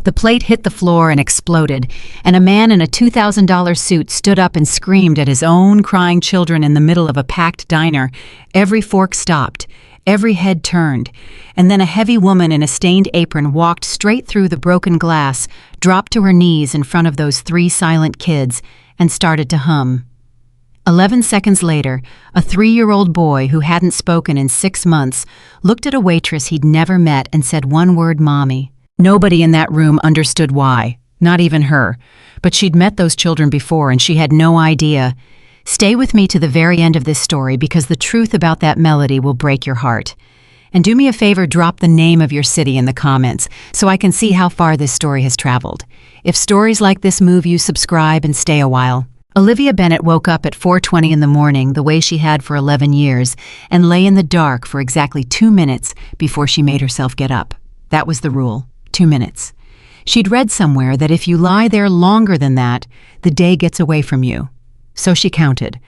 The plate hit the floor and exploded, and a man in a $2,000 suit stood up and screamed at his own crying children in the middle of a packed diner. Every fork stopped, every head turned, and then a heavy woman in a stained apron walked straight through the broken glass, dropped to her knees in front of those 3 silent kids, and started to hum. 11 seconds later, a 3-year-old boy who hadn't spoken in 6 months looked at a waitress he'd never met and said one word, "Mommy." Nobody in that room understood why, not even her, but she'd met those children before and she had no idea. Stay with me to the very end of this story because the truth about that melody will break your heart. And do me a favor, drop the name of your city in the comments so I can see how far this story has traveled. If stories like this move you, subscribe and stay a while. Olivia Bennett woke up at 4:20 in the morning the way she had for 11 years and lay in the dark for exactly 2 minutes before she made herself get up. That was the rule. 2 minutes. She'd read somewhere that if you lie there longer than that, the day gets away from you. So she counted.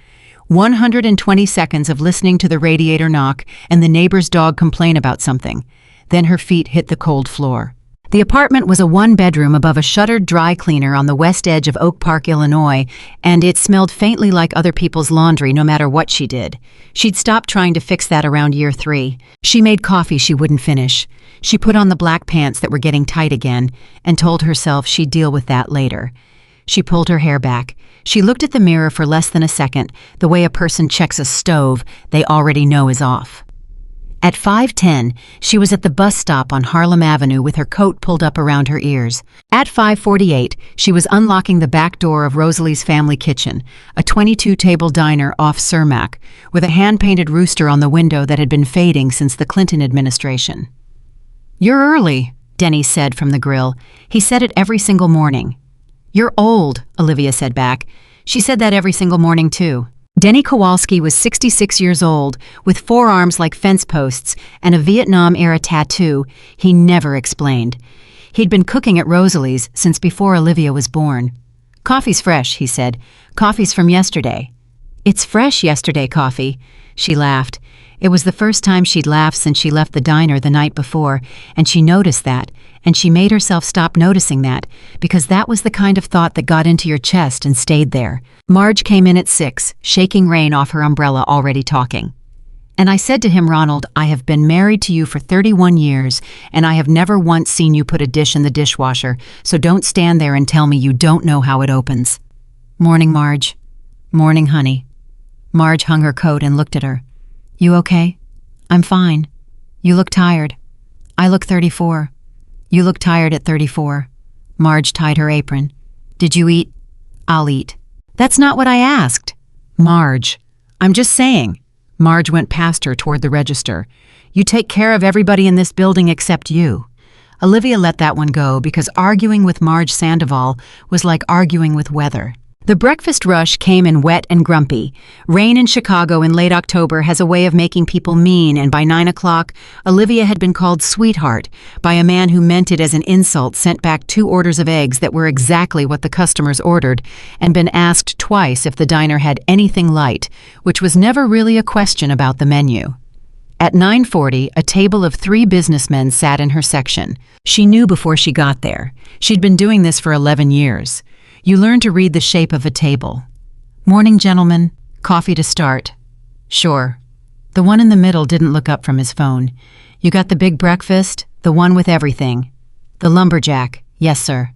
120 seconds of listening to the radiator knock and the neighbor's dog complain about something. Then her feet hit the cold floor. The apartment was a 1-bedroom above a shuttered dry cleaner on the west edge of Oak Park, Illinois, and it smelled faintly like other people's laundry no matter what she did. She'd stopped trying to fix that around year 3. She made coffee she wouldn't finish. She put on the black pants that were getting tight again and told herself she'd deal with that later. She pulled her hair back. She looked at the mirror for less than a second, the way a person checks a stove they already know is off. At 5:10, she was at the bus stop on Harlem Avenue with her coat pulled up around her ears. At 5:48, she was unlocking the back door of Rosalie's family kitchen, a 22-table diner off Cermak, with a hand-painted rooster on the window that had been fading since the Clinton administration. "You're early," Denny said from the grill. He said it every single morning. "You're old," Olivia said back. She said that every single morning, too. Denny Kowalski was 66 years old, with forearms like fence posts and a Vietnam-era tattoo he never explained. He'd been cooking at Rosalie's since before Olivia was born. "Coffee's fresh," he said. "Coffee's from yesterday." "It's fresh yesterday coffee," she laughed. It was the first time she'd laughed since she left the diner the night before, and she noticed that, and she made herself stop noticing that, because that was the kind of thought that got into your chest and stayed there. Marge came in at 6, shaking rain off her umbrella, already talking. "And I said to him, Ronald, I have been married to you for 31 years, and I have never once seen you put a dish in the dishwasher, so don't stand there and tell me you don't know how it opens." "Morning, Marge." "Morning, honey." Marge hung her coat and looked at her. "You okay?" "I'm fine." "You look tired." "I look 34." "You look tired at 34. Marge tied her apron. "Did you eat?" "I'll eat." "That's not what I asked." "Marge, I'm just saying." Marge went past her toward the register. "You take care of everybody in this building except you." Olivia let that one go because arguing with Marge Sandoval was like arguing with weather. The breakfast rush came in wet and grumpy. Rain in Chicago in late October has a way of making people mean, and by 9 o'clock, Olivia had been called sweetheart by a man who meant it as an insult, sent back 2 orders of eggs that were exactly what the customers ordered, and been asked twice if the diner had anything light, which was never really a question about the menu. At 9:40, a table of 3 businessmen sat in her section. She knew before she got there. She'd been doing this for 11 years. You learn to read the shape of a table. "Morning, gentlemen. Coffee to start." "Sure." The one in the middle didn't look up from his phone. "You got the big breakfast? The one with everything?" "The lumberjack. Yes, sir."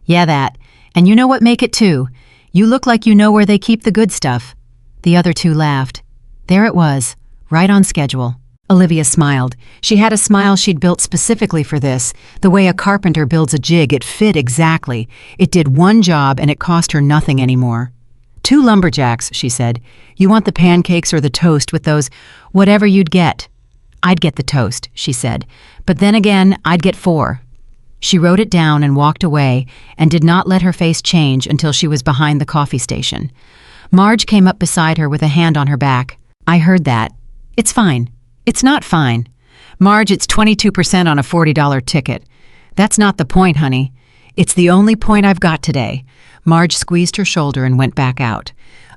"Yeah, that. And you know what make it, too. You look like you know where they keep the good stuff." The other 2 laughed. There it was, right on schedule. Olivia smiled. She had a smile she'd built specifically for this. The way a carpenter builds a jig, it fit exactly. It did one job and it cost her nothing anymore. "2 lumberjacks," she said. "You want the pancakes or the toast with those? Whatever you'd get." "I'd get the toast," she said. "But then again, I'd get 4. She wrote it down and walked away and did not let her face change until she was behind the coffee station. Marge came up beside her with a hand on her back. "I heard that. It's fine." "It's not fine." "Marge, it's 22% on a $40 ticket." "That's not the point, honey. It's the only point I've got today." Marge squeezed her shoulder and went back out.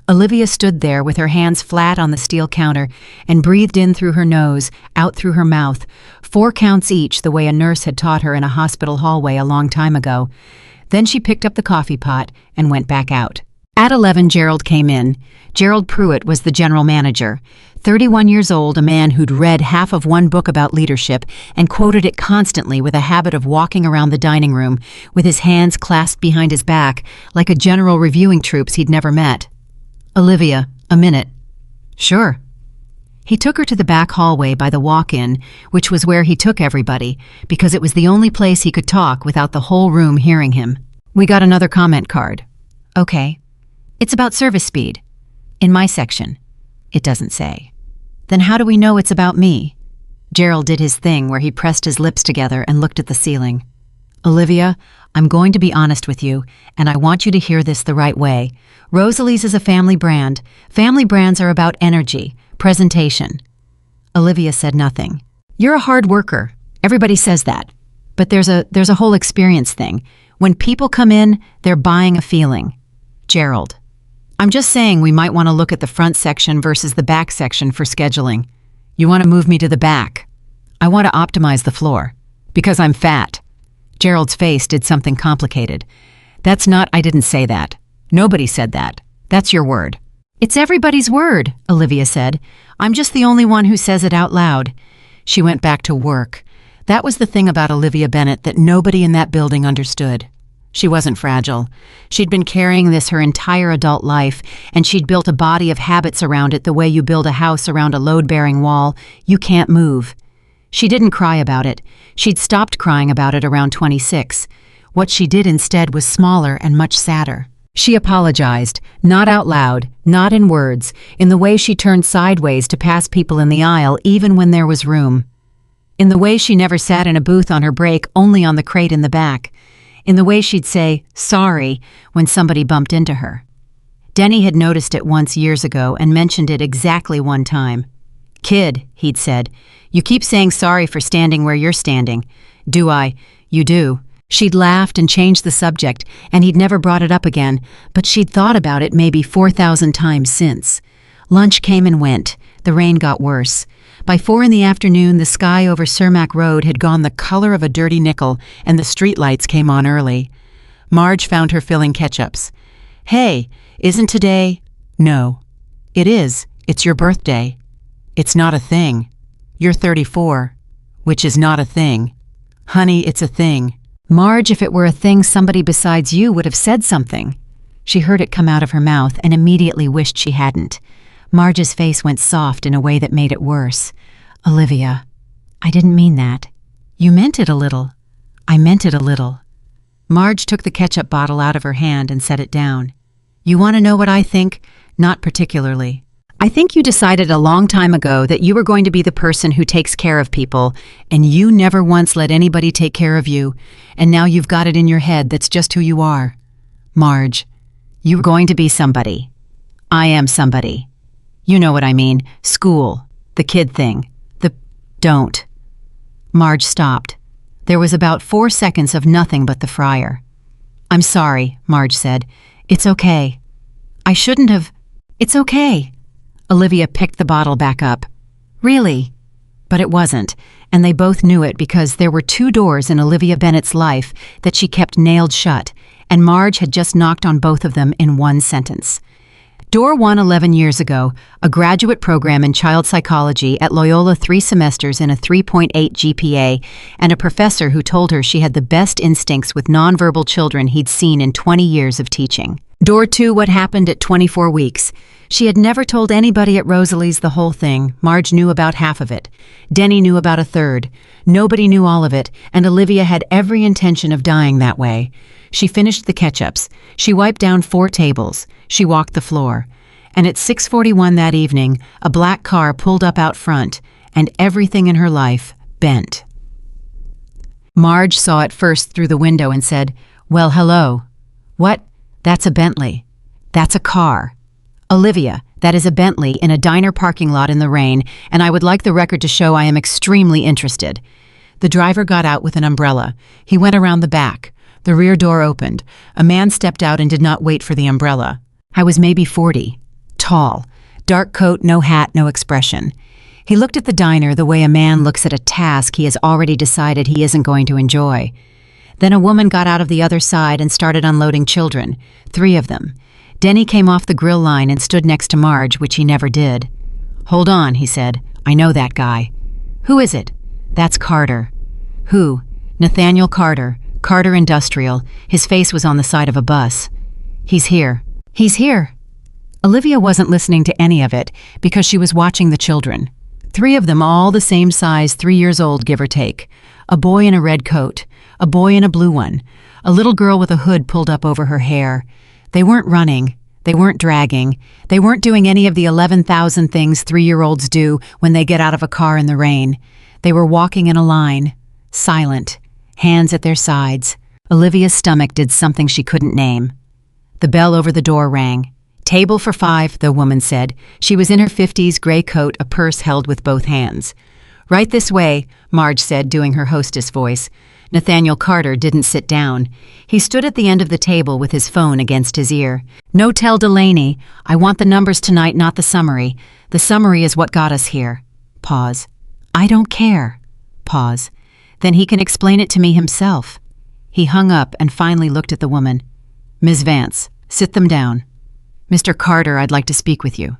Olivia stood there with her hands flat on the steel counter and breathed in through her nose, out through her mouth, 4 counts each the way a nurse had taught her in a hospital hallway a long time ago. Then she picked up the coffee pot and went back out. At 11, Gerald came in. Gerald Pruitt was the general manager. 31 years old, a man who'd read half of one book about leadership and quoted it constantly, with a habit of walking around the dining room with his hands clasped behind his back like a general reviewing troops he'd never met. "Olivia, a minute." "Sure." He took her to the back hallway by the walk-in, which was where he took everybody, because it was the only place he could talk without the whole room hearing him. "We got another comment card." "Okay. It's about service speed." "In my section." "It doesn't say." "Then how do we know it's about me?" Gerald did his thing where he pressed his lips together and looked at the ceiling. "Olivia, I'm going to be honest with you, and I want you to hear this the right way. Rosalie's is a family brand. Family brands are about energy, presentation." Olivia said nothing. "You're a hard worker. Everybody says that. But there's a whole experience thing. When people come in, they're buying a feeling." Gerald: "I'm just saying we might want to look at the front section versus the back section for scheduling. You want to move me to the back. I want to optimize the floor. Because I'm fat." Gerald's face did something complicated. I didn't say that. Nobody said that. That's your word." "It's everybody's word," Olivia said. "I'm just the only one who says it out loud." She went back to work. That was the thing about Olivia Bennett that nobody in that building understood. She wasn't fragile. She'd been carrying this her entire adult life, and she'd built a body of habits around it the way you build a house around a load-bearing wall. You can't move. She didn't cry about it. She'd stopped crying about it around 26. What she did instead was smaller and much sadder. She apologized, not out loud, not in words, in the way she turned sideways to pass people in the aisle even when there was room. In the way she never sat in a booth on her break, only on the crate in the back. In the way she'd say, "sorry," when somebody bumped into her. Denny had noticed it once years ago and mentioned it exactly one time. "Kid," he'd said, "you keep saying sorry for standing where you're standing." "Do I?" "You do." She'd laughed and changed the subject, and he'd never brought it up again, but she'd thought about it maybe 4,000 times since. Lunch came and went. The rain got worse. By 4 in the afternoon, the sky over Cermak Road had gone the color of a dirty nickel, and the streetlights came on early. Marge found her filling ketchups. "Hey, isn't today—" "No." "It is. It's your birthday." "It's not a thing." "You're 34. "Which is not a thing." "Honey, it's a thing." "Marge, if it were a thing, somebody besides you would have said something." She heard it come out of her mouth and immediately wished she hadn't. Marge's face went soft in a way that made it worse. "Olivia, I didn't mean that." "You meant it a little." "I meant it a little." Marge took the ketchup bottle out of her hand and set it down. "You want to know what I think? Not particularly. I think you decided a long time ago that you were going to be the person who takes care of people, and you never once let anybody take care of you, and now you've got it in your head that's just who you are." "Marge, you're going to be somebody." "I am somebody. You know what I mean. School. The kid thing. Don't." Marge stopped. There was about 4 seconds of nothing but the fryer. "I'm sorry," Marge said. "It's okay." "I shouldn't have—" "It's okay." Olivia picked the bottle back up. "Really?" But it wasn't, and they both knew it because there were 2 doors in Olivia Bennett's life that she kept nailed shut, and Marge had just knocked on both of them in one sentence. Door 1, 11 years ago, a graduate program in child psychology at Loyola, 3 semesters in a 3.8 GPA, and a professor who told her she had the best instincts with nonverbal children he'd seen in 20 years of teaching. Door 2, what happened at 24 weeks. She had never told anybody at Rosalie's the whole thing. Marge knew about half of it. Denny knew about a third. Nobody knew all of it, and Olivia had every intention of dying that way. She finished the ketchups. She wiped down 4 tables. She walked the floor. And at 6:41 that evening, a black car pulled up out front, and everything in her life bent. Marge saw it first through the window and said, "Well, hello." "What? That's a Bentley." "That's a car." "Olivia, that is a Bentley in a diner parking lot in the rain, and I would like the record to show I am extremely interested." The driver got out with an umbrella. He went around the back. The rear door opened. A man stepped out and did not wait for the umbrella. I was maybe 40. Tall. Dark coat, no hat, no expression. He looked at the diner the way a man looks at a task he has already decided he isn't going to enjoy. Then a woman got out of the other side and started unloading children, 3 of them. Denny came off the grill line and stood next to Marge, which he never did. "Hold on," he said. "I know that guy." "Who is it?" "That's Carter." "Who?" "Nathaniel Carter. Carter Industrial. His face was on the side of a bus." "He's here." "He's here." Olivia wasn't listening to any of it because she was watching the children. 3 of them all the same size, 3 years old, give or take. A boy in a red coat, a boy in a blue one, a little girl with a hood pulled up over her hair. They weren't running, they weren't dragging, they weren't doing any of the 11,000 things 3-year-olds do when they get out of a car in the rain. They were walking in a line, silent, hands at their sides. Olivia's stomach did something she couldn't name. The bell over the door rang. "Table for 5, the woman said. She was in her 50s, gray coat, a purse held with both hands. "Right this way," Marge said, doing her hostess voice. Nathaniel Carter didn't sit down. He stood at the end of the table with his phone against his ear. "No, tell Delaney. I want the numbers tonight, not the summary. The summary is what got us here." Pause. "I don't care." Pause. "Then he can explain it to me himself." He hung up and finally looked at the woman. "Ms. Vance, sit them down." "Mr. Carter, I'd like to speak with you."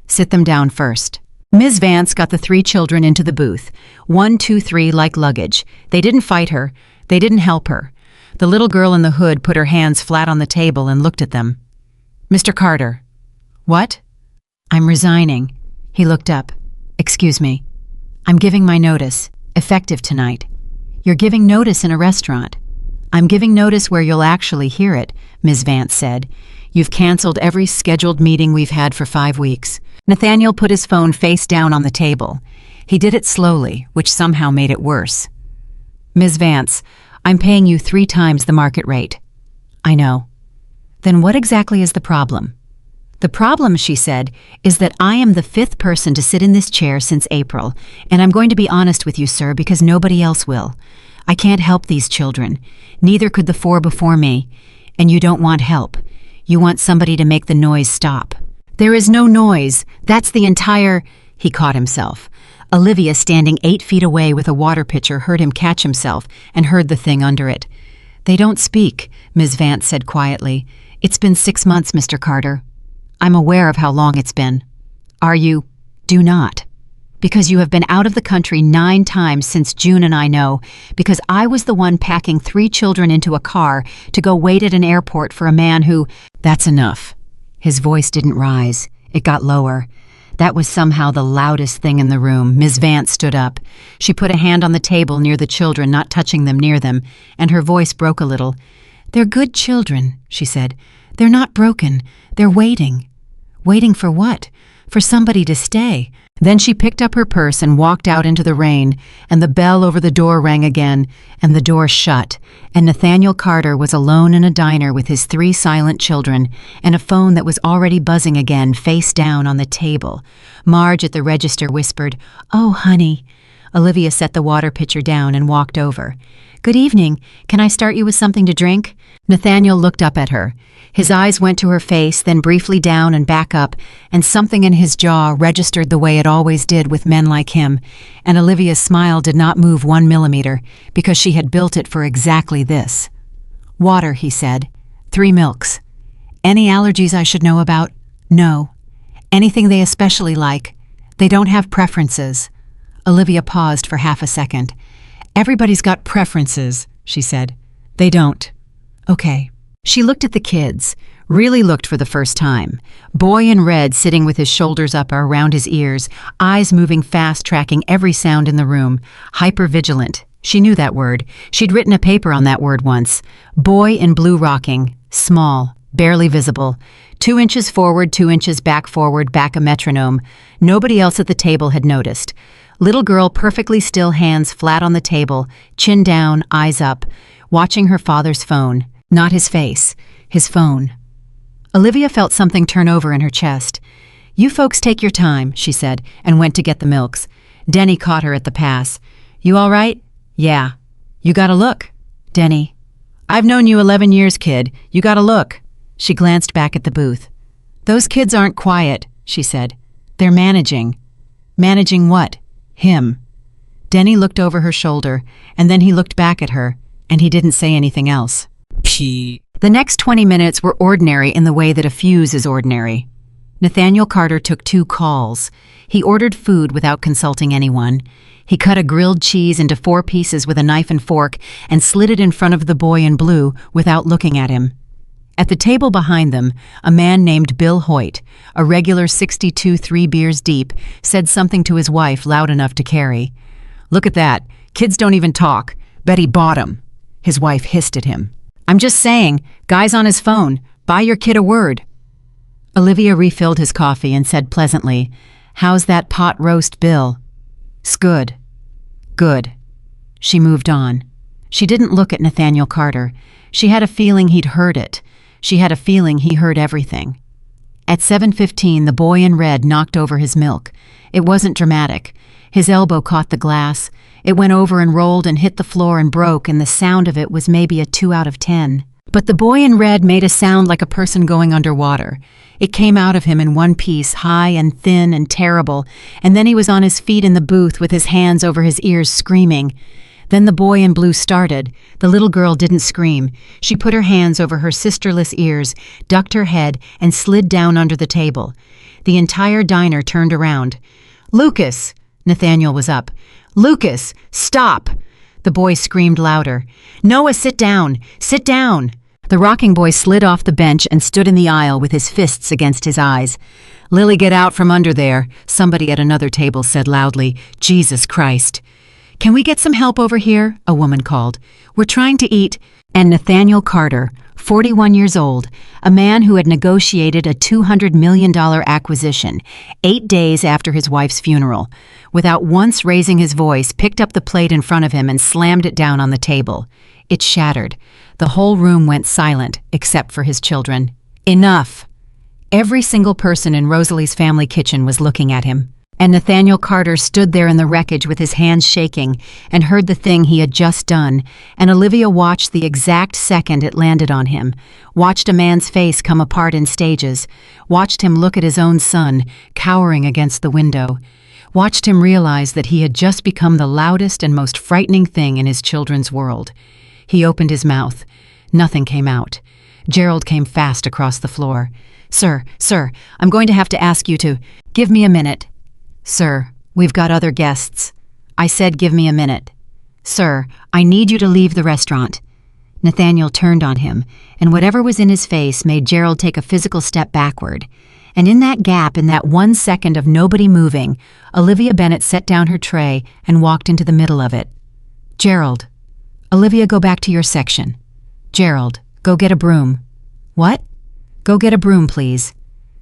"Sit them down first." Ms. Vance got the 3 children into the booth. 1, 2, 3, like luggage. They didn't fight her. They didn't help her. The little girl in the hood put her hands flat on the table and looked at them. "Mr. Carter." "What?" "I'm resigning." He looked up. "Excuse me. I'm giving my notice, effective tonight." "You're giving notice in a restaurant." "I'm giving notice where you'll actually hear it," Ms. Vance said. "You've canceled every scheduled meeting we've had for 5 weeks. Nathaniel put his phone face down on the table. He did it slowly, which somehow made it worse. "Ms. Vance, I'm paying you 3 times the market rate." "I know." "Then what exactly is the problem?" "The problem," she said, "is that I am the 5th person to sit in this chair since April, and I'm going to be honest with you, sir, because nobody else will. I can't help these children. Neither could the 4 before me. And you don't want help. You want somebody to make the noise stop." "There is no noise. That's the entire—" He caught himself. Olivia, standing 8 feet away with a water pitcher, heard him catch himself and heard the thing under it. "They don't speak," Ms. Vance said quietly. "It's been 6 months, Mr. Carter." "I'm aware of how long it's been." "Are you—" "Do not. Because you have been out of the country 9 times since June, and I know, because I was the one packing 3 children into a car to go wait at an airport for a man who—" "That's enough." His voice didn't rise. It got lower. That was somehow the loudest thing in the room. Ms. Vance stood up. She put a hand on the table near the children, not touching them near them, and her voice broke a little. "They're good children," she said. "They're not broken. They're waiting." "Waiting for what?" "For somebody to stay." Then she picked up her purse and walked out into the rain, and the bell over the door rang again, and the door shut, and Nathaniel Carter was alone in a diner with his 3 silent children, and a phone that was already buzzing again, face down on the table. Marge at the register whispered, "Oh, honey." Olivia set the water pitcher down and walked over. "Good evening. Can I start you with something to drink?" Nathaniel looked up at her. His eyes went to her face, then briefly down and back up, and something in his jaw registered the way it always did with men like him, and Olivia's smile did not move 1 millimeter, because she had built it for exactly this. "Water," he said. 3 milks. "Any allergies I should know about?" "No." "Anything they especially like?" "They don't have preferences." Olivia paused for half a second. "Everybody's got preferences," she said. "They don't." "Okay." She looked at the kids, really looked for the first time. Boy in red sitting with his shoulders up around his ears, eyes moving fast, tracking every sound in the room. Hypervigilant. She knew that word. She'd written a paper on that word once. Boy in blue rocking. Small. Barely visible. 2 inches forward, 2 inches back a metronome. Nobody else at the table had noticed. Little girl perfectly still, hands flat on the table, chin down, eyes up, watching her father's phone. Not his face, his phone. Olivia felt something turn over in her chest. "You folks take your time," she said, and went to get the milks. Denny caught her at the pass. "You all right?" "Yeah." "You gotta look." "Denny." "I've known you 11 years, kid. You gotta look." She glanced back at the booth. "Those kids aren't quiet," she said. "They're managing." "Managing what?" "Him." Denny looked over her shoulder, and then he looked back at her, and he didn't say anything else. The next 20 minutes were ordinary in the way that a fuse is ordinary. Nathaniel Carter took 2 calls. He ordered food without consulting anyone. He cut a grilled cheese into 4 pieces with a knife and fork and slid it in front of the boy in blue without looking at him. At the table behind them, a man named Bill Hoyt, a regular 62 3 beers deep, said something to his wife loud enough to carry. "Look at that. Kids don't even talk. Bet he bought 'em." His wife hissed at him. "I'm just saying, guy's on his phone. Buy your kid a word." Olivia refilled his coffee and said pleasantly, "How's that pot roast, Bill?" "'S good." "Good." She moved on. She didn't look at Nathaniel Carter. She had a feeling he'd heard it. She had a feeling he heard everything. At 7:15, the boy in red knocked over his milk. It wasn't dramatic. His elbow caught the glass. It went over and rolled and hit the floor and broke, and the sound of it was maybe a 2 out of 10. But the boy in red made a sound like a person going underwater. It came out of him in one piece, high and thin and terrible, and then he was on his feet in the booth with his hands over his ears screaming. Then the boy in blue started. The little girl didn't scream. She put her hands over her sisterless ears, ducked her head, and slid down under the table. The entire diner turned around. "Lucas!" Nathaniel was up. "Lucas, stop!" The boy screamed louder. "Noah, sit down! Sit down!" The rocking boy slid off the bench and stood in the aisle with his fists against his eyes. "Lily, get out from under there," somebody at another table said loudly. "Jesus Christ." "Can we get some help over here?" a woman called. "We're trying to eat." And Nathaniel Carter, 41 years old, a man who had negotiated a $200 million acquisition 8 days after his wife's funeral, without once raising his voice, picked up the plate in front of him and slammed it down on the table. It shattered. The whole room went silent, except for his children. Enough! Every single person in Rosalie's family kitchen was looking at him. And Nathaniel Carter stood there in the wreckage with his hands shaking and heard the thing he had just done, and Olivia watched the exact second it landed on him, watched a man's face come apart in stages, watched him look at his own son, cowering against the window, watched him realize that he had just become the loudest and most frightening thing in his children's world. He opened his mouth. Nothing came out. Gerald came fast across the floor. Sir, I'm going to have to ask you to give me a minute." "Sir, we've got other guests." "I said give me a minute." "Sir, I need you to leave the restaurant." Nathaniel turned on him, and whatever was in his face made Gerald take a physical step backward. And in that gap, in that 1 second of nobody moving, Olivia Bennett set down her tray and walked into the middle of it. "Gerald." "Olivia, go back to your section." "Gerald, go get a broom." "What?" "Go get a broom, please."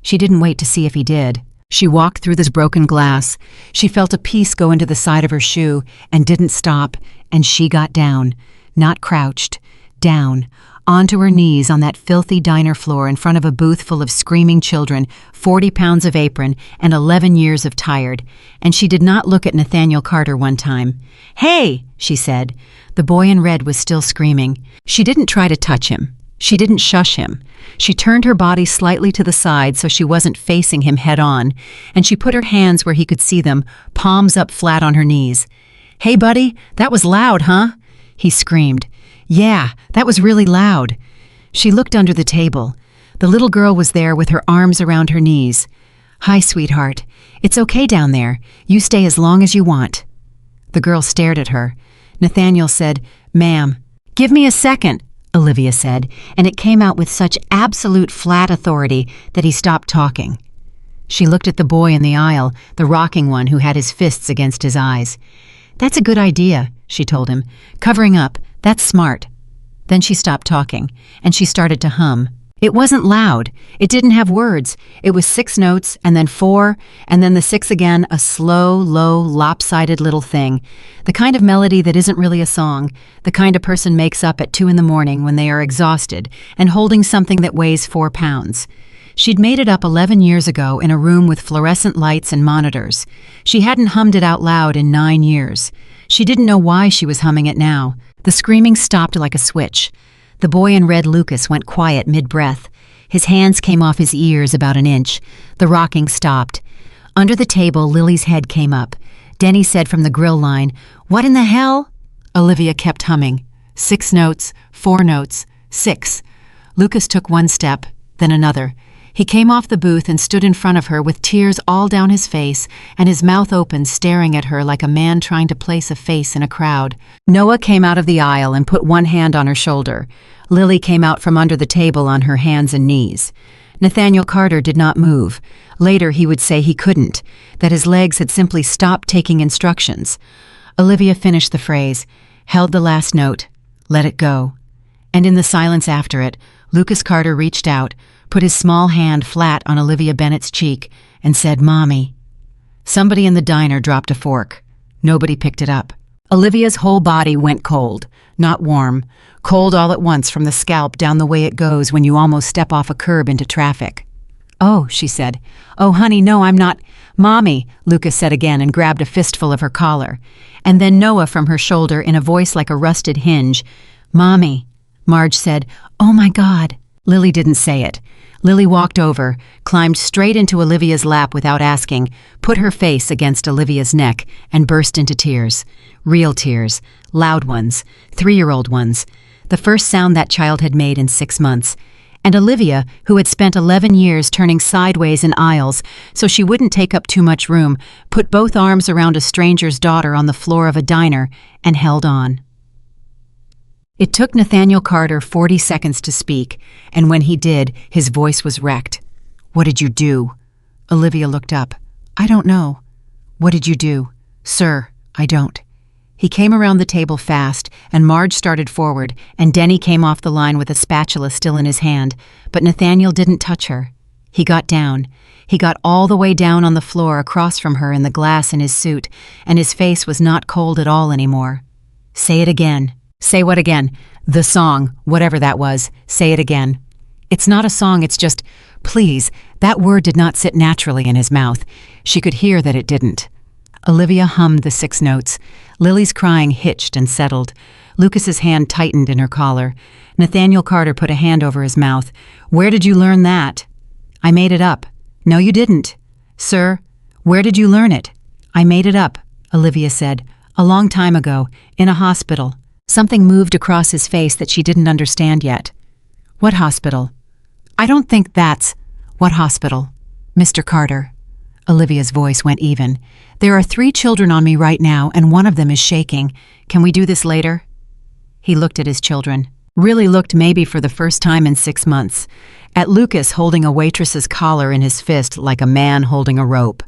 She didn't wait to see if he did. She walked through this broken glass. She felt a piece go into the side of her shoe and didn't stop, and she got down, not crouched, down, onto her knees on that filthy diner floor in front of a booth full of screaming children, 40 pounds of apron, and 11 years of tired. And she did not look at Nathaniel Carter one time. "Hey!" she said. The boy in red was still screaming. She didn't try to touch him. She didn't shush him. She turned her body slightly to the side so she wasn't facing him head on, and she put her hands where he could see them, palms up flat on her knees. "Hey, buddy, that was loud, huh?" he screamed. "Yeah, that was really loud." She looked under the table. The little girl was there with her arms around her knees. "Hi, sweetheart. It's okay down there. You stay as long as you want." The girl stared at her. Nathaniel said, "Ma'am." "Give me a second," Olivia said, and it came out with such absolute flat authority that he stopped talking. She looked at the boy in the aisle, the rocking one who had his fists against his eyes. "That's a good idea," she told him. "Covering up, that's smart." Then she stopped talking, and she started to hum. It wasn't loud. It didn't have words. It was 6 notes, and then 4, and then the 6 again, a slow, low, lopsided little thing. The kind of melody that isn't really a song, the kind a person makes up at 2 in the morning when they are exhausted and holding something that weighs 4 pounds. She'd made it up 11 years ago in a room with fluorescent lights and monitors. She hadn't hummed it out loud in 9 years. She didn't know why she was humming it now. The screaming stopped like a switch. The boy in red, Lucas, went quiet mid-breath. His hands came off his ears about an inch. The rocking stopped. Under the table, Lily's head came up. Denny said from the grill line, "What in the hell?" Olivia kept humming. 6 notes, 4 notes, 6. Lucas took one step, then another. He came off the booth and stood in front of her with tears all down his face and his mouth open, staring at her like a man trying to place a face in a crowd. Noah came out of the aisle and put one hand on her shoulder. Lily came out from under the table on her hands and knees. Nathaniel Carter did not move. Later he would say he couldn't, that his legs had simply stopped taking instructions. Olivia finished the phrase, held the last note, let it go. And in the silence after it, Lucas Carter reached out, put his small hand flat on Olivia Bennett's cheek, and said, "Mommy." Somebody in the diner dropped a fork. Nobody picked it up. Olivia's whole body went cold, not warm, cold all at once from the scalp down the way it goes when you almost step off a curb into traffic. "Oh," she said. "Oh, honey, no, I'm not." "Mommy," Lucas said again and grabbed a fistful of her collar. And then Noah from her shoulder in a voice like a rusted hinge. "Mommy." Marge said, "Oh my God." Lily didn't say it. Lily walked over, climbed straight into Olivia's lap without asking, put her face against Olivia's neck, and burst into tears. Real tears. Loud ones. 3-year-old ones. The first sound that child had made in 6 months. And Olivia, who had spent 11 years turning sideways in aisles so she wouldn't take up too much room, put both arms around a stranger's daughter on the floor of a diner and held on. It took Nathaniel Carter 40 seconds to speak, and when he did, his voice was wrecked. "What did you do?" Olivia looked up. "I don't know." "What did you do?" "Sir, I don't." He came around the table fast, and Marge started forward, and Denny came off the line with a spatula still in his hand, but Nathaniel didn't touch her. He got down. He got all the way down on the floor across from her in the glass in his suit, and his face was not cold at all anymore. "Say it again." "Say what again?" "The song, whatever that was. Say it again." "It's not a song, it's just, please." That word did not sit naturally in his mouth. She could hear that it didn't. Olivia hummed the 6 notes. Lily's crying hitched and settled. Lucas's hand tightened in her collar. Nathaniel Carter put a hand over his mouth. "Where did you learn that?" "I made it up." "No, you didn't." "Sir, where did you learn it?" "I made it up," Olivia said. "A long time ago, in a hospital." Something moved across his face that she didn't understand yet. "What hospital?" "I don't think that's—" "What hospital?" "Mr. Carter." Olivia's voice went even. "There are 3 children on me right now, and one of them is shaking. Can we do this later?" He looked at his children. Really looked maybe for the first time in 6 months. At Lucas holding a waitress's collar in his fist like a man holding a rope.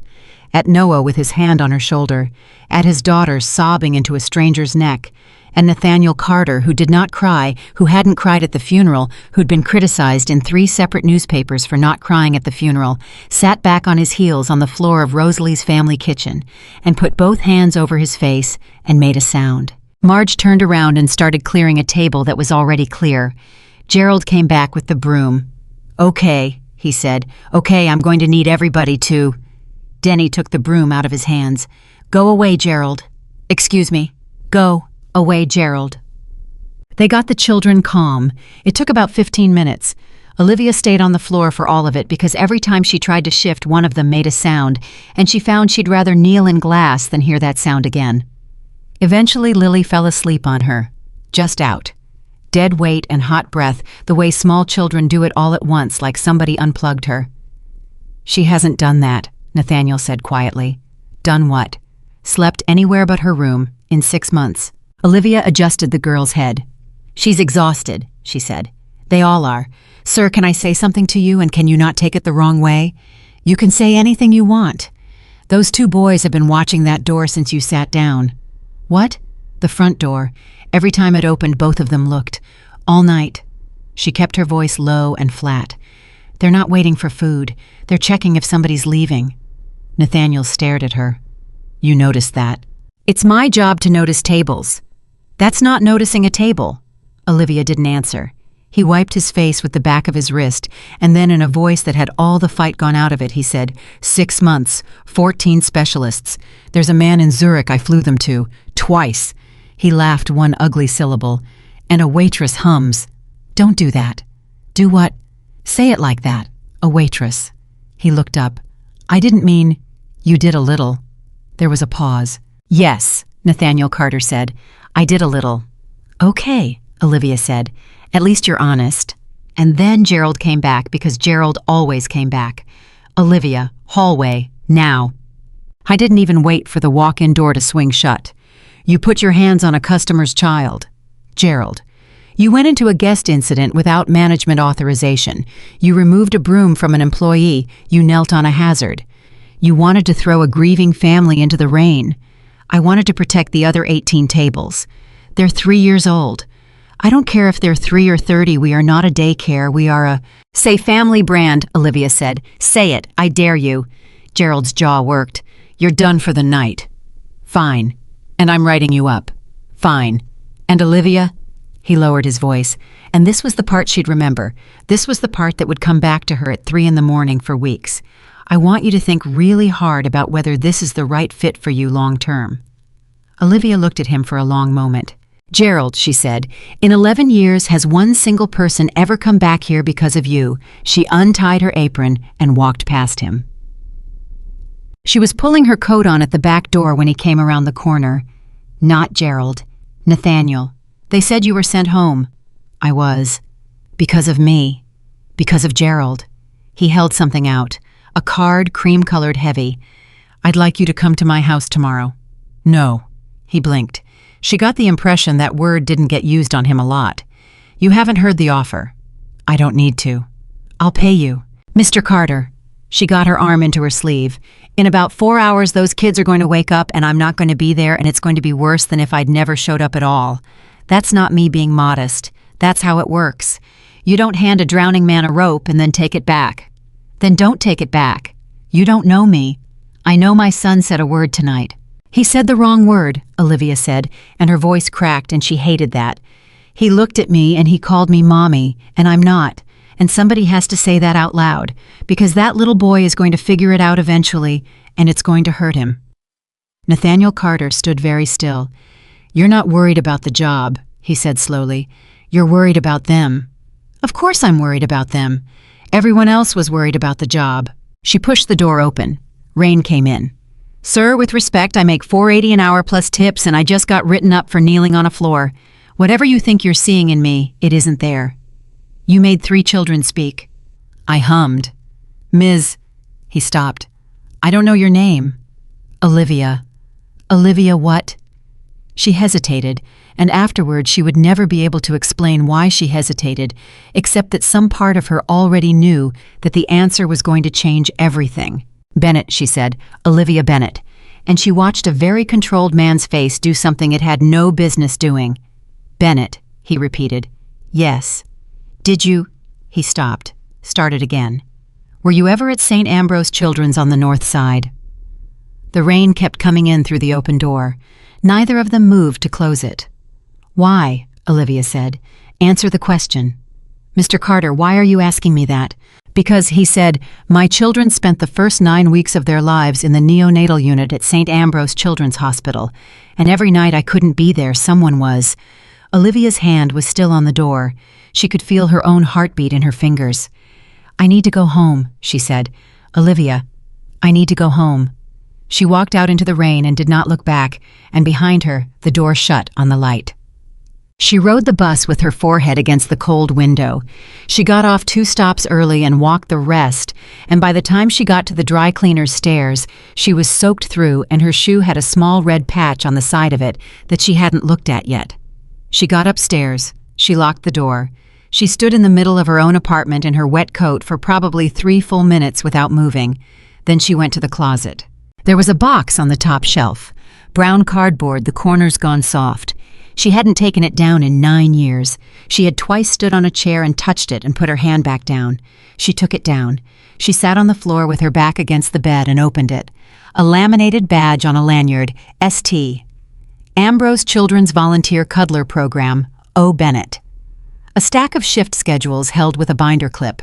At Noah with his hand on her shoulder. At his daughter sobbing into a stranger's neck. And Nathaniel Carter, who did not cry, who hadn't cried at the funeral, who'd been criticized in 3 separate newspapers for not crying at the funeral, sat back on his heels on the floor of Rosalie's family kitchen and put both hands over his face and made a sound. Marge turned around and started clearing a table that was already clear. Gerald came back with the broom. "Okay," he said. "Okay, I'm going to need everybody to—" Denny took the broom out of his hands. "Go away, Gerald." "Excuse me." "Go away, Gerald." They got the children calm. It took about 15 minutes. Olivia stayed on the floor for all of it because every time she tried to shift, one of them made a sound, and she found she'd rather kneel in glass than hear that sound again. Eventually, Lily fell asleep on her. Just out. Dead weight and hot breath, the way small children do it all at once, like somebody unplugged her. "She hasn't done that," Nathaniel said quietly. "Done what?" "Slept anywhere but her room, in 6 months." Olivia adjusted the girl's head. "She's exhausted," she said. "They all are. Sir, can I say something to you, and can you not take it the wrong way?" "You can say anything you want." "Those 2 boys have been watching that door since you sat down." "What?" "The front door. Every time it opened, both of them looked. All night." She kept her voice low and flat. "They're not waiting for food. They're checking if somebody's leaving." Nathaniel stared at her. "You noticed that?" "It's my job to notice tables." "That's not noticing a table." Olivia didn't answer. He wiped his face with the back of his wrist, and then in a voice that had all the fight gone out of it, he said, 6 months, 14 specialists. There's a man in Zurich I flew them to, twice. He laughed one ugly syllable. "And a waitress hums." "Don't do that." "Do what?" Say it like that. A waitress. He looked up. I didn't mean, you did a little. There was a pause. Yes, Nathaniel Carter said. I did a little. Okay, Olivia said. At least you're honest. And then Gerald came back because Gerald always came back. Olivia, hallway, now. I didn't even wait for the walk-in door to swing shut. You put your hands on a customer's child. Gerald. You went into a guest incident without management authorization. You removed a broom from an employee. You knelt on a hazard. You wanted to throw a grieving family into the rain. I wanted to protect the other 18 tables. They're 3 years old. I don't care if they're 3 or 30, we are not a daycare, we are a— Say family brand, Olivia said. Say it, I dare you. Gerald's jaw worked. You're done for the night. Fine. And I'm writing you up. Fine. And Olivia? He lowered his voice. And this was the part she'd remember. This was the part that would come back to her at 3 a.m. for weeks. I want you to think really hard about whether this is the right fit for you long term. Olivia looked at him for a long moment. Gerald, she said, in 11 years has one single person ever come back here because of you. She untied her apron and walked past him. She was pulling her coat on at the back door when he came around the corner. Not Gerald. Nathaniel. They said you were sent home. I was. Because of me. Because of Gerald. He held something out. A card, cream-colored heavy. I'd like you to come to my house tomorrow. No. He blinked. She got the impression that word didn't get used on him a lot. You haven't heard the offer. I don't need to. I'll pay you. Mr. Carter. She got her arm into her sleeve. In about 4 hours, those kids are going to wake up and I'm not going to be there, and it's going to be worse than if I'd never showed up at all. That's not me being modest. That's how it works. You don't hand a drowning man a rope and then take it back. Then don't take it back. You don't know me. I know my son said a word tonight. He said the wrong word, Olivia said, and her voice cracked, and she hated that. He looked at me and he called me mommy, and I'm not. And somebody has to say that out loud, because that little boy is going to figure it out eventually, and it's going to hurt him. Nathaniel Carter stood very still. You're not worried about the job, he said slowly. You're worried about them. Of course I'm worried about them. Everyone else was worried about the job. She pushed the door open. Rain came in. Sir, with respect, I make $4.80 an hour plus tips, and I just got written up for kneeling on a floor. Whatever you think you're seeing in me, it isn't there. You made 3 children speak. I hummed. Ms. He stopped. I don't know your name. Olivia. Olivia what? She hesitated, and afterward she would never be able to explain why she hesitated, except that some part of her already knew that the answer was going to change everything. Bennett, she said. Olivia Bennett. And she watched a very controlled man's face do something it had no business doing. Bennett, he repeated. Yes. Did you? He stopped. Started again. Were you ever at St. Ambrose Children's on the north side? The rain kept coming in through the open door. Neither of them moved to close it. Why? Olivia said. Answer the question. Mr. Carter, why are you asking me that? Because, he said, my children spent the first 9 weeks of their lives in the neonatal unit at St. Ambrose Children's Hospital, and every night I couldn't be there, someone was. Olivia's hand was still on the door. She could feel her own heartbeat in her fingers. I need to go home, she said. Olivia, I need to go home. She walked out into the rain and did not look back, and behind her, the door shut on the light. She rode the bus with her forehead against the cold window. She got off 2 stops early and walked the rest, and by the time she got to the dry cleaner's stairs, she was soaked through and her shoe had a small red patch on the side of it that she hadn't looked at yet. She got upstairs. She locked the door. She stood in the middle of her own apartment in her wet coat for probably 3 full minutes without moving. Then she went to the closet. There was a box on the top shelf. Brown cardboard, the corners gone soft. She hadn't taken it down in 9 years. She had twice stood on a chair and touched it and put her hand back down. She took it down. She sat on the floor with her back against the bed and opened it. A laminated badge on a lanyard, ST. Ambrose Children's Volunteer Cuddler Program, O. Bennett. A stack of shift schedules held with a binder clip.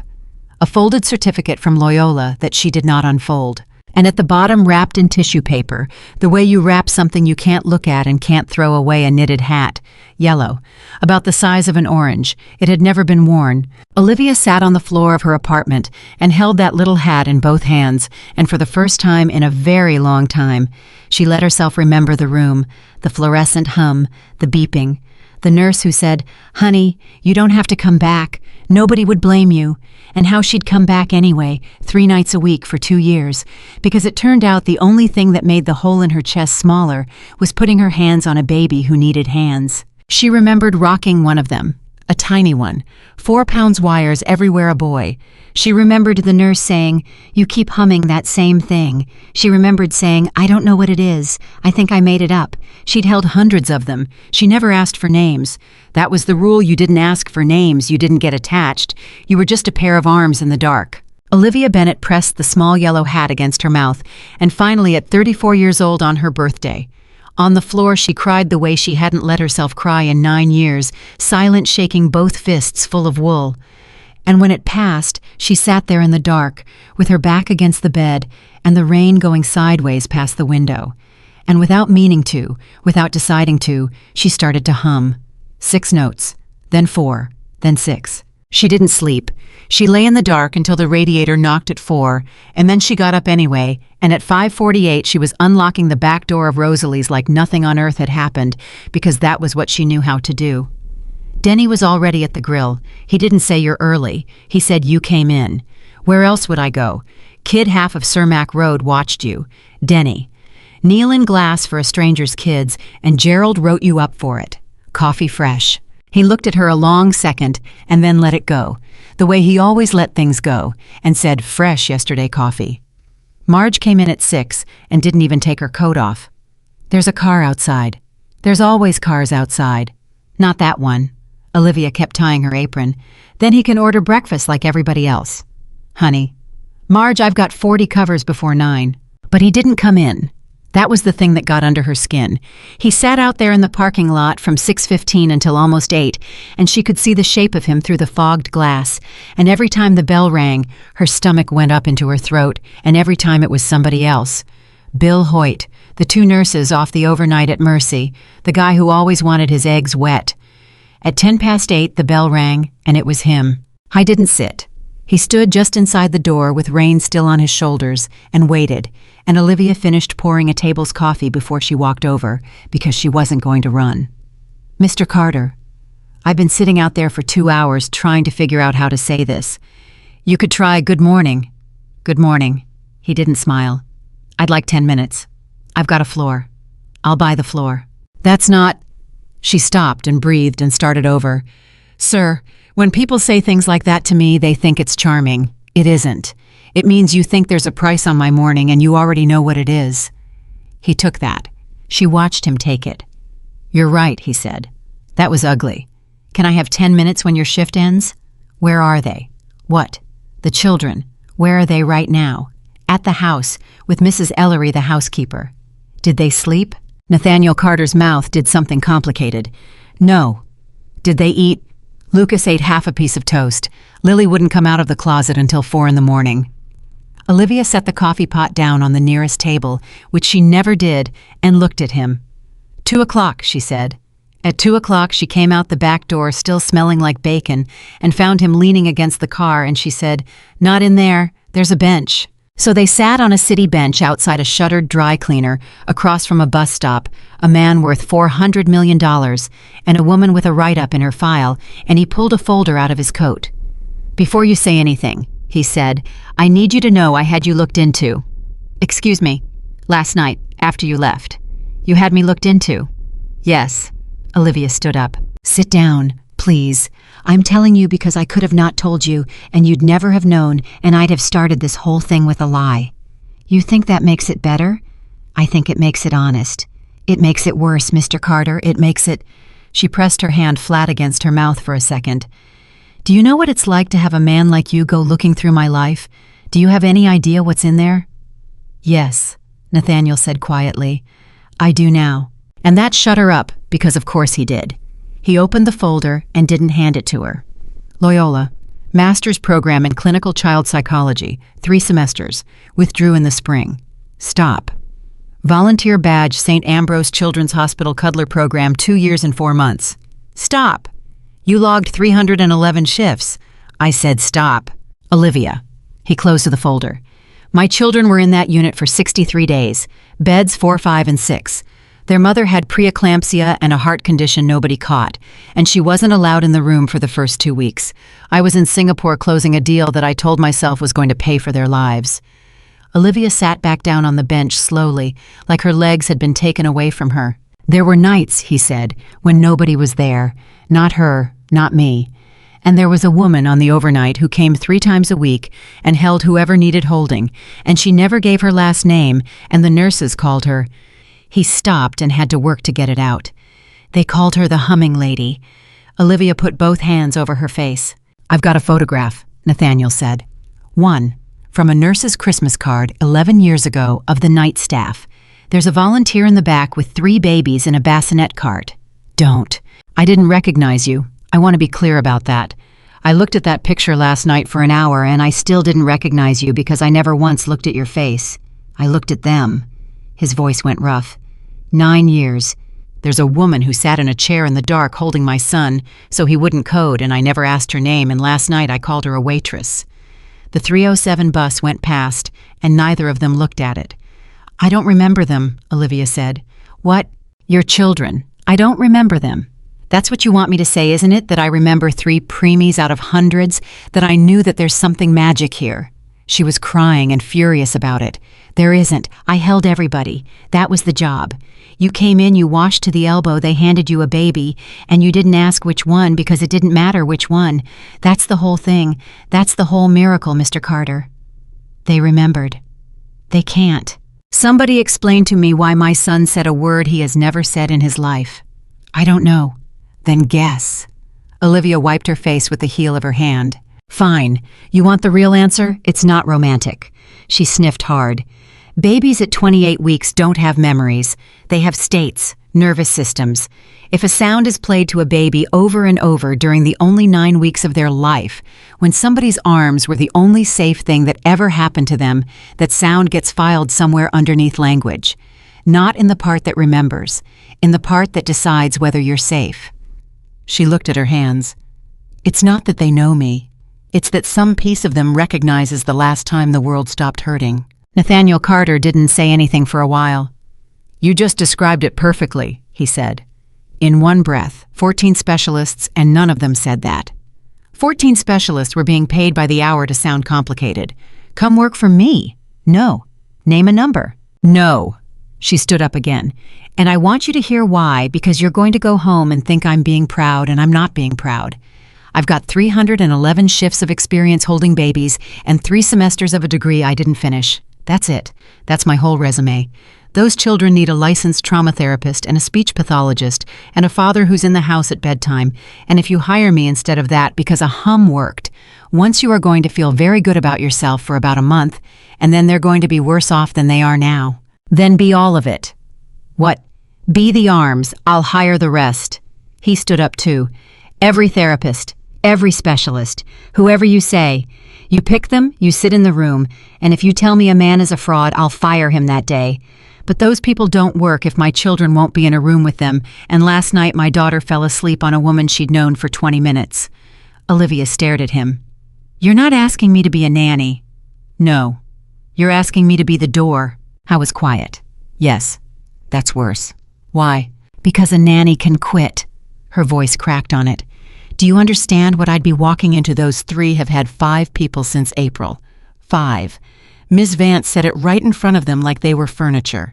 A folded certificate from Loyola that she did not unfold. And at the bottom, wrapped in tissue paper, the way you wrap something you can't look at and can't throw away, a knitted hat. Yellow, about the size of an orange. It had never been worn. Olivia sat on the floor of her apartment and held that little hat in both hands, and for the first time in a very long time, she let herself remember the room, the fluorescent hum, the beeping. The nurse who said, "Honey, you don't have to come back. Nobody would blame you." And how she'd come back anyway, 3 nights a week for 2 years, because it turned out the only thing that made the hole in her chest smaller was putting her hands on a baby who needed hands. She remembered rocking one of them, a tiny one, 4 pounds wires everywhere a boy. She remembered the nurse saying, "You keep humming that same thing." She remembered saying, "I don't know what it is. I think I made it up." She'd held hundreds of them. She never asked for names. That was the rule. You didn't ask for names. You didn't get attached. You were just a pair of arms in the dark. Olivia Bennett pressed the small yellow hat against her mouth, and finally, at 34 years old on her birthday, on the floor, she cried the way she hadn't let herself cry in 9 years, silent, shaking both fists full of wool. And when it passed, she sat there in the dark, with her back against the bed and the rain going sideways past the window. And without meaning to, without deciding to, she started to hum. 6 notes, then 4, then 6. She didn't sleep. She lay in the dark until the radiator knocked at 4, and then she got up anyway, and at 5:48 she was unlocking the back door of Rosalie's like nothing on earth had happened, because that was what she knew how to do. Denny was already at the grill. He didn't say "You're early." He said "You came in." "Where else would I go? Kid half of Cermak Road watched you. Denny. Kneel in glass for a stranger's kids, and Gerald wrote you up for it. Coffee fresh." He looked at her a long second and then let it go, the way he always let things go, and said, "Fresh yesterday coffee." Marge came in at 6 and didn't even take her coat off. "There's a car outside." "There's always cars outside." "Not that one." Olivia kept tying her apron. "Then he can order breakfast like everybody else." "Honey." "Marge, I've got 40 covers before 9. But he didn't come in. That was the thing that got under her skin. He sat out there in the parking lot from 6:15 until almost 8, and she could see the shape of him through the fogged glass. And every time the bell rang, her stomach went up into her throat, and every time it was somebody else. Bill Hoyt, the 2 nurses off the overnight at Mercy, the guy who always wanted his eggs wet. At 8:10, the bell rang, and it was him. I didn't sit. He stood just inside the door with rain still on his shoulders and waited, and Olivia finished pouring a table's coffee before she walked over, because she wasn't going to run. "Mr. Carter, I've been sitting out there for 2 hours trying to figure out how to say this. You could try good morning." "Good morning." He didn't smile. "I'd like 10 minutes. I've got a floor. I'll buy the floor." "That's not—" She stopped and breathed and started over. "Sir, when people say things like that to me, they think it's charming. It isn't. It means you think there's a price on my morning and you already know what it is." He took that. She watched him take it. "You're right," he said. "That was ugly. Can I have 10 minutes when your shift ends?" "Where are they?" "What?" "The children. Where are they right now?" "At the house, with Mrs. Ellery, the housekeeper." "Did they sleep?" Nathaniel Carter's mouth did something complicated. "No." "Did they eat?" Lucas ate half a piece of toast. Lily wouldn't come out of the closet until 4 in the morning. Olivia set the coffee pot down on the nearest table, which she never did, and looked at him. 2 o'clock, she said. At 2 o'clock, she came out the back door, still smelling like bacon, and found him leaning against the car, and she said, "Not in there. There's a bench." So they sat on a city bench outside a shuttered dry cleaner, across from a bus stop, a man worth $400 million, and a woman with a write-up in her file, and he pulled a folder out of his coat. "Before you say anything," he said, "I need you to know I had you looked into." "Excuse me. Last night, after you left. You had me looked into?" "Yes." Olivia stood up. "Sit down, please. I'm telling you because I could have not told you, and you'd never have known, and I'd have started this whole thing with a lie. You think that makes it better? I think it makes it honest. It makes it worse, Mr. Carter. It makes it—" She pressed her hand flat against her mouth for a second. "Do you know what it's like to have a man like you go looking through my life? Do you have any idea what's in there?" "Yes," Nathaniel said quietly. "I do now." And that shut her up, because of course he did. He opened the folder and didn't hand it to her. "Loyola, Master's Program in Clinical Child Psychology, 3 semesters, withdrew in the spring. Stop. Volunteer badge, St. Ambrose Children's Hospital Cuddler Program, 2 years and 4 months. Stop. You logged 311 shifts. I said stop. Olivia. He closed the folder. My children were in that unit for 63 days. Beds 4, 5, and 6. Their mother had preeclampsia and a heart condition nobody caught, and she wasn't allowed in the room for the first 2 weeks. I was in Singapore closing a deal that I told myself was going to pay for their lives. Olivia sat back down on the bench slowly, like her legs had been taken away from her. There were nights, he said, when nobody was there. Not her, not me. And there was a woman on the overnight who came 3 times a week and held whoever needed holding, and she never gave her last name, and the nurses called her. He stopped and had to work to get it out. They called her the humming lady. Olivia put both hands over her face. I've got a photograph, Nathaniel said. One, from a nurse's Christmas card 11 years ago of the night staff. There's a volunteer in the back with 3 babies in a bassinet cart. Don't. I didn't recognize you. I want to be clear about that. I looked at that picture last night for an hour and I still didn't recognize you because I never once looked at your face. I looked at them. His voice went rough. 9 years. There's a woman who sat in a chair in the dark holding my son so he wouldn't code, and I never asked her name, and last night I called her a waitress. The 307 bus went past and neither of them looked at it. I don't remember them, Olivia said. What? Your children. I don't remember them. That's what you want me to say, isn't it? That I remember 3 preemies out of hundreds? That I knew that there's something magic here? She was crying and furious about it. There isn't. I held everybody. That was the job. You came in, you washed to the elbow, they handed you a baby, and you didn't ask which one because it didn't matter which one. That's the whole thing. That's the whole miracle, Mr. Carter. They remembered. They can't. Somebody explain to me why my son said a word he has never said in his life. I don't know. Then guess. Olivia wiped her face with the heel of her hand. Fine. You want the real answer? It's not romantic. She sniffed hard. Babies at 28 weeks don't have memories. They have states, nervous systems. If a sound is played to a baby over and over during the only 9 weeks of their life, when somebody's arms were the only safe thing that ever happened to them, that sound gets filed somewhere underneath language. Not in the part that remembers, in the part that decides whether you're safe. She looked at her hands. It's not that they know me. It's that some piece of them recognizes the last time the world stopped hurting. Nathaniel Carter didn't say anything for a while. You just described it perfectly, he said. In one breath, 14 specialists, and none of them said that. 14 specialists were being paid by the hour to sound complicated. Come work for me. No. Name a number. No. She stood up again. And I want you to hear why, because you're going to go home and think I'm being proud, and I'm not being proud. I've got 311 shifts of experience holding babies and 3 semesters of a degree I didn't finish. That's it. That's my whole resume. Those children need a licensed trauma therapist and a speech pathologist and a father who's in the house at bedtime. And if you hire me instead of that because a hum worked, once you are going to feel very good about yourself for about a month, and then they're going to be worse off than they are now. Then be all of it. What? Be the arms. I'll hire the rest. He stood up too. Every therapist, every specialist, whoever you say. You pick them, you sit in the room, and if you tell me a man is a fraud, I'll fire him that day. But those people don't work if my children won't be in a room with them, and last night my daughter fell asleep on a woman she'd known for 20 minutes. Olivia stared at him. You're not asking me to be a nanny. No. You're asking me to be the door. I was quiet. Yes. That's worse. Why? Because a nanny can quit. Her voice cracked on it. Do you understand what I'd be walking into? Those 3 have had 5 people since April. 5. Ms. Vance said it right in front of them like they were furniture.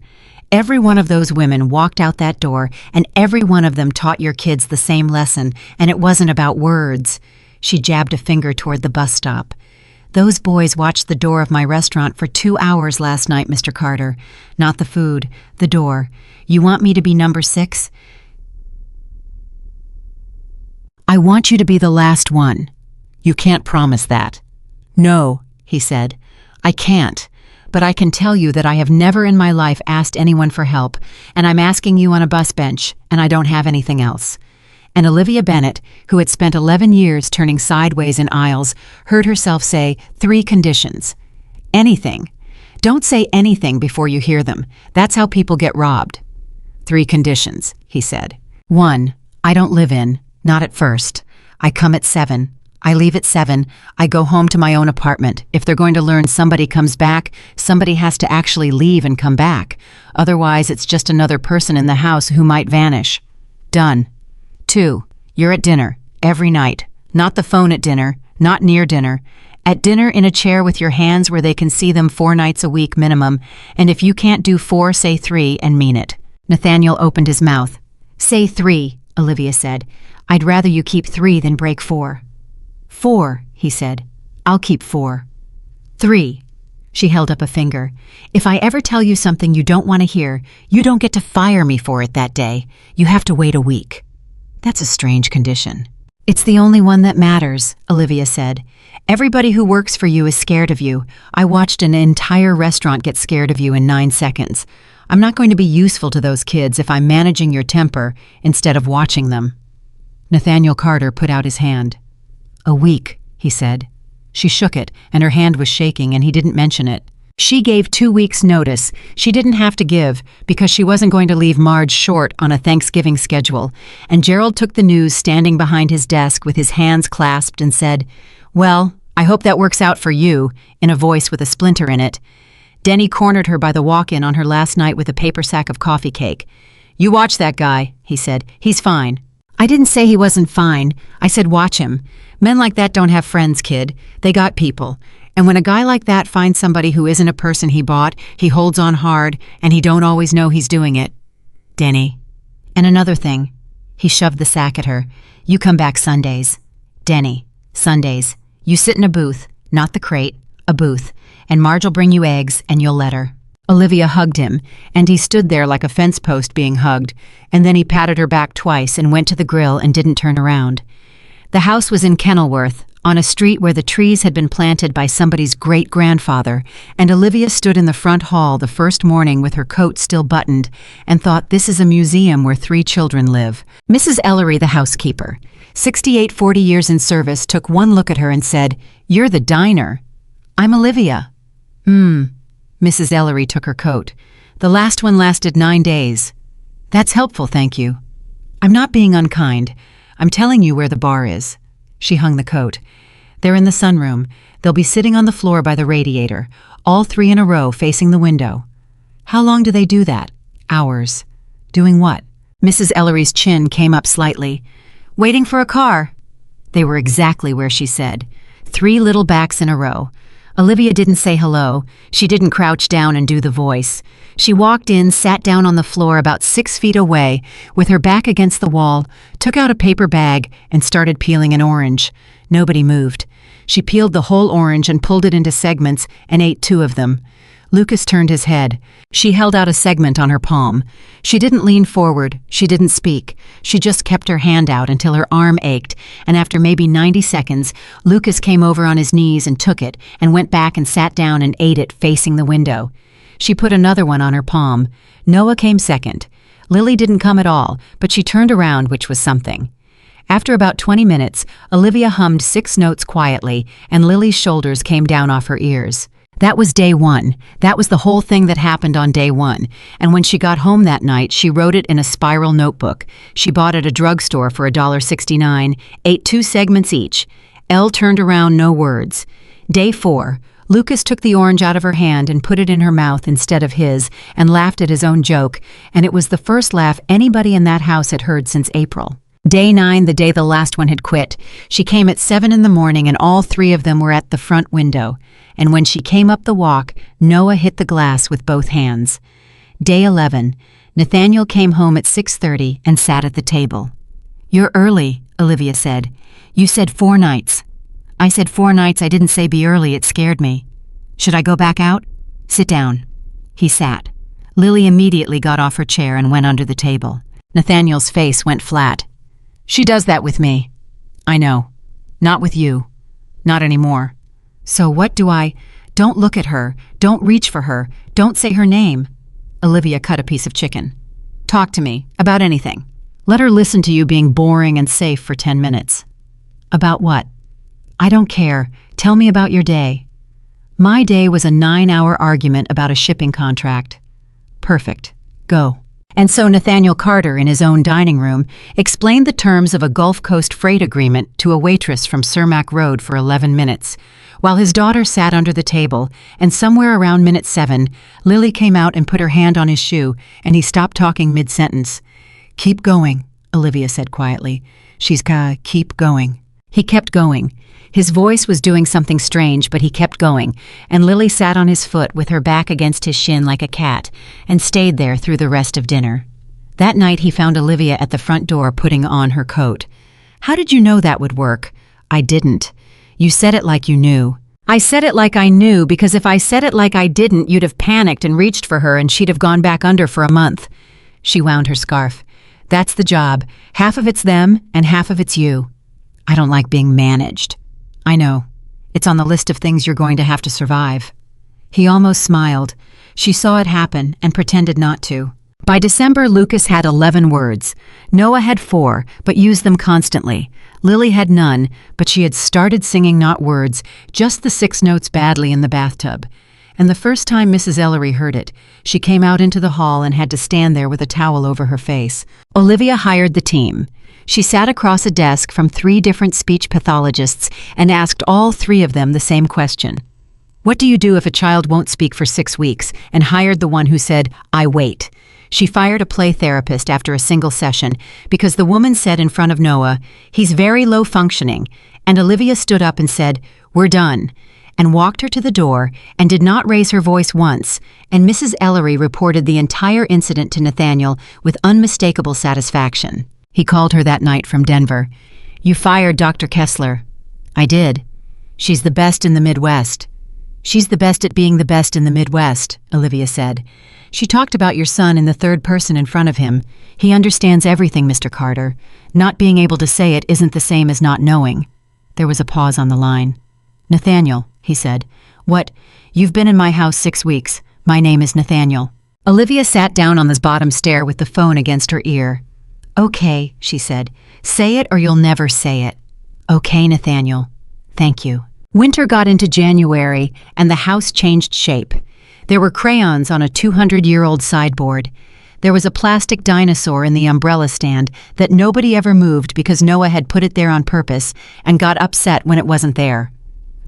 Every one of those women walked out that door, and every one of them taught your kids the same lesson, and it wasn't about words. She jabbed a finger toward the bus stop. Those boys watched the door of my restaurant for 2 hours last night, Mr. Carter. Not the food, the door. You want me to be number 6? I want you to be the last one. You can't promise that. No, he said. I can't. But I can tell you that I have never in my life asked anyone for help, and I'm asking you on a bus bench, and I don't have anything else. And Olivia Bennett, who had spent 11 years turning sideways in aisles, heard herself say 3 conditions. Anything. Don't say anything before you hear them. That's how people get robbed. 3 conditions, he said. 1. I don't live in, not at first. I come at 7. I leave at 7. I go home to my own apartment. If they're going to learn somebody comes back, somebody has to actually leave and come back. Otherwise, it's just another person in the house who might vanish. Done. 2. You're at dinner, every night. Not the phone at dinner, not near dinner. At dinner in a chair with your hands where they can see them 4 nights a week minimum, and if you can't do 4, say 3 and mean it. Nathaniel opened his mouth. Say 3, Olivia said. I'd rather you keep 3 than break 4. 4, he said. I'll keep 4. 3. She held up a finger. If I ever tell you something you don't want to hear, you don't get to fire me for it that day. You have to wait a week. That's a strange condition. It's the only one that matters, Olivia said. Everybody who works for you is scared of you. I watched an entire restaurant get scared of you in 9 seconds. I'm not going to be useful to those kids if I'm managing your temper instead of watching them. Nathaniel Carter put out his hand. A week, he said. She shook it, and her hand was shaking, and he didn't mention it. She gave 2 weeks' notice. She didn't have to give, because she wasn't going to leave Marge short on a Thanksgiving schedule, and Gerald took the news standing behind his desk with his hands clasped and said, Well, I hope that works out for you, in a voice with a splinter in it. Denny cornered her by the walk-in on her last night with a paper sack of coffee cake. You watch that guy, he said. He's fine. I didn't say he wasn't fine. I said watch him. Men like that don't have friends, kid. They got people. And when a guy like that finds somebody who isn't a person he bought, he holds on hard, and he don't always know he's doing it. Denny. And another thing. He shoved the sack at her. You come back Sundays. Denny. Sundays. You sit in a booth, not the crate, a booth, and Marge will bring you eggs, and you'll let her. Olivia hugged him, and he stood there like a fence post being hugged, and then he patted her back twice and went to the grill and didn't turn around. The house was in Kenilworth, on a street where the trees had been planted by somebody's great-grandfather, and Olivia stood in the front hall the first morning with her coat still buttoned and thought this is a museum where 3 children live. Mrs. Ellery, the housekeeper, 68 40 years in service, took one look at her and said, You're the diner. I'm Olivia. Mrs. Ellery took her coat. The last one lasted 9 days. That's helpful, thank you. I'm not being unkind. I'm telling you where the bar is. She hung the coat. They're in the sunroom. They'll be sitting on the floor by the radiator, all 3 in a row facing the window. How long do they do that? Hours. Doing what? Mrs. Ellery's chin came up slightly. Waiting for a car. They were exactly where she said. 3 little backs in a row. Olivia didn't say hello. She didn't crouch down and do the voice. She walked in, sat down on the floor about 6 feet away, with her back against the wall, took out a paper bag, and started peeling an orange. Nobody moved. She peeled the whole orange and pulled it into segments and ate 2 of them. Lucas turned his head. She held out a segment on her palm. She didn't lean forward. She didn't speak. She just kept her hand out until her arm ached, and after maybe 90 seconds, Lucas came over on his knees and took it and went back and sat down and ate it facing the window. She put another one on her palm. Noah came second. Lily didn't come at all, but she turned around, which was something. After about 20 minutes, Olivia hummed 6 notes quietly, and Lily's shoulders came down off her ears. That was day 1. That was the whole thing that happened on day 1. And when she got home that night, she wrote it in a spiral notebook. She bought at a drugstore for $1.69, ate 2 segments each. Elle turned around, no words. Day 4. Lucas took the orange out of her hand and put it in her mouth instead of his, and laughed at his own joke, and it was the first laugh anybody in that house had heard since April. Day 9, the day the last one had quit. She came at 7 in the morning, and all 3 of them were at the front window. And when she came up the walk, Noah hit the glass with both hands. Day 11, Nathaniel came home at 6:30 and sat at the table. You're early, Olivia said. You said 4 nights. I said 4 nights. I didn't say be early. It scared me. Should I go back out? Sit down. He sat. Lily immediately got off her chair and went under the table. Nathaniel's face went flat. She does that with me. I know. Not with you. Not anymore. So what do I... Don't look at her. Don't reach for her. Don't say her name. Olivia cut a piece of chicken. Talk to me. About anything. Let her listen to you being boring and safe for 10 minutes. About what? I don't care. Tell me about your day. My day was a 9-hour argument about a shipping contract. Perfect. Go. And so Nathaniel Carter, in his own dining room, explained the terms of a Gulf Coast freight agreement to a waitress from Cermak Road for 11 minutes, while his daughter sat under the table, and somewhere around minute 7, Lily came out and put her hand on his shoe, and he stopped talking mid-sentence. "Keep going," Olivia said quietly. Keep going." He kept going. His voice was doing something strange, but he kept going, and Lily sat on his foot with her back against his shin like a cat, and stayed there through the rest of dinner. That night he found Olivia at the front door putting on her coat. "How did you know that would work?" "I didn't. You said it like you knew." "I said it like I knew because if I said it like I didn't, you'd have panicked and reached for her and she'd have gone back under for a month." She wound her scarf. "That's the job. Half of it's them and half of it's you." "I don't like being managed." "I know. It's on the list of things you're going to have to survive." He almost smiled. She saw it happen and pretended not to. By December, Lucas had 11 words. Noah had 4, but used them constantly. Lily had none, but she had started singing not words, just the 6 notes badly in the bathtub. And the first time Mrs. Ellery heard it, she came out into the hall and had to stand there with a towel over her face. Olivia hired the team. She sat across a desk from 3 different speech pathologists and asked all 3 of them the same question. "What do you do if a child won't speak for 6 weeks?" and hired the one who said, "I wait." She fired a play therapist after a single session because the woman said in front of Noah, "He's very low functioning," and Olivia stood up and said, "We're done," and walked her to the door and did not raise her voice once, and Mrs. Ellery reported the entire incident to Nathaniel with unmistakable satisfaction. He called her that night from Denver. "You fired Dr. Kessler." "I did. She's the best in the Midwest." "She's the best at being the best in the Midwest," Olivia said. "She talked about your son in the third person in front of him. He understands everything, Mr. Carter. Not being able to say it isn't the same as not knowing." There was a pause on the line. "Nathaniel," he said. "What? You've been in my house 6 weeks. My name is Nathaniel." Olivia sat down on the bottom stair with the phone against her ear. "Okay," she said. "Say it or you'll never say it." "Okay, Nathaniel. Thank you." Winter got into January, and the house changed shape. There were crayons on a 200-year-old sideboard. There was a plastic dinosaur in the umbrella stand that nobody ever moved because Noah had put it there on purpose and got upset when it wasn't there.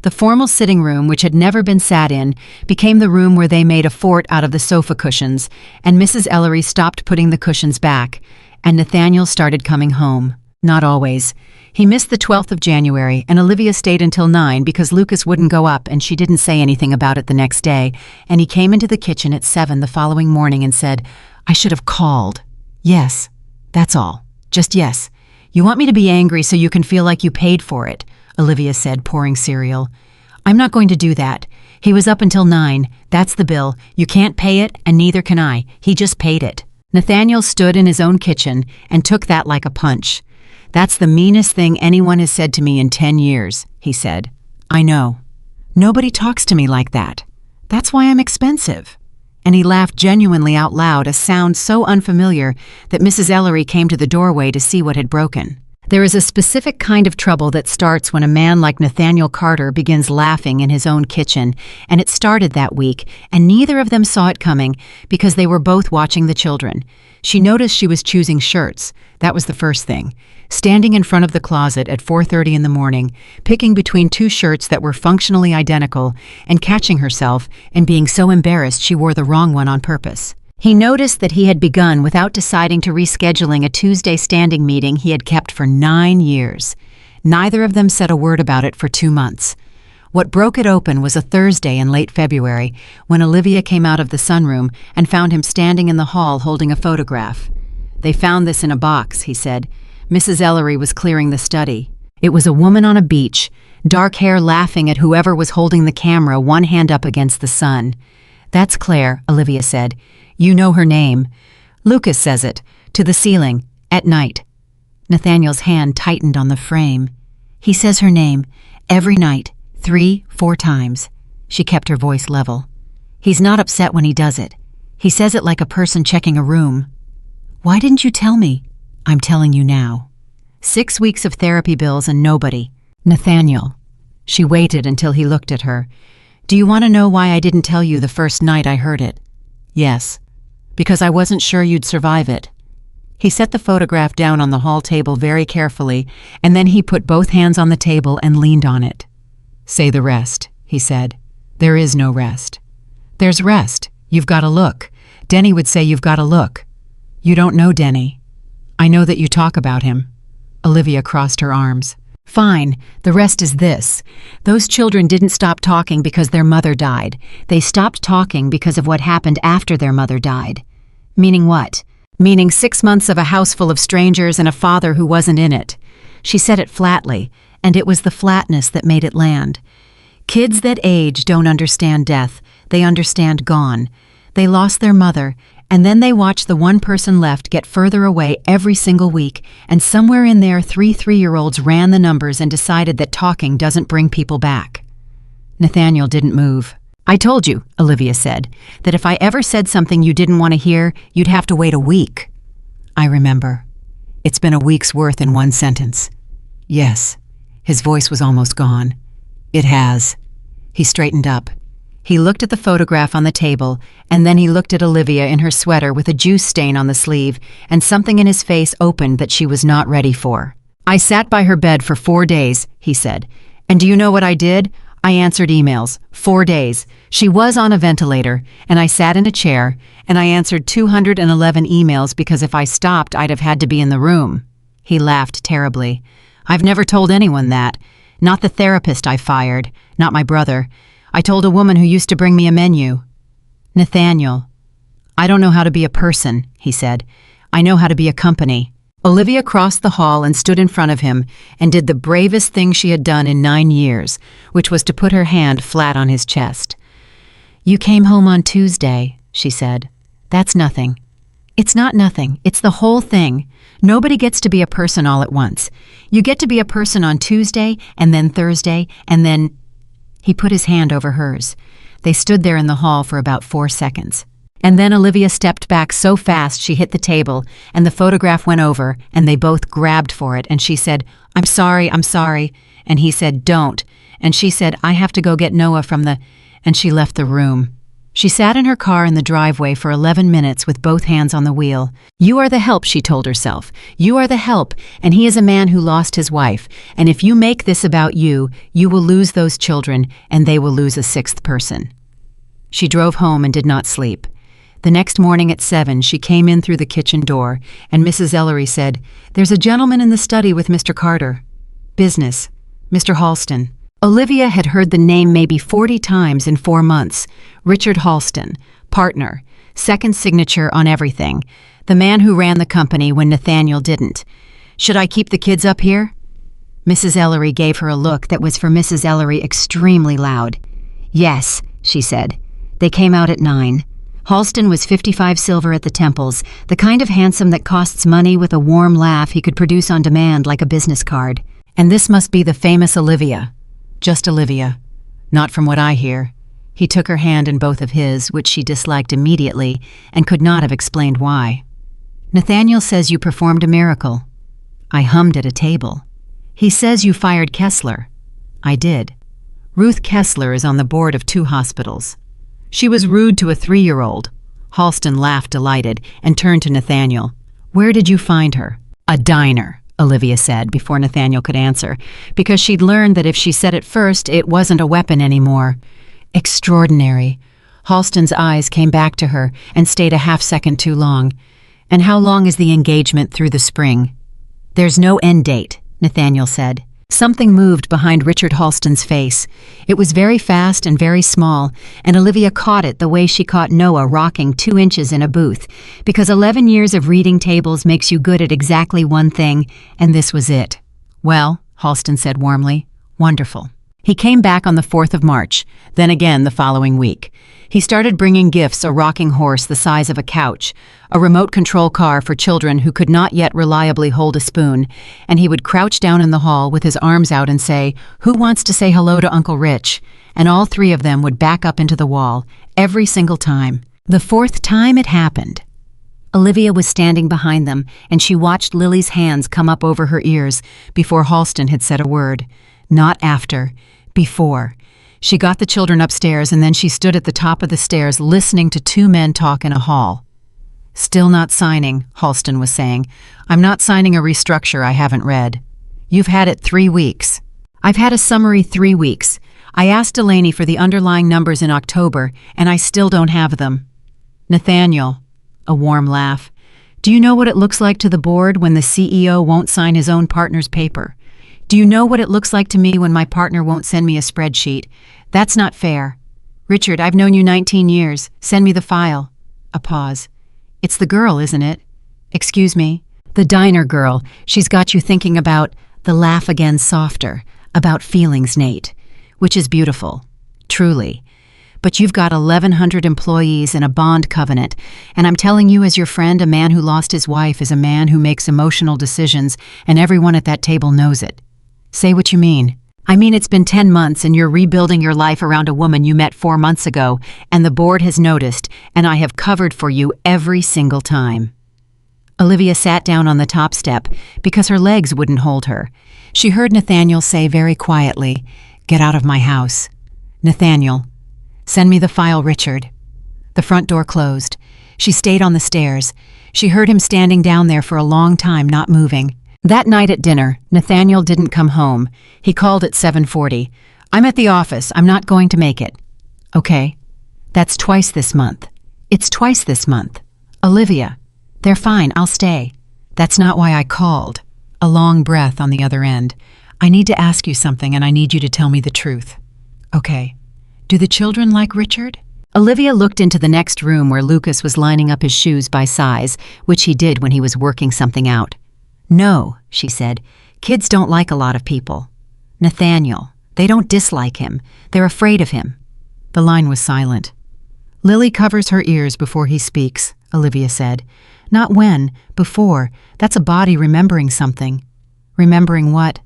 The formal sitting room, which had never been sat in, became the room where they made a fort out of the sofa cushions, and Mrs. Ellery stopped putting the cushions back, and Nathaniel started coming home. Not always. He missed the 12th of January, and Olivia stayed until 9 because Lucas wouldn't go up and she didn't say anything about it the next day, and he came into the kitchen at 7 the following morning and said, "I should have called." "Yes, that's all. Just yes. You want me to be angry so you can feel like you paid for it," Olivia said, pouring cereal. "I'm not going to do that. He was up until 9. That's the bill. You can't pay it, and neither can I. He just paid it." Nathaniel stood in his own kitchen and took that like a punch. "That's the meanest thing anyone has said to me in 10 years, he said. "I know. Nobody talks to me like that. That's why I'm expensive." And he laughed genuinely out loud, a sound so unfamiliar that Mrs. Ellery came to the doorway to see what had broken. There is a specific kind of trouble that starts when a man like Nathaniel Carter begins laughing in his own kitchen, and it started that week, and neither of them saw it coming because they were both watching the children. She noticed she was choosing shirts. That was the first thing. Standing in front of the closet at 4:30 in the morning, picking between 2 shirts that were functionally identical, and catching herself and being so embarrassed she wore the wrong one on purpose. He noticed that he had begun without deciding to rescheduling a Tuesday standing meeting he had kept for 9 years. Neither of them said a word about it for 2 months. What broke it open was a Thursday in late February when Olivia came out of the sunroom and found him standing in the hall holding a photograph. "They found this in a box," he said. Mrs. Ellery was clearing the study. It was a woman on a beach, dark hair laughing at whoever was holding the camera, one hand up against the sun. "That's Claire," Olivia said. "You know her name." "Lucas says it. To the ceiling. At night." Nathaniel's hand tightened on the frame. "He says her name. Every night. 3-4 times." She kept her voice level. "He's not upset when he does it. He says it like a person checking a room." "Why didn't you tell me?" "I'm telling you now." 6 weeks of therapy bills and nobody. "Nathaniel." She waited until he looked at her. Do you want to know why I didn't tell you the first night I heard it? Yes. Because I wasn't sure you'd survive it. He set the photograph down on the hall table very carefully, and then he put both hands on the table and leaned on it. Say the rest, he said. There is no rest. There's rest. You've got to look. Denny would say you've got to look. You don't know Denny. I know that you talk about him. Olivia crossed her arms. Fine, the rest is this. Those children didn't stop talking because their mother died. They stopped talking because of what happened after their mother died. Meaning what? Meaning 6 months of a house full of strangers and a father who wasn't in it. She said it flatly, and it was the flatness that made it land. Kids that age don't understand death. They understand gone. They lost their mother, and then they watch the one person left get further away every single week, and somewhere in there 3 3-year-olds ran the numbers and decided that talking doesn't bring people back. Nathaniel didn't move. I told you, Olivia said, that if I ever said something you didn't want to hear, you'd have to wait a week. I remember. It's been a week's worth in one sentence. Yes. His voice was almost gone. It has. He straightened up. He looked at the photograph on the table, and then he looked at Olivia in her sweater with a juice stain on the sleeve, and something in his face opened that she was not ready for. I sat by her bed for 4 days, he said. And do you know what I did? I answered emails. 4 days. She was on a ventilator, and I sat in a chair, and I answered 211 emails because if I stopped, I'd have had to be in the room. He laughed terribly. I've never told anyone that. Not the therapist I fired, not my brother. I told a woman who used to bring me a menu. Nathaniel. I don't know how to be a person, he said. I know how to be a company. Olivia crossed the hall and stood in front of him and did the bravest thing she had done in 9 years, which was to put her hand flat on his chest. You came home on Tuesday, she said. That's nothing. It's not nothing. It's the whole thing. Nobody gets to be a person all at once. You get to be a person on Tuesday, and then Thursday, and then... He put his hand over hers. They stood there in the hall for about 4 seconds. And then Olivia stepped back so fast she hit the table, and the photograph went over, and they both grabbed for it, and she said, I'm sorry. And he said, don't. And she said, I have to go get Noah from the... And she left the room. She sat in her car in the driveway for 11 minutes with both hands on the wheel. You are the help, she told herself. You are the help, and he is a man who lost his wife. And if you make this about you, you will lose those children, and they will lose a 6th person. She drove home and did not sleep. The next morning at 7, she came in through the kitchen door, and Mrs. Ellery said, There's a gentleman in the study with Mr. Carter. Business. Mr. Halston. Olivia had heard the name maybe 40 times in 4 months. Richard Halston, partner, second signature on everything, the man who ran the company when Nathaniel didn't. Should I keep the kids up here? Mrs. Ellery gave her a look that was for Mrs. Ellery extremely loud. Yes, she said. They came out at 9. Halston was 55 silver at the temples, the kind of handsome that costs money with a warm laugh he could produce on demand like a business card. And this must be the famous Olivia. Just Olivia. Not from what I hear. He took her hand in both of his, which she disliked immediately, and could not have explained why. Nathaniel says you performed a miracle. I hummed at a table. He says you fired Kessler. I did. Ruth Kessler is on the board of 2 hospitals. She was rude to a 3-year-old. Halston laughed delighted and turned to Nathaniel. Where did you find her? A diner, Olivia said before Nathaniel could answer, because she'd learned that if she said it first, it wasn't a weapon anymore. Extraordinary. Halston's eyes came back to her and stayed a half-second too long. And how long is the engagement through the spring? There's no end date, Nathaniel said. Something moved behind Richard Halston's face. It was very fast and very small, and Olivia caught it the way she caught Noah rocking 2 inches in a booth, because 11 years of reading tables makes you good at exactly one thing, and this was it. Well, Halston said warmly, wonderful. He came back on the 4th of March, then again the following week. He started bringing gifts, a rocking horse the size of a couch, a remote control car for children who could not yet reliably hold a spoon, and he would crouch down in the hall with his arms out and say, Who wants to say hello to Uncle Rich? And all 3 of them would back up into the wall, every single time. The 4th time it happened. Olivia was standing behind them, and she watched Lily's hands come up over her ears before Halston had said a word. Not after. Before. She got the children upstairs and then she stood at the top of the stairs listening to two men talk in a hall. "Still not signing," Halston was saying. "I'm not signing a restructure I haven't read. You've had it 3 weeks." "I've had a summary 3 weeks. I asked Delaney for the underlying numbers in October, and I still don't have them." "Nathaniel," a warm laugh, "do you know what it looks like to the board when the CEO won't sign his own partner's paper? Do you know what it looks like to me when my partner won't send me a spreadsheet? That's not fair. Richard, I've known you 19 years. Send me the file." A pause. "It's the girl, isn't it?" "Excuse me?" "The diner girl. She's got you thinking about," the laugh again softer, "about feelings, Nate. Which is beautiful. Truly. But you've got 1,100 employees and a bond covenant, and I'm telling you as your friend, a man who lost his wife is a man who makes emotional decisions, and everyone at that table knows it. Say what you mean." "I mean, it's been 10 months and you're rebuilding your life around a woman you met 4 months ago, and the board has noticed, and I have covered for you every single time." Olivia sat down on the top step because her legs wouldn't hold her. She heard Nathaniel say very quietly, "Get out of my house." "Nathaniel, send me the file, Richard." The front door closed. She stayed on the stairs. She heard him standing down there for a long time, not moving. That night at dinner, Nathaniel didn't come home. He called at 7:40. "I'm at the office. I'm not going to make it." "Okay. That's twice this month." "It's twice this month." "Olivia, they're fine. I'll stay." "That's not why I called." A long breath on the other end. "I need to ask you something and I need you to tell me the truth." "Okay. Do the children like Richard?" Olivia looked into the next room where Lucas was lining up his shoes by size, which he did when he was working something out. "No," she said. "Kids don't like a lot of people. Nathaniel, they don't dislike him. They're afraid of him." The line was silent. "Lily covers her ears before he speaks," Olivia said. "Not when, before. That's a body remembering something." "Remembering what?"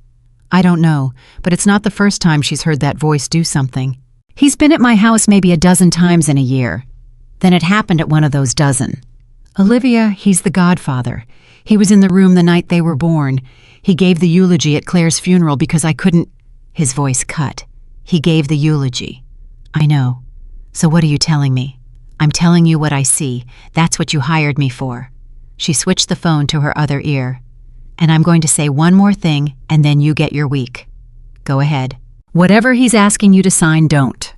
"I don't know, but it's not the first time she's heard that voice do something. He's been at my house maybe a dozen times in a year." "Then it happened at one of those dozen." "Olivia, he's the godfather. He was in the room the night they were born. He gave the eulogy at Claire's funeral because I couldn't—" His voice cut. "He gave the eulogy." "I know. So what are you telling me?" "I'm telling you what I see. That's what you hired me for." She switched the phone to her other ear. "And I'm going to say one more thing, and then you get your week." "Go ahead." "Whatever he's asking you to sign, don't."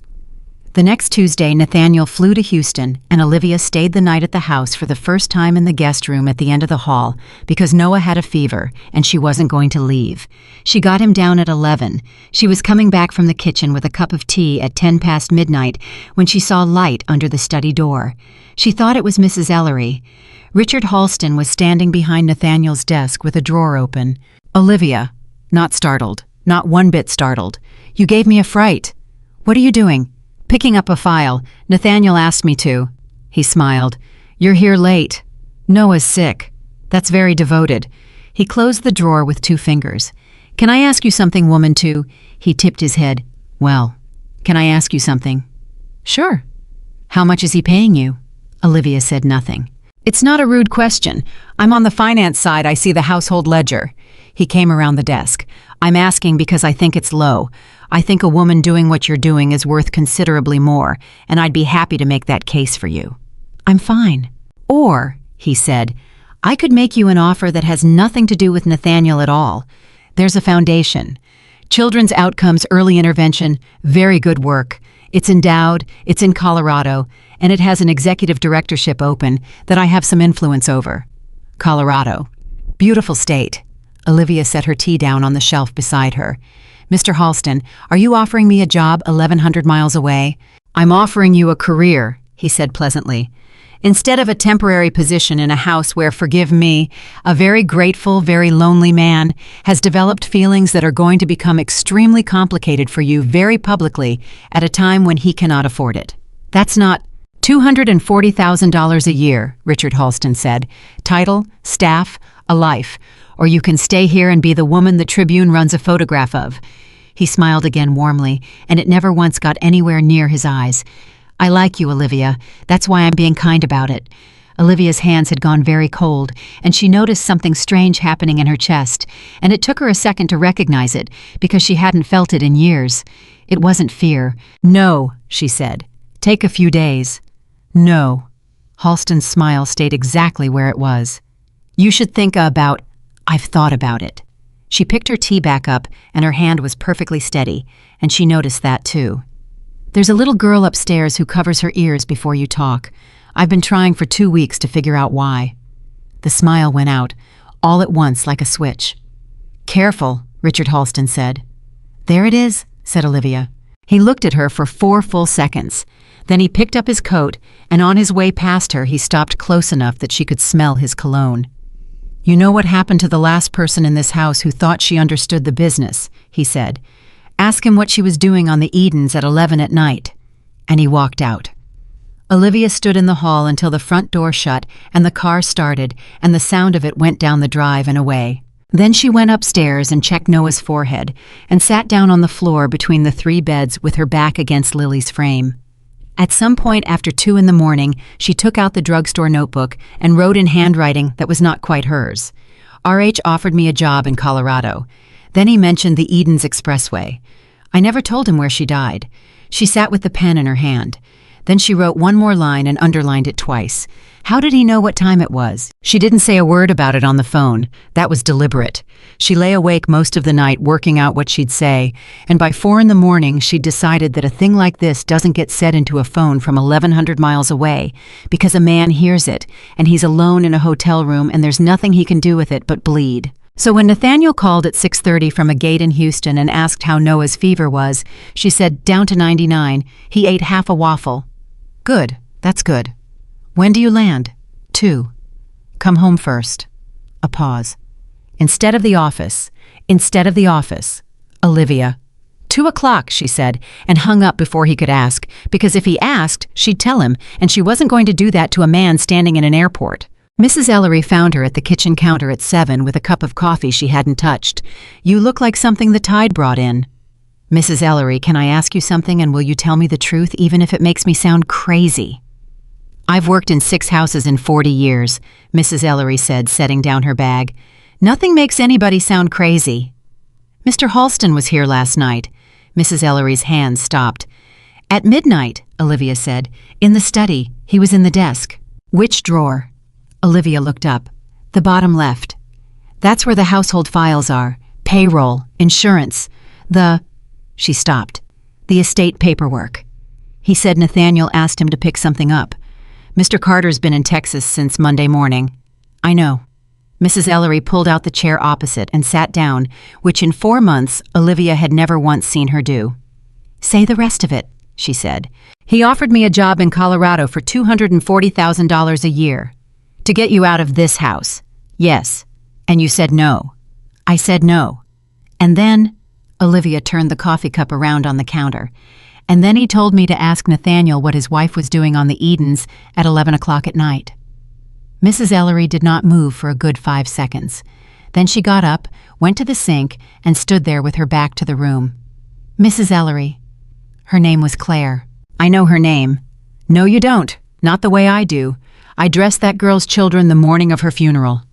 The next Tuesday, Nathaniel flew to Houston, and Olivia stayed the night at the house for the first time in the guest room at the end of the hall because Noah had a fever, and she wasn't going to leave. She got him down at 11. She was coming back from the kitchen with a cup of tea at 10 past midnight when she saw light under the study door. She thought it was Mrs. Ellery. Richard Halston was standing behind Nathaniel's desk with a drawer open. "Olivia," not startled, not one bit startled. "You gave me a fright." "What are you doing?" "Picking up a file. Nathaniel asked me to." He smiled. "You're here late." "Noah's sick." "That's very devoted." He closed the drawer with 2 fingers. "Can I ask you something, woman, too?" He tipped his head. "Well, can I ask you something?" "Sure." "How much is he paying you?" Olivia said nothing. "It's not a rude question. I'm on the finance side. I see the household ledger." He came around the desk. "I'm asking because I think it's low. I think a woman doing what you're doing is worth considerably more, and I'd be happy to make that case for you." "I'm fine." "Or," he said, "I could make you an offer that has nothing to do with Nathaniel at all. There's a foundation. Children's Outcomes Early Intervention, very good work. It's endowed, it's in Colorado, and it has an executive directorship open that I have some influence over." Colorado. Beautiful state. Olivia set her tea down on the shelf beside her. "Mr. Halston, are you offering me a job 1,100 miles away?" "I'm offering you a career," he said pleasantly. "Instead of a temporary position in a house where, forgive me, a very grateful, very lonely man has developed feelings that are going to become extremely complicated for you very publicly at a time when he cannot afford it." "That's not—" $240,000 a year, Richard Halston said. "Title, staff, a life. Or you can stay here and be the woman the Tribune runs a photograph of." He smiled again warmly, and it never once got anywhere near his eyes. "I like you, Olivia. That's why I'm being kind about it." Olivia's hands had gone very cold, and she noticed something strange happening in her chest, and it took her a second to recognize it, because she hadn't felt it in years. It wasn't fear. "No," she said. "Take a few days." "No." Halston's smile stayed exactly where it was. "You should think about—" "I've thought about it." She picked her tea back up, and her hand was perfectly steady, and she noticed that too. "There's a little girl upstairs who covers her ears before you talk. I've been trying for 2 weeks to figure out why." The smile went out, all at once like a switch. "Careful," Richard Halston said. "There it is," said Olivia. He looked at her for 4 full seconds. Then he picked up his coat, and on his way past her he stopped close enough that she could smell his cologne. "You know what happened to the last person in this house who thought she understood the business," he said. "Ask him what she was doing on the Edens at 11 at night." And he walked out. Olivia stood in the hall until the front door shut and the car started and the sound of it went down the drive and away. Then she went upstairs and checked Noah's forehead and sat down on the floor between the 3 beds with her back against Lily's frame. At some point after 2 in the morning, she took out the drugstore notebook and wrote in handwriting that was not quite hers. "RH offered me a job in Colorado." Then he mentioned the Edens Expressway. "I never told him where she died." She sat with the pen in her hand. Then she wrote one more line and underlined it twice. How did he know what time it was? She didn't say a word about it on the phone. That was deliberate. She lay awake most of the night working out what she'd say, and by 4 in the morning she'd decided that a thing like this doesn't get said into a phone from 1,100 miles away, because a man hears it, and he's alone in a hotel room and there's nothing he can do with it but bleed. So when Nathaniel called at 6:30 from a gate in Houston and asked how Noah's fever was, she said, "Down to 99. He ate half a waffle." "Good. That's good. When do you land?" 2. "Come home first." A pause. Instead of the office. Olivia. 2 o'clock, she said, and hung up before he could ask, because if he asked, she'd tell him, and she wasn't going to do that to a man standing in an airport. Mrs. Ellery found her at the kitchen counter at 7 with a cup of coffee she hadn't touched. "You look like something the tide brought in." "Mrs. Ellery, can I ask you something and will you tell me the truth even if it makes me sound crazy?" "I've worked in 6 houses in 40 years, Mrs. Ellery said, setting down her bag. "Nothing makes anybody sound crazy." "Mr. Halston was here last night." Mrs. Ellery's hand stopped. "At midnight," Olivia said. "In the study. He was in the desk." "Which drawer?" Olivia looked up. "The bottom left. That's where the household files are. Payroll, insurance, She stopped. "The estate paperwork." He said Nathaniel asked him to pick something up. "Mr. Carter's been in Texas since Monday morning." "I know." Mrs. Ellery pulled out the chair opposite and sat down, which in 4 months Olivia had never once seen her do. "Say the rest of it," she said. "He offered me a job in Colorado for $240,000 a year. To get you out of this house." "Yes." "And you said no." "I said no." "And then—" Olivia turned the coffee cup around on the counter. "And then he told me to ask Nathaniel what his wife was doing on the Edens at 11 o'clock at night." Mrs. Ellery did not move for a good 5 seconds. Then she got up, went to the sink, and stood there with her back to the room. "Mrs. Ellery." Her name was Claire. "I know her name." "No, you don't. Not the way I do. I dressed that girl's children the morning of her funeral."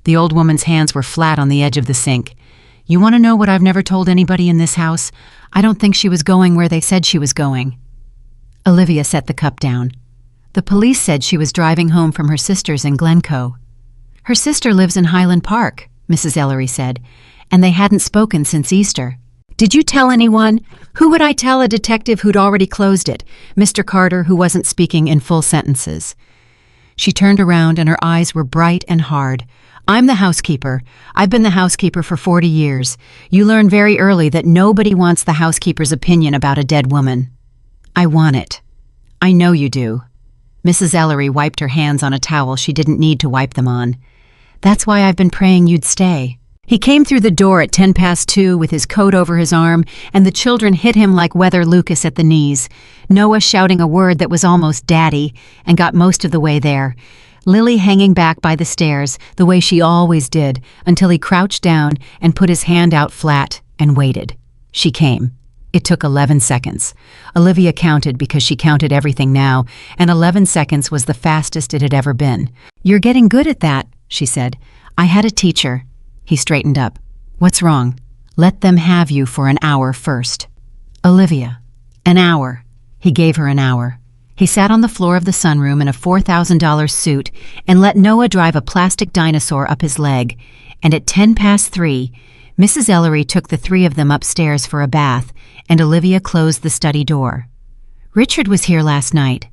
The old woman's hands were flat on the edge of the sink. "You want to know what I've never told anybody in this house? I don't think she was going where they said she was going." Olivia set the cup down. "The police said she was driving home from her sister's in Glencoe." "Her sister lives in Highland Park," Mrs. Ellery said, "and they hadn't spoken since Easter." "Did you tell anyone?" "Who would I tell? A detective who'd already closed it." Mr. Carter, who wasn't speaking in full sentences. She turned around and her eyes were bright and hard. "I'm the housekeeper. I've been the housekeeper for 40 years. You learn very early that nobody wants the housekeeper's opinion about a dead woman." "I want it." "I know you do." Mrs. Ellery wiped her hands on a towel she didn't need to wipe them on. "That's why I've been praying you'd stay." He came through the door at 2:10 with his coat over his arm, and the children hit him like Weather Lucas at the knees. Noah shouting a word that was almost daddy, and got most of the way there. Lily hanging back by the stairs, the way she always did, until he crouched down and put his hand out flat and waited. She came. It took 11 seconds. Olivia counted because she counted everything now, and 11 seconds was the fastest it had ever been. "You're getting good at that," she said. "I had a teacher." He straightened up. "What's wrong?" "Let them have you for an hour first." Olivia. An hour. He gave her an hour. He sat on the floor of the sunroom in a $4,000 suit and let Noah drive a plastic dinosaur up his leg, and at 3:10, Mrs. Ellery took the three of them upstairs for a bath, and Olivia closed the study door. Richard was here last night.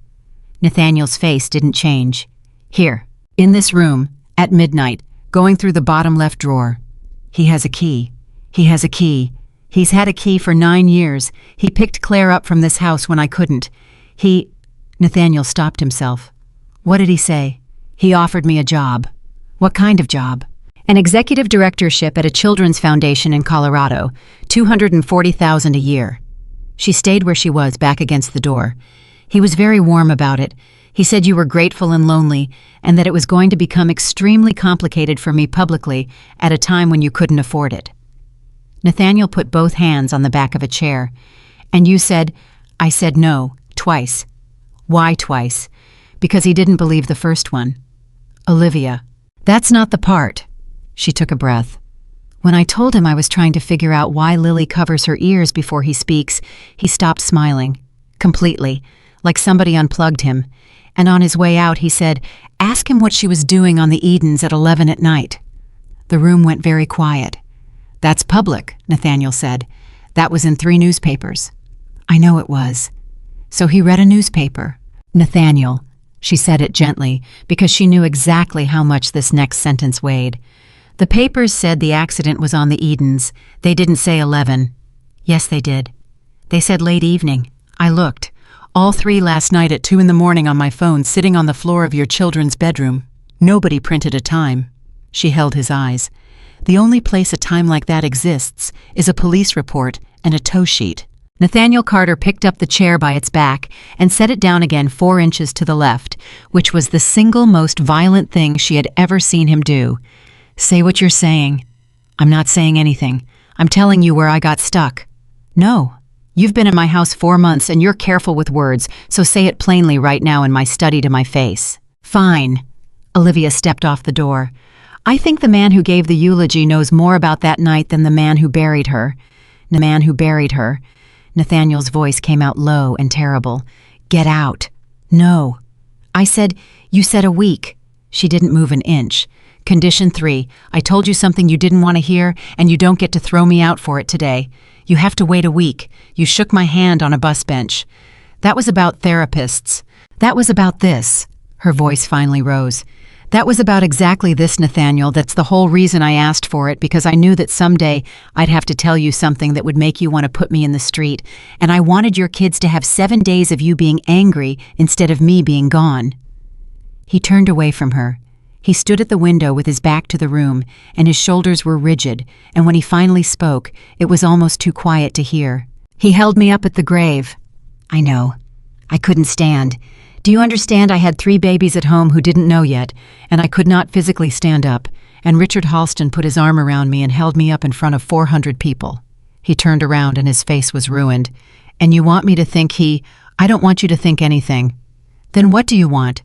Nathaniel's face didn't change. Here, in this room, at midnight, going through the bottom left drawer. He has a key. He has a key. He's had a key for 9 years. He picked Claire up from this house when I couldn't. Nathaniel stopped himself. What did he say? He offered me a job. What kind of job? An executive directorship at a children's foundation in Colorado, $240,000 a year. She stayed where she was, back against the door. He was very warm about it. He said you were grateful and lonely, and that it was going to become extremely complicated for me publicly at a time when you couldn't afford it. Nathaniel put both hands on the back of a chair. And you said, I said no, twice. Why twice? Because he didn't believe the first one. Olivia, that's not the part. She took a breath. When I told him I was trying to figure out why Lily covers her ears before he speaks, he stopped smiling. Completely. Like somebody unplugged him. And on his way out, he said, ask him what she was doing on the Edens at 11 at night. The room went very quiet. That's public, Nathaniel said. That was in 3 newspapers. I know it was. So he read a newspaper. Nathaniel. She said it gently, because she knew exactly how much this next sentence weighed. The papers said the accident was on the Edens. They didn't say 11. Yes, they did. They said late evening. I looked. All 3 last night at 2 in the morning on my phone, sitting on the floor of your children's bedroom. Nobody printed a time. She held his eyes. The only place a time like that exists is a police report and a tow sheet. Nathaniel Carter picked up the chair by its back and set it down again 4 inches to the left, which was the single most violent thing she had ever seen him do. Say what you're saying. I'm not saying anything. I'm telling you where I got stuck. No. You've been in my house 4 months and you're careful with words, so say it plainly right now in my study to my face. Fine. Olivia stepped off the door. I think the man who gave the eulogy knows more about that night than the man who buried her. The man who buried her. Nathaniel's voice came out low and terrible. Get out. No. I said, you said a week. She didn't move an inch. Condition 3, I told you something you didn't want to hear, and you don't get to throw me out for it today. You have to wait a week. You shook my hand on a bus bench. That was about therapists. That was about this. Her voice finally rose. That was about exactly this, Nathaniel. That's the whole reason I asked for it, because I knew that someday I'd have to tell you something that would make you want to put me in the street, and I wanted your kids to have 7 days of you being angry instead of me being gone. He turned away from her. He stood at the window with his back to the room, and his shoulders were rigid, and when he finally spoke, it was almost too quiet to hear. He held me up at the grave. I know. I couldn't stand. Do you understand? I had 3 babies at home who didn't know yet, and I could not physically stand up, and Richard Halston put his arm around me and held me up in front of 400 people. He turned around and his face was ruined. And you want me to think I don't want you to think anything. Then what do you want?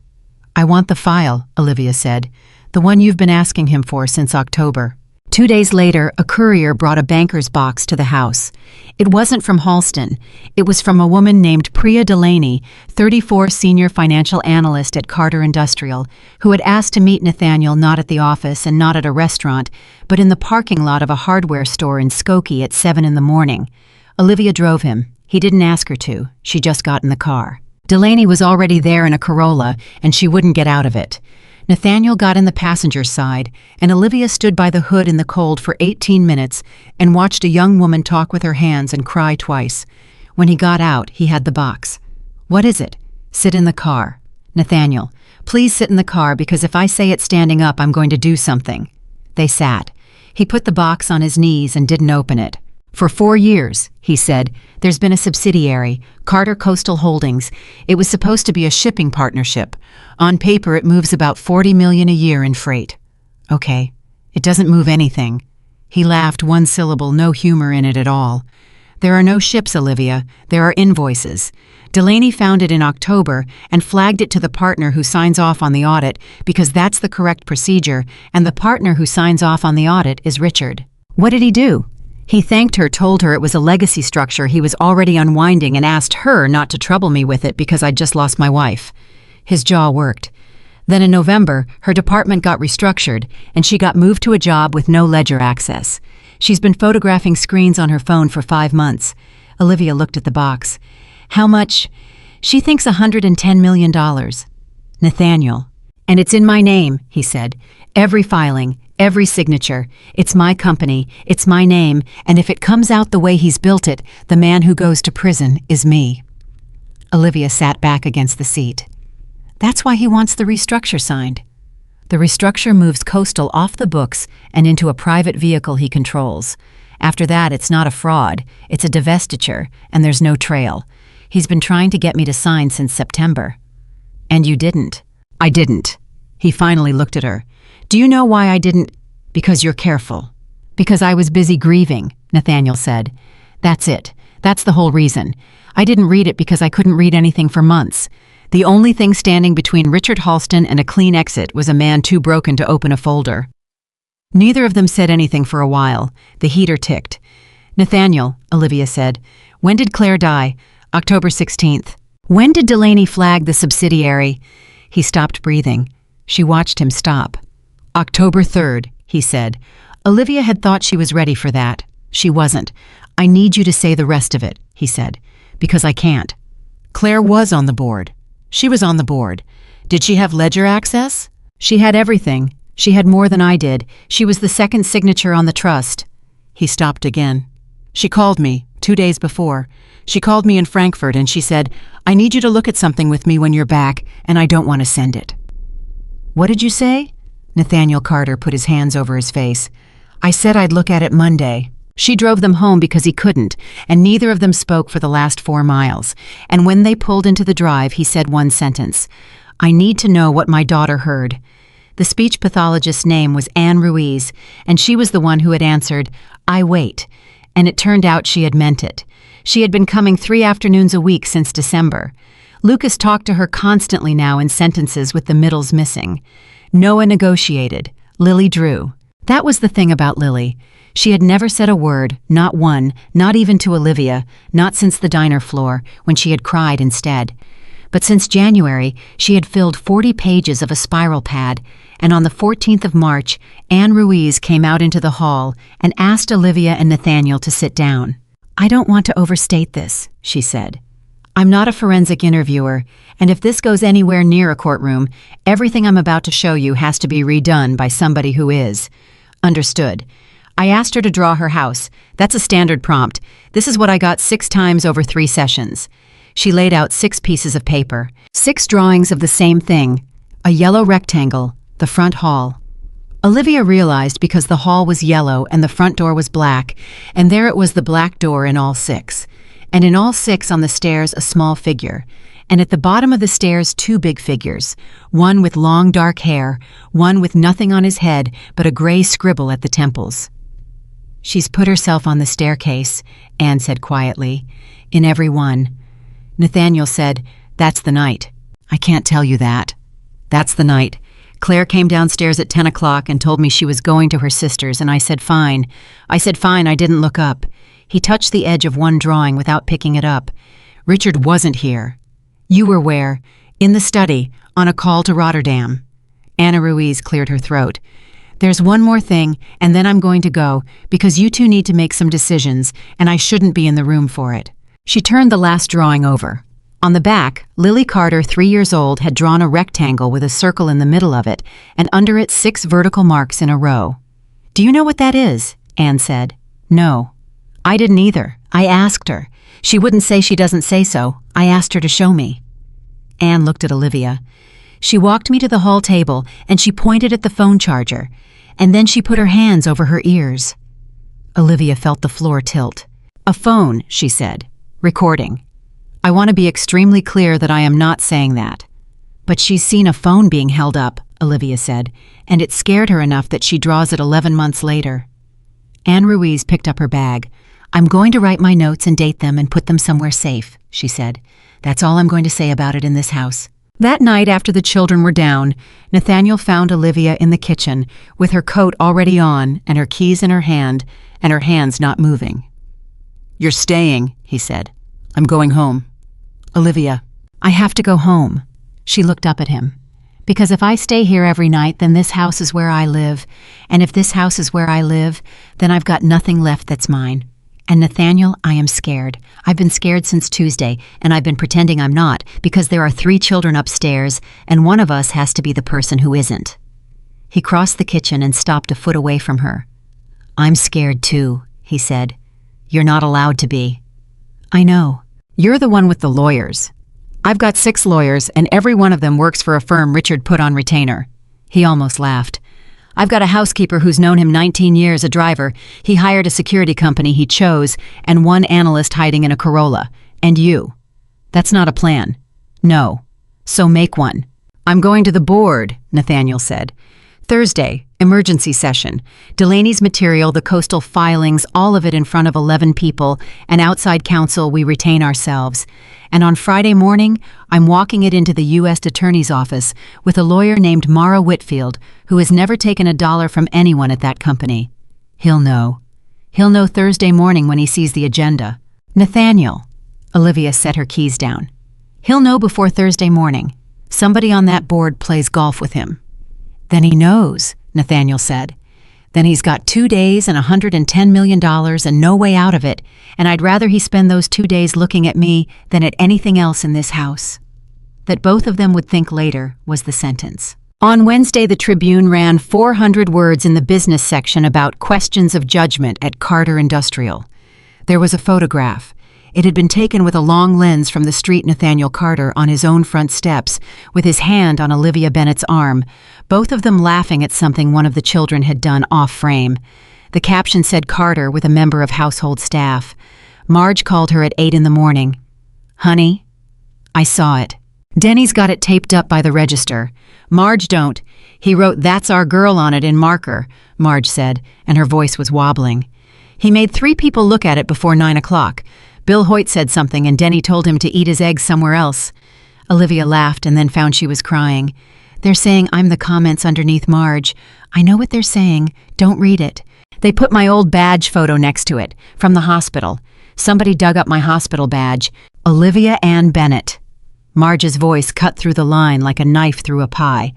I want the file, Olivia said, the one you've been asking him for since October. 2 days later, a courier brought a banker's box to the house. It wasn't from Halston. It was from a woman named Priya Delaney, 34, senior financial analyst at Carter Industrial, who had asked to meet Nathaniel not at the office and not at a restaurant, but in the parking lot of a hardware store in Skokie at 7 in the morning. Olivia drove him. He didn't ask her to. She just got in the car. Delaney was already there in a Corolla, and she wouldn't get out of it. Nathaniel got in the passenger side, and Olivia stood by the hood in the cold for 18 minutes and watched a young woman talk with her hands and cry twice. When he got out, he had the box. What is it? Sit in the car. Nathaniel, please sit in the car, because if I say it standing up, I'm going to do something. They sat. He put the box on his knees and didn't open it. For 4 years, he said, there's been a subsidiary, Carter Coastal Holdings. It was supposed to be a shipping partnership. On paper, it moves about $40 million a year in freight. Okay, it doesn't move anything. He laughed, one syllable, no humor in it at all. There are no ships, Olivia. There are invoices. Delaney found it in October and flagged it to the partner who signs off on the audit, because that's the correct procedure, and the partner who signs off on the audit is Richard. What did he do? He thanked her, told her it was a legacy structure he was already unwinding, and asked her not to trouble me with it because I'd just lost my wife. His jaw worked. Then in November, her department got restructured, and she got moved to a job with no ledger access. She's been photographing screens on her phone for 5 months. Olivia looked at the box. How much? She thinks $110 million. Nathaniel. And it's in my name, he said. Every filing, every signature. It's my company, it's my name, and if it comes out the way he's built it, the man who goes to prison is me. Olivia sat back against the seat. That's why he wants the restructure signed. The restructure moves Coastal off the books and into a private vehicle he controls. After that, it's not a fraud, it's a divestiture, and there's no trail. He's been trying to get me to sign since September. And you didn't. I didn't. He finally looked at her. Do you know why I didn't? Because you're careful. Because I was busy grieving, Nathaniel said. That's it. That's the whole reason. I didn't read it because I couldn't read anything for months. The only thing standing between Richard Halston and a clean exit was a man too broken to open a folder. Neither of them said anything for a while. The heater ticked. Nathaniel, Olivia said, when did Claire die? October 16th. When did Delaney flag the subsidiary? He stopped breathing. She watched him stop. October 3rd, he said. Olivia had thought she was ready for that. She wasn't. I need you to say the rest of it, he said, because I can't. Claire was on the board. She was on the board. Did she have ledger access? She had everything. She had more than I did. She was the second signature on the trust. He stopped again. She called me 2 days before. She called me in Frankfurt and she said, I need you to look at something with me when you're back, and I don't want to send it. What did you say? Nathaniel Carter put his hands over his face. I said I'd look at it Monday. She drove them home because he couldn't, and neither of them spoke for the last 4 miles. And when they pulled into the drive, he said one sentence. I need to know what my daughter heard. The speech pathologist's name was Anne Ruiz, and she was the one who had answered, I wait. And it turned out she had meant it. She had been coming 3 afternoons a week since December. Lucas talked to her constantly now in sentences with the middles missing. Noah negotiated. Lily drew. That was the thing about Lily. She had never said a word, not one, not even to Olivia, not since the diner floor, when she had cried instead. But since January, she had filled 40 pages of a spiral pad, and on the 14th of March, Anne Ruiz came out into the hall and asked Olivia and Nathaniel to sit down. I don't want to overstate this, she said. I'm not a forensic interviewer, and if this goes anywhere near a courtroom, everything I'm about to show you has to be redone by somebody who is. Understood. I asked her to draw her house. That's a standard prompt. This is what I got 6 times over 3 sessions. She laid out 6 pieces of paper, 6 drawings of the same thing. A yellow rectangle, the front hall. Olivia realized because the hall was yellow and the front door was black, and there it was, the black door in all 6. And in all 6 on the stairs a small figure, and at the bottom of the stairs 2 big figures, one with long dark hair, one with nothing on his head but a gray scribble at the temples. She's put herself on the staircase, Anne said quietly, in every one. Nathaniel said, that's the night. I can't tell you that. That's the night. Claire came downstairs at 10 o'clock and told me she was going to her sister's, and I said fine. I didn't look up. He touched the edge of one drawing without picking it up. Richard wasn't here. You were where? In the study, on a call to Rotterdam. Anna Ruiz cleared her throat. There's one more thing, and then I'm going to go, because you two need to make some decisions, and I shouldn't be in the room for it. She turned the last drawing over. On the back, Lily Carter, 3 years old, had drawn a rectangle with a circle in the middle of it, and under it 6 vertical marks in a row. Do you know what that is? Anne said. No. I didn't either. I asked her. She wouldn't say she doesn't say so. I asked her to show me. Anne looked at Olivia. She walked me to the hall table, and she pointed at the phone charger, and then she put her hands over her ears. Olivia felt the floor tilt. A phone, she said. Recording. I want to be extremely clear that I am not saying that. But she's seen a phone being held up, Olivia said, and it scared her enough that she draws it 11 months later. Anne Ruiz picked up her bag. I'm going to write my notes and date them and put them somewhere safe, she said. That's all I'm going to say about it in this house. That night, after the children were down, Nathaniel found Olivia in the kitchen, with her coat already on and her keys in her hand, and her hands not moving. "You're staying," he said. "I'm going home." "Olivia, I have to go home." She looked up at him. "Because if I stay here every night, then this house is where I live. And if this house is where I live, then I've got nothing left that's mine. And Nathaniel, I am scared. I've been scared since Tuesday, and I've been pretending I'm not, because there are 3 children upstairs, and one of us has to be the person who isn't." He crossed the kitchen and stopped a foot away from her. "I'm scared too," he said. "You're not allowed to be." "I know. You're the one with the lawyers. I've got 6 lawyers, and every one of them works for a firm Richard put on retainer." He almost laughed. "I've got a housekeeper who's known him 19 years, a driver. He hired a security company he chose, and 1 analyst hiding in a Corolla. And you. That's not a plan. No. So make one." "I'm going to the board," Nathaniel said. "Thursday, emergency session. Delaney's material, the coastal filings, all of it in front of 11 people, and outside counsel we retain ourselves. And on Friday morning, I'm walking it into the U.S. Attorney's Office with a lawyer named Mara Whitfield, who has never taken a dollar from anyone at that company. He'll know. He'll know Thursday morning when he sees the agenda." "Nathaniel," Olivia set her keys down. "He'll know before Thursday morning. Somebody on that board plays golf with him." "Then he knows," Nathaniel said. "Then he's got 2 days and $110 million and no way out of it, and I'd rather he spend those 2 days looking at me than at anything else in this house." That both of them would think later was the sentence. On Wednesday, the Tribune ran 400 words in the business section about questions of judgment at Carter Industrial. There was a photograph. It had been taken with a long lens from the street Nathaniel Carter on his own front steps, with his hand on Olivia Bennett's arm, both of them laughing at something one of the children had done off-frame. The caption said Carter with a member of household staff. Marge called her at 8 in the morning. "Honey, I saw it. Denny's got it taped up by the register. Marge don't. He wrote 'That's our girl' on it in marker," Marge said, and her voice was wobbling. "He made 3 people look at it before 9 o'clock. Bill Hoyt said something and Denny told him to eat his eggs somewhere else." Olivia laughed and then found she was crying. "They're saying I'm the comments underneath Marge. I know what they're saying. Don't read it. They put my old badge photo next to it, from the hospital. Somebody dug up my hospital badge. Olivia Ann Bennett." Marge's voice cut through the line like a knife through a pie.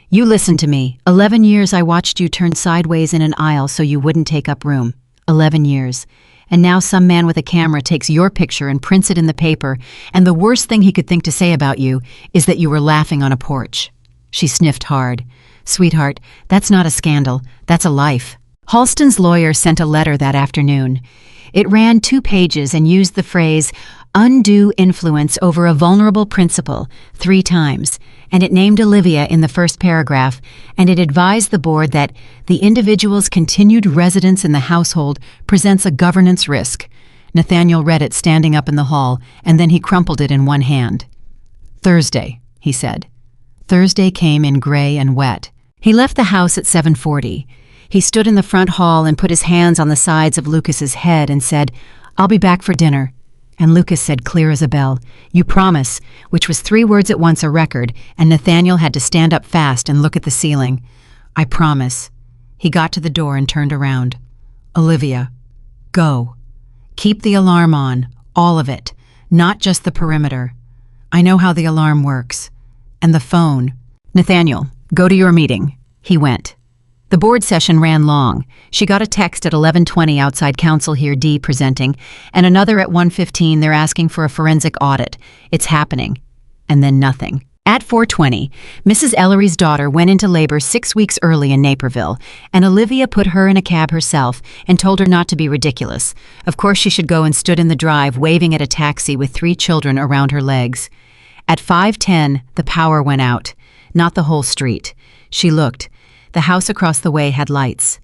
"You listen to me. 11 years I watched you turn sideways in an aisle so you wouldn't take up room. 11 years. And now some man with a camera takes your picture and prints it in the paper, and the worst thing he could think to say about you is that you were laughing on a porch." She sniffed hard. "Sweetheart, that's not a scandal. That's a life." Halston's lawyer sent a letter that afternoon. It ran 2 pages and used the phrase, "undue influence over a vulnerable principal," 3 times, and it named Olivia in the first paragraph, and it advised the board that the individual's continued residence in the household presents a governance risk. Nathaniel read it standing up in the hall, and then he crumpled it in one hand. "Thursday," he said. Thursday came in gray and wet. He left the house at 7:40. He stood in the front hall and put his hands on the sides of Lucas's head and said, "I'll be back for dinner." And Lucas said clear as a bell, "You promise," which was 3 words at once a record, and Nathaniel had to stand up fast and look at the ceiling. "I promise." He got to the door and turned around. "Olivia, go. Keep the alarm on, all of it, not just the perimeter. I know how the alarm works. And the phone. Nathaniel, go to your meeting." He went. The board session ran long. She got a text at 11:20 outside counsel here D presenting, and another at 1:15 they're asking for a forensic audit. It's happening. And then nothing. At 4:20, Mrs. Ellery's daughter went into labor 6 weeks early in Naperville, and Olivia put her in a cab herself and told her not to be ridiculous. Of course she should go, and stood in the drive waving at a taxi with 3 children around her legs. At 5:10, the power went out. Not the whole street. She looked. The house across the way had lights.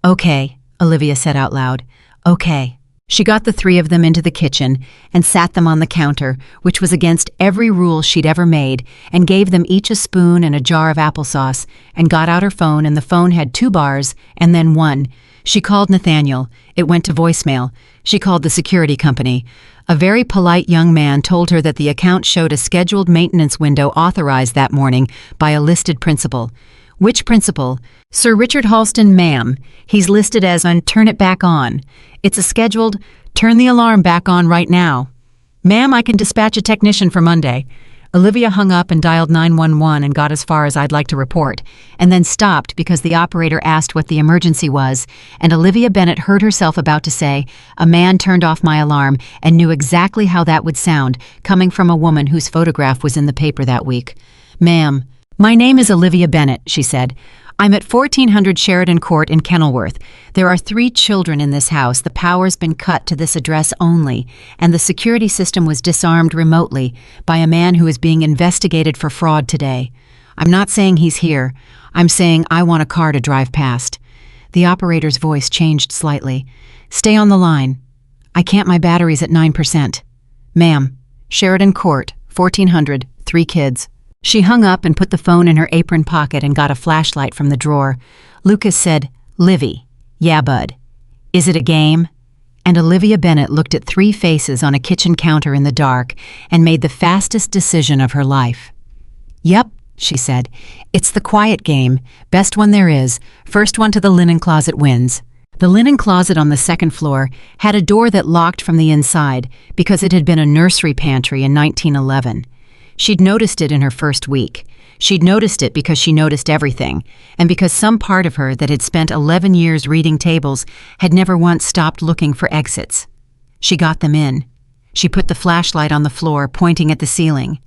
"Okay," Olivia said out loud. "Okay." She got the 3 of them into the kitchen and sat them on the counter, which was against every rule she'd ever made, and gave them each a spoon and a jar of applesauce, and got out her phone, and the phone had 2 bars and then 1. She called Nathaniel. It went to voicemail. She called the security company. A very polite young man told her that the account showed a scheduled maintenance window authorized that morning by a listed principal. Which principal? Sir Richard Halston, ma'am. He's listed as on turn it back on. It's a scheduled turn the alarm back on right now. Ma'am, I can dispatch a technician for Monday. Olivia hung up and dialed 911 and got as far as I'd like to report, and then stopped because the operator asked what the emergency was, and Olivia Bennett heard herself about to say, "A man turned off my alarm," and knew exactly how that would sound, coming from a woman whose photograph was in the paper that week. "Ma'am, my name is Olivia Bennett," she said. "I'm at 1400 Sheridan Court in Kenilworth. There are 3 children in this house. The power's been cut to this address only, and the security system was disarmed remotely by a man who is being investigated for fraud today. I'm not saying he's here. I'm saying I want a car to drive past." The operator's voice changed slightly. "Stay on the line. I can't, my battery's at 9%. Ma'am, Sheridan Court, 1400, 3 kids." She hung up and put the phone in her apron pocket and got a flashlight from the drawer. Lucas said, "Livy." "Yeah, bud." "Is it a game?" And Olivia Bennett looked at 3 faces on a kitchen counter in the dark and made the fastest decision of her life. "Yep," she said. "It's the quiet game. Best one there is. First one to the linen closet wins." The linen closet on the 2nd floor had a door that locked from the inside because it had been a nursery pantry in 1911. She'd noticed it in her first week. She'd noticed it because she noticed everything, and because some part of her that had spent 11 years reading tables had never once stopped looking for exits. She got them in. She put the flashlight on the floor, pointing at the ceiling.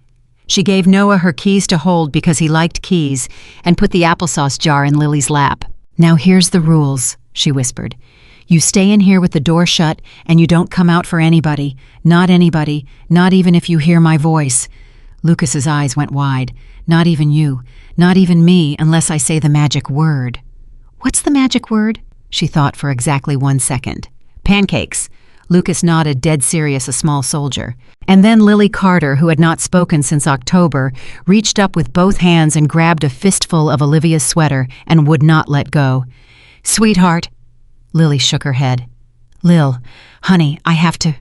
She gave Noah her keys to hold because he liked keys, and put the applesauce jar in Lily's lap. "Now here's the rules," she whispered. "You stay in here with the door shut, and you don't come out for anybody, not even if you hear my voice." Lucas's eyes went wide. "Not even you, not even me, unless I say the magic word." "What's the magic word?" she thought for exactly 1 second. "Pancakes." Lucas nodded, dead serious, a small soldier. And then Lily Carter, who had not spoken since October, reached up with both hands and grabbed a fistful of Olivia's sweater and would not let go. "Sweetheart." Lily shook her head. "Lil, honey, I have to."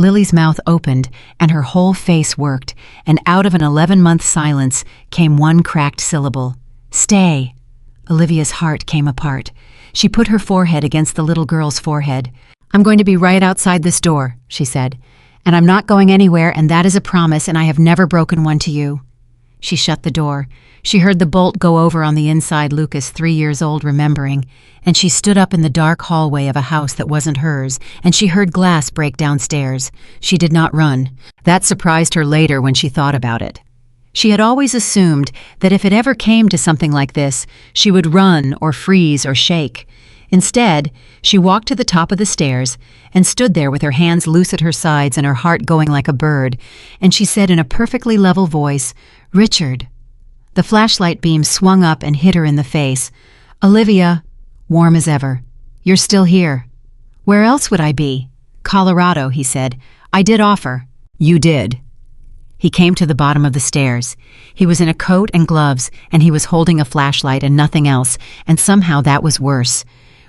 Lily's mouth opened, and her whole face worked, and out of an 11-month silence came one cracked syllable. "Stay." Olivia's heart came apart. She put her forehead against the little girl's forehead. "I'm going to be right outside this door," she said. "And I'm not going anywhere, and that is a promise, and I have never broken one to you." She shut the door. She heard the bolt go over on the inside, Lucas, 3 years old, remembering, and she stood up in the dark hallway of a house that wasn't hers, and she heard glass break downstairs. She did not run. That surprised her later when she thought about it. She had always assumed that if it ever came to something like this, she would run or freeze or shake. Instead, she walked to the top of the stairs and stood there with her hands loose at her sides and her heart going like a bird, and she said in a perfectly level voice, "Richard." The flashlight beam swung up and hit her in the face. "Olivia," warm as ever. "You're still here." "Where else would I be?" "Colorado," he said. "I did offer." "You did." He came to the bottom of the stairs. He was in a coat and gloves, and he was holding a flashlight and nothing else, and somehow that was worse.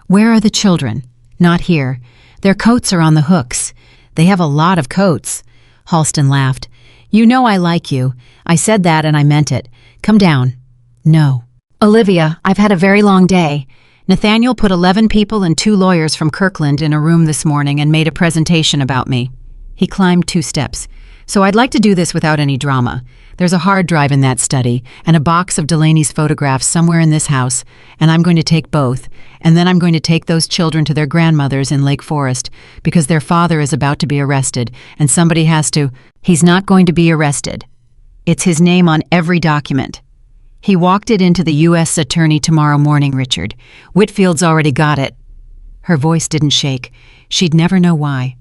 "Where are the children?" "Not here. Their coats are on the hooks." "They have a lot of coats." Halston laughed. "You know I like you. I said that and I meant it. Come down." "No." "Olivia, I've had a very long day. Nathaniel put 11 people and 2 lawyers from Kirkland in a room this morning and made a presentation about me." He climbed 2 steps. "So I'd like to do this without any drama. There's a hard drive in that study and a box of Delaney's photographs somewhere in this house, and I'm going to take both, and then I'm going to take those children to their grandmother's in Lake Forest because their father is about to be arrested, and somebody has to—" "He's not going to be arrested. It's his name on every document. He walked it into the U.S. attorney tomorrow morning, Richard. Whitfield's already got it." Her voice didn't shake. She'd never know why.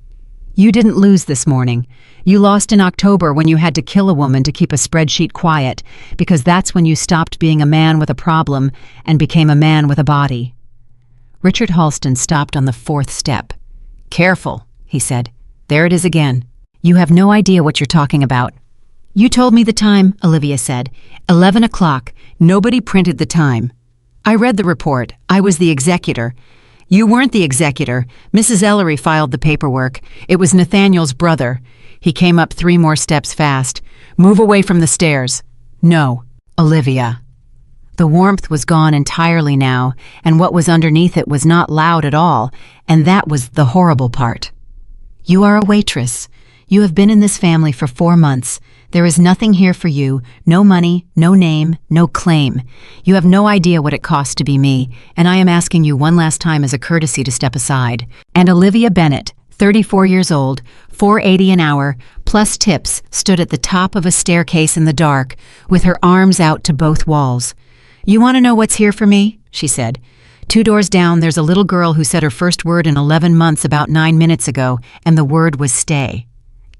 "You didn't lose this morning. You lost in October when you had to kill a woman to keep a spreadsheet quiet, because that's when you stopped being a man with a problem and became a man with a body." Richard Halston stopped on the 4th step. "Careful," he said. "There it is again. You have no idea what you're talking about." "You told me the time," Olivia said. 11 o'clock. Nobody printed the time." "I read the report. I was the executor." "You weren't the executor. Mrs. Ellery filed the paperwork. It was Nathaniel's brother." He came up 3 more steps fast. "Move away from the stairs." "No." "Olivia." The warmth was gone entirely now, and what was underneath it was not loud at all, and that was the horrible part. "You are a waitress. You have been in this family for 4 months. There is nothing here for you, no money, no name, no claim. You have no idea what it costs to be me, and I am asking you one last time as a courtesy to step aside." And Olivia Bennett, 34 years old, $4.80 an hour, plus tips, stood at the top of a staircase in the dark, with her arms out to both walls. "You want to know what's here for me?" she said. "2 doors down, there's a little girl who said her first word in 11 months about 9 minutes ago, and the word was stay.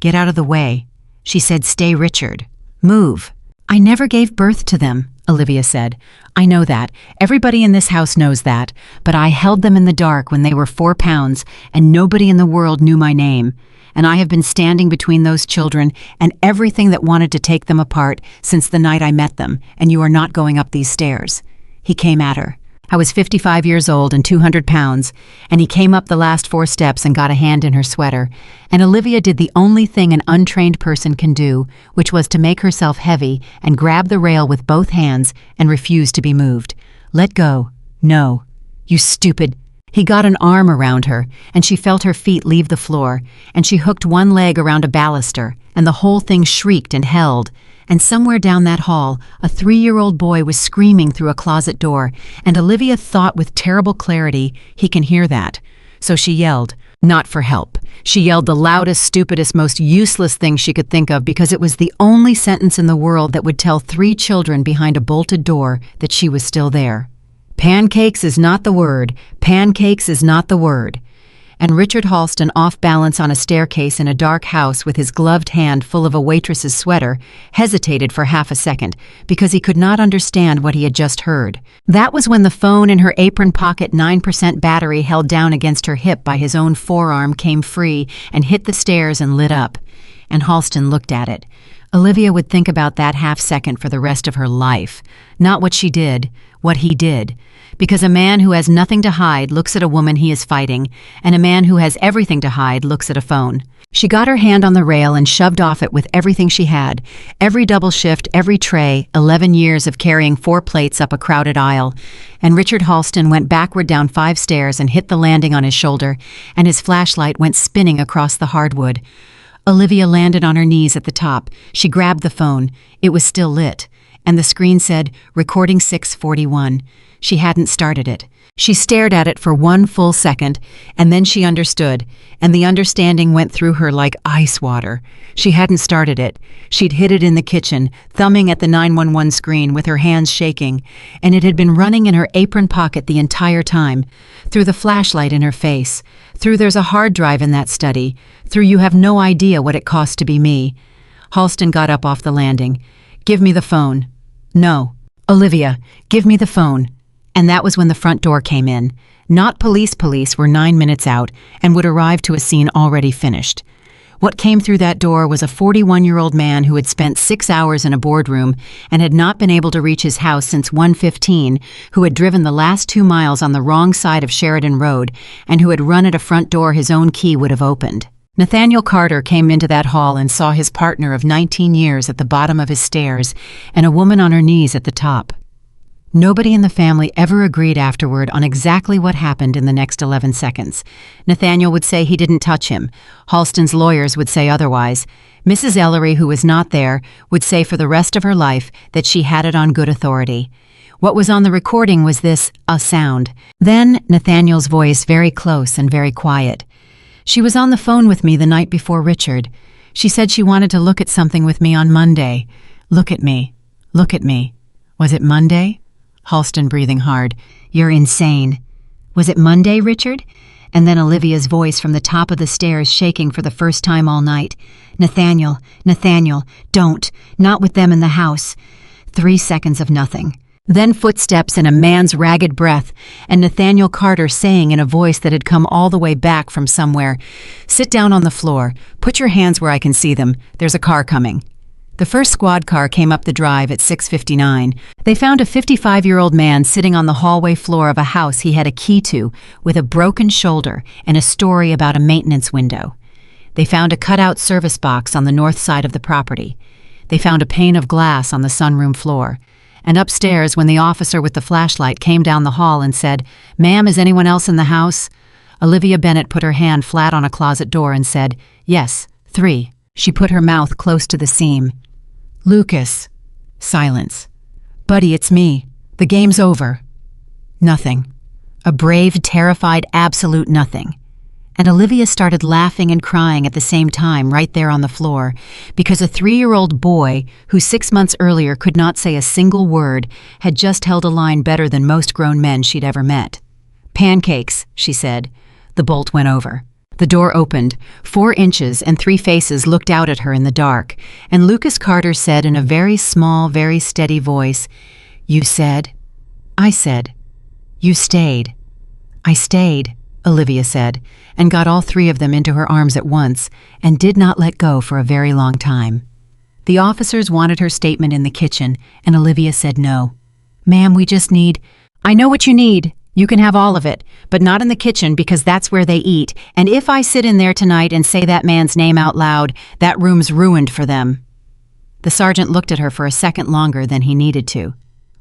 Get out of the way." She said, "Stay, Richard. Move." "I never gave birth to them," Olivia said. "I know that. Everybody in this house knows that. But I held them in the dark when they were 4 pounds, and nobody in the world knew my name. And I have been standing between those children and everything that wanted to take them apart since the night I met them, and you are not going up these stairs." He came at her. "I was 55 years old and 200 pounds, and he came up the last 4 steps and got a hand in her sweater, and Olivia did the only thing an untrained person can do, which was to make herself heavy and grab the rail with both hands and refuse to be moved. "Let go. No. You stupid." He got an arm around her, and she felt her feet leave the floor, and she hooked one leg around a baluster, and the whole thing shrieked and held. And somewhere down that hall, a 3-year-old boy was screaming through a closet door, and Olivia thought with terrible clarity, he can hear that. So she yelled, not for help. She yelled the loudest, stupidest, most useless thing she could think of because it was the only sentence in the world that would tell 3 children behind a bolted door that she was still there. "Pancakes is not the word. Pancakes is not the word." And Richard Halston, off balance on a staircase in a dark house with his gloved hand full of a waitress's sweater, hesitated for half a second because he could not understand what he had just heard. That was when the phone in her apron pocket 9% battery held down against her hip by his own forearm came free and hit the stairs and lit up. And Halston looked at it. Olivia would think about that half second for the rest of her life. Not what she did, what he did. Because a man who has nothing to hide looks at a woman he is fighting, and a man who has everything to hide looks at a phone. She got her hand on the rail and shoved off it with everything she had. Every double shift, every tray, 11 years of carrying 4 plates up a crowded aisle. And Richard Halston went backward down 5 stairs and hit the landing on his shoulder, and his flashlight went spinning across the hardwood. Olivia landed on her knees at the top. She grabbed the phone. It was still lit, and the screen said, "Recording 641. She hadn't started it. She stared at it for 1 full second, and then she understood, and the understanding went through her like ice water. She hadn't started it. She'd hid it in the kitchen, thumbing at the 911 screen with her hands shaking, and it had been running in her apron pocket the entire time, through the flashlight in her face, through "there's a hard drive in that study," through "you have no idea what it costs to be me." Halston got up off the landing. "Give me the phone." "No." "Olivia, give me the phone." And that was when the front door came in. Not police were 9 minutes out and would arrive to a scene already finished. What came through that door was a 41-year-old man who had spent 6 hours in a boardroom and had not been able to reach his house since 1:15, who had driven the last 2 miles on the wrong side of Sheridan Road, and who had run at a front door his own key would have opened. Nathaniel Carter came into that hall and saw his partner of 19 years at the bottom of his stairs and a woman on her knees at the top. Nobody in the family ever agreed afterward on exactly what happened in the next 11 seconds. Nathaniel would say he didn't touch him. Halston's lawyers would say otherwise. Mrs. Ellery, who was not there, would say for the rest of her life that she had it on good authority. What was on the recording was this, a sound. Then Nathaniel's voice, very close and very quiet. "She was on the phone with me the night before Richard. She said she wanted to look at something with me on Monday. Look at me. Look at me. Was it Monday?" Halston breathing hard. "You're insane." "Was it Monday, Richard?" And then Olivia's voice from the top of the stairs shaking for the first time all night. "Nathaniel, Nathaniel, don't. Not with them in the house." 3 seconds of nothing. Then footsteps and a man's ragged breath, and Nathaniel Carter saying in a voice that had come all the way back from somewhere, "Sit down on the floor. Put your hands where I can see them. There's a car coming." The first squad car came up the drive at 6:59. They found a 55-year-old man sitting on the hallway floor of a house he had a key to, with a broken shoulder and a story about a maintenance window. They found a cutout service box on the north side of the property. They found a pane of glass on the sunroom floor. And upstairs, when the officer with the flashlight came down the hall and said, "Ma'am, is anyone else in the house?" Olivia Bennett put her hand flat on a closet door and said, "Yes, 3. She put her mouth close to the seam. "Lucas." Silence. "Buddy, it's me. The game's over." Nothing. A brave, terrified, absolute nothing. And Olivia started laughing and crying at the same time right there on the floor, because a 3-year-old boy who 6 months earlier could not say a single word had just held a line better than most grown men she'd ever met. "Pancakes," she said. The bolt went over. The door opened. 4 inches and 3 faces looked out at her in the dark, and Lucas Carter said in a very small, very steady voice, "You said?" "I said." "You stayed." "I stayed," Olivia said, and got all 3 of them into her arms at once, and did not let go for a very long time. The officers wanted her statement in the kitchen, and Olivia said no. "Ma'am, we just need—" "I know what you need. You can have all of it, but not in the kitchen because that's where they eat, and if I sit in there tonight and say that man's name out loud, that room's ruined for them." The sergeant looked at her for a second longer than he needed to.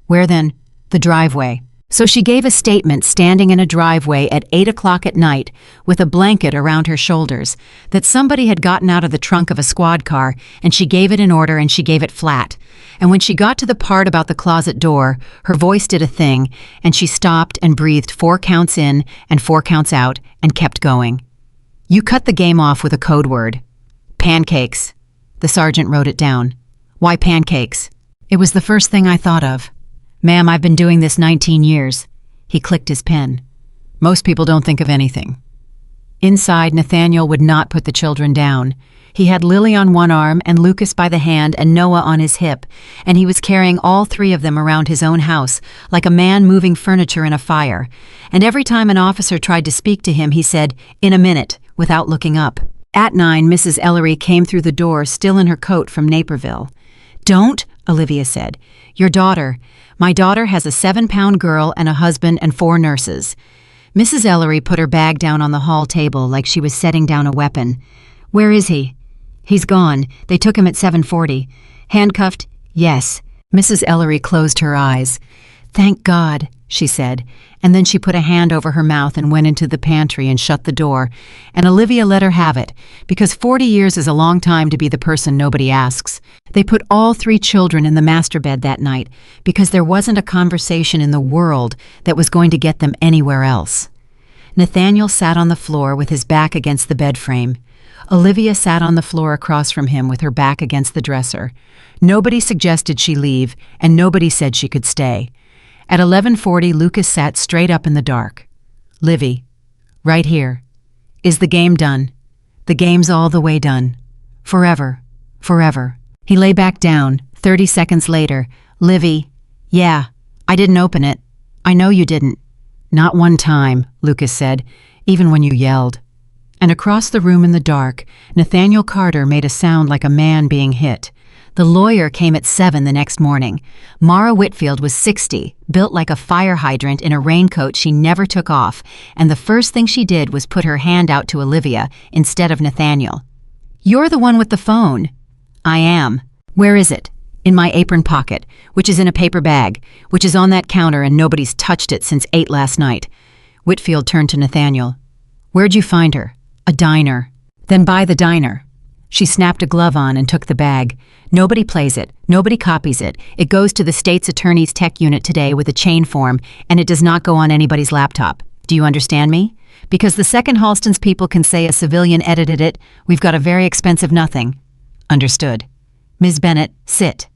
"Where then?" "The driveway." So she gave a statement standing in a driveway at 8 o'clock at night with a blanket around her shoulders that somebody had gotten out of the trunk of a squad car, and she gave it in order and she gave it flat. And when she got to the part about the closet door, her voice did a thing, and she stopped and breathed 4 counts in and 4 counts out and kept going. "You cut the game off with a code word. Pancakes." The sergeant wrote it down. "Why pancakes?" "It was the first thing I thought of." "Ma'am, I've been doing this 19 years. He clicked his pen. "Most people don't think of anything." Inside, Nathaniel would not put the children down. He had Lily on one arm and Lucas by the hand and Noah on his hip, and he was carrying all 3 of them around his own house like a man moving furniture in a fire. And every time an officer tried to speak to him, he said, "In a minute," without looking up. At 9, Mrs. Ellery came through the door, still in her coat from Naperville. "Don't," Olivia said. "Your daughter. My daughter has a 7-pound girl and a husband and 4 nurses." Mrs. Ellery put her bag down on the hall table like she was setting down a weapon. "Where is he?" "He's gone. They took him at 7:40. "Handcuffed?" "Yes." Mrs. Ellery closed her eyes. "Thank God," she said, and then she put a hand over her mouth and went into the pantry and shut the door, and Olivia let her have it, because 40 years is a long time to be the person nobody asks. They put all 3 children in the master bed that night because there wasn't a conversation in the world that was going to get them anywhere else. Nathaniel sat on the floor with his back against the bed frame. Olivia sat on the floor across from him with her back against the dresser. Nobody suggested she leave, and nobody said she could stay. At 11:40, Lucas sat straight up in the dark. "Livy, right here. Is the game done? The game's all the way done. Forever. Forever." He lay back down. 30 seconds later, "Livy, yeah, I didn't open it. I know you didn't." "Not one time," Lucas said, "even when you yelled." And across the room in the dark, Nathaniel Carter made a sound like a man being hit. The lawyer came at 7 the next morning. Mara Whitfield was 60, built like a fire hydrant in a raincoat she never took off, and the first thing she did was put her hand out to Olivia instead of Nathaniel. "You're the one with the phone." "I am." "Where is it?" "In my apron pocket, which is in a paper bag, which is on that counter and nobody's touched it since 8 last night." Whitfield turned to Nathaniel. "Where'd you find her?" "A diner." "Then buy the diner." She snapped a glove on and took the bag. "Nobody plays it. Nobody copies it. It goes to the state's attorney's tech unit today with a chain form, and it does not go on anybody's laptop. Do you understand me? Because the second Halston's people can say a civilian edited it, we've got a very expensive nothing." "Understood." "Ms. Bennett, sit."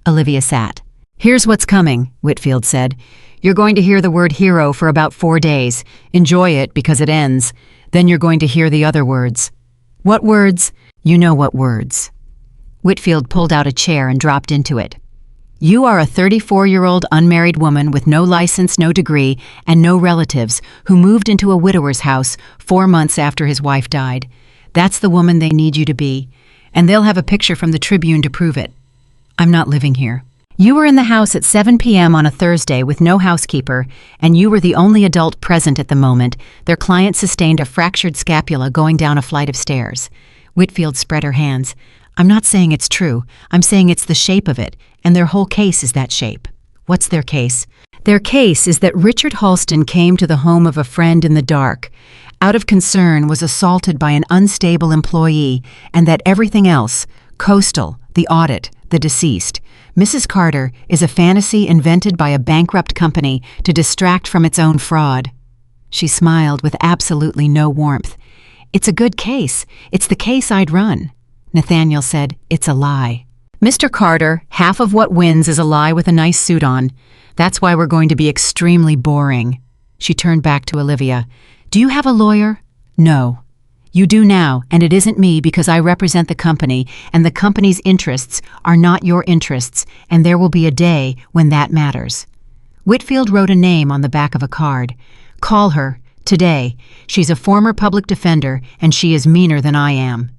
Olivia sat. "Here's what's coming," Whitfield said. "You're going to hear the word hero for about 4 days. Enjoy it because it ends. Then you're going to hear the other words." "What words?" "You know what words." Whitfield pulled out a chair and dropped into it. "You are a 34-year-old unmarried woman with no license, no degree, and no relatives who moved into a widower's house 4 months after his wife died. That's the woman they need you to be, and they'll have a picture from the Tribune to prove it. I'm not living here. You were in the house at 7 p.m. on a Thursday with no housekeeper, and you were the only adult present at the moment. Their client sustained a fractured scapula going down a flight of stairs." Whitfield spread her hands. "I'm not saying it's true. I'm saying it's the shape of it, and their whole case is that shape." What's their case? Their case is that Richard Halston came to the home of a friend in the dark, out of concern was assaulted by an unstable employee, and that everything else, Coastal, the audit, the deceased, Mrs. Carter, is a fantasy invented by a bankrupt company to distract from its own fraud. She smiled with absolutely no warmth. It's a good case. It's the case I'd run. Nathaniel said, it's a lie. Mr. Carter, half of what wins is a lie with a nice suit on. That's why we're going to be extremely boring. She turned back to Olivia. Do you have a lawyer? No. You do now, and it isn't me because I represent the company, and the company's interests are not your interests, and there will be a day when that matters. Whitfield wrote a name on the back of a card. Call her, today. She's a former public defender, and she is meaner than I am.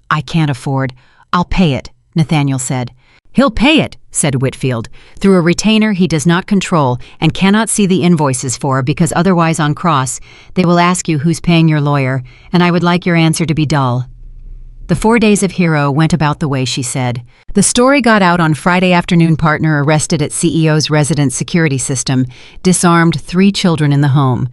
I can't afford. I'll pay it, Nathaniel said. He'll pay it, said Whitfield, through a retainer he does not control and cannot see the invoices for because otherwise on cross they will ask you who's paying your lawyer, and I would like your answer to be dull. The 4 days of Hero went about the way she said. The story got out on Friday afternoon. Partner arrested at CEO's residence security system, disarmed 3 children in the home.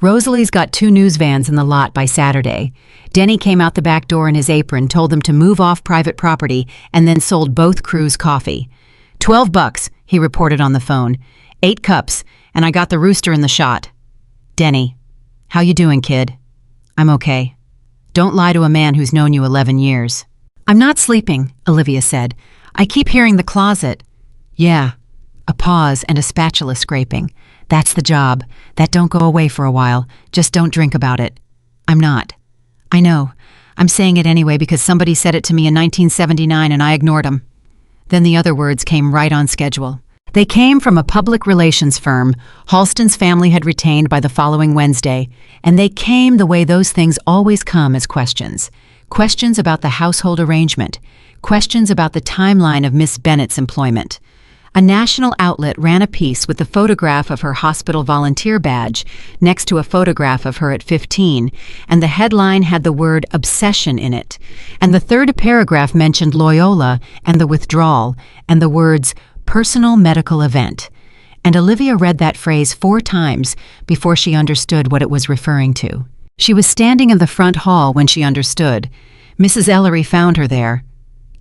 Rosalie's got 2 news vans in the lot by Saturday. Denny came out the back door in his apron, told them to move off private property, and then sold both crews coffee. $12, he reported on the phone. 8 cups, and I got the rooster in the shot. Denny, how you doing, kid? I'm okay. Don't lie to a man who's known you 11 years. I'm not sleeping, Olivia said. I keep hearing the closet. Yeah. A pause and a spatula scraping. That's the job. That don't go away for a while. Just don't drink about it. I'm not. I know. I'm saying it anyway because somebody said it to me in 1979 and I ignored 'em. Then the other words came right on schedule. They came from a public relations firm Halston's family had retained by the following Wednesday, and they came the way those things always come as questions. Questions about the household arrangement. Questions about the timeline of Miss Bennett's employment. A national outlet ran a piece with the photograph of her hospital volunteer badge next to a photograph of her at 15, and the headline had the word obsession in it. And the third paragraph mentioned Loyola and the withdrawal, and the words personal medical event. And Olivia read that phrase 4 times before she understood what it was referring to. She was standing in the front hall when she understood. Mrs. Ellery found her there.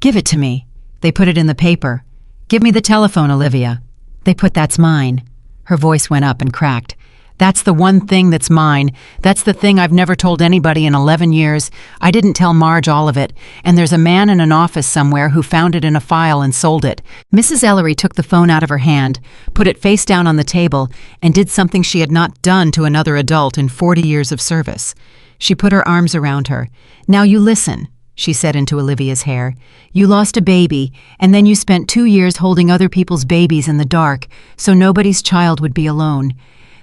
Give it to me. They put it in the paper. Give me the telephone, Olivia. They put that's mine. Her voice went up and cracked. That's the one thing that's mine. That's the thing I've never told anybody in 11 years. I didn't tell Marge all of it, and there's a man in an office somewhere who found it in a file and sold it. Mrs. Ellery took the phone out of her hand, put it face down on the table, and did something she had not done to another adult in 40 years of service. She put her arms around her. Now you listen, she said into Olivia's hair. You lost a baby, and then you spent 2 years holding other people's babies in the dark, so nobody's child would be alone.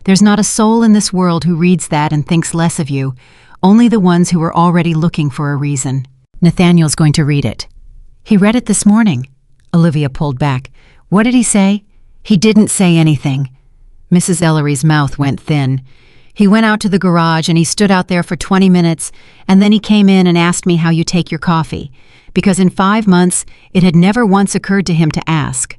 There's not a soul in this world who reads that and thinks less of you, only the ones who are already looking for a reason. Nathaniel's going to read it. He read it this morning. Olivia pulled back. What did he say? He didn't say anything. Mrs. Ellery's mouth went thin. He went out to the garage and he stood out there for 20 minutes, and then he came in and asked me how you take your coffee, because in 5 months it had never once occurred to him to ask.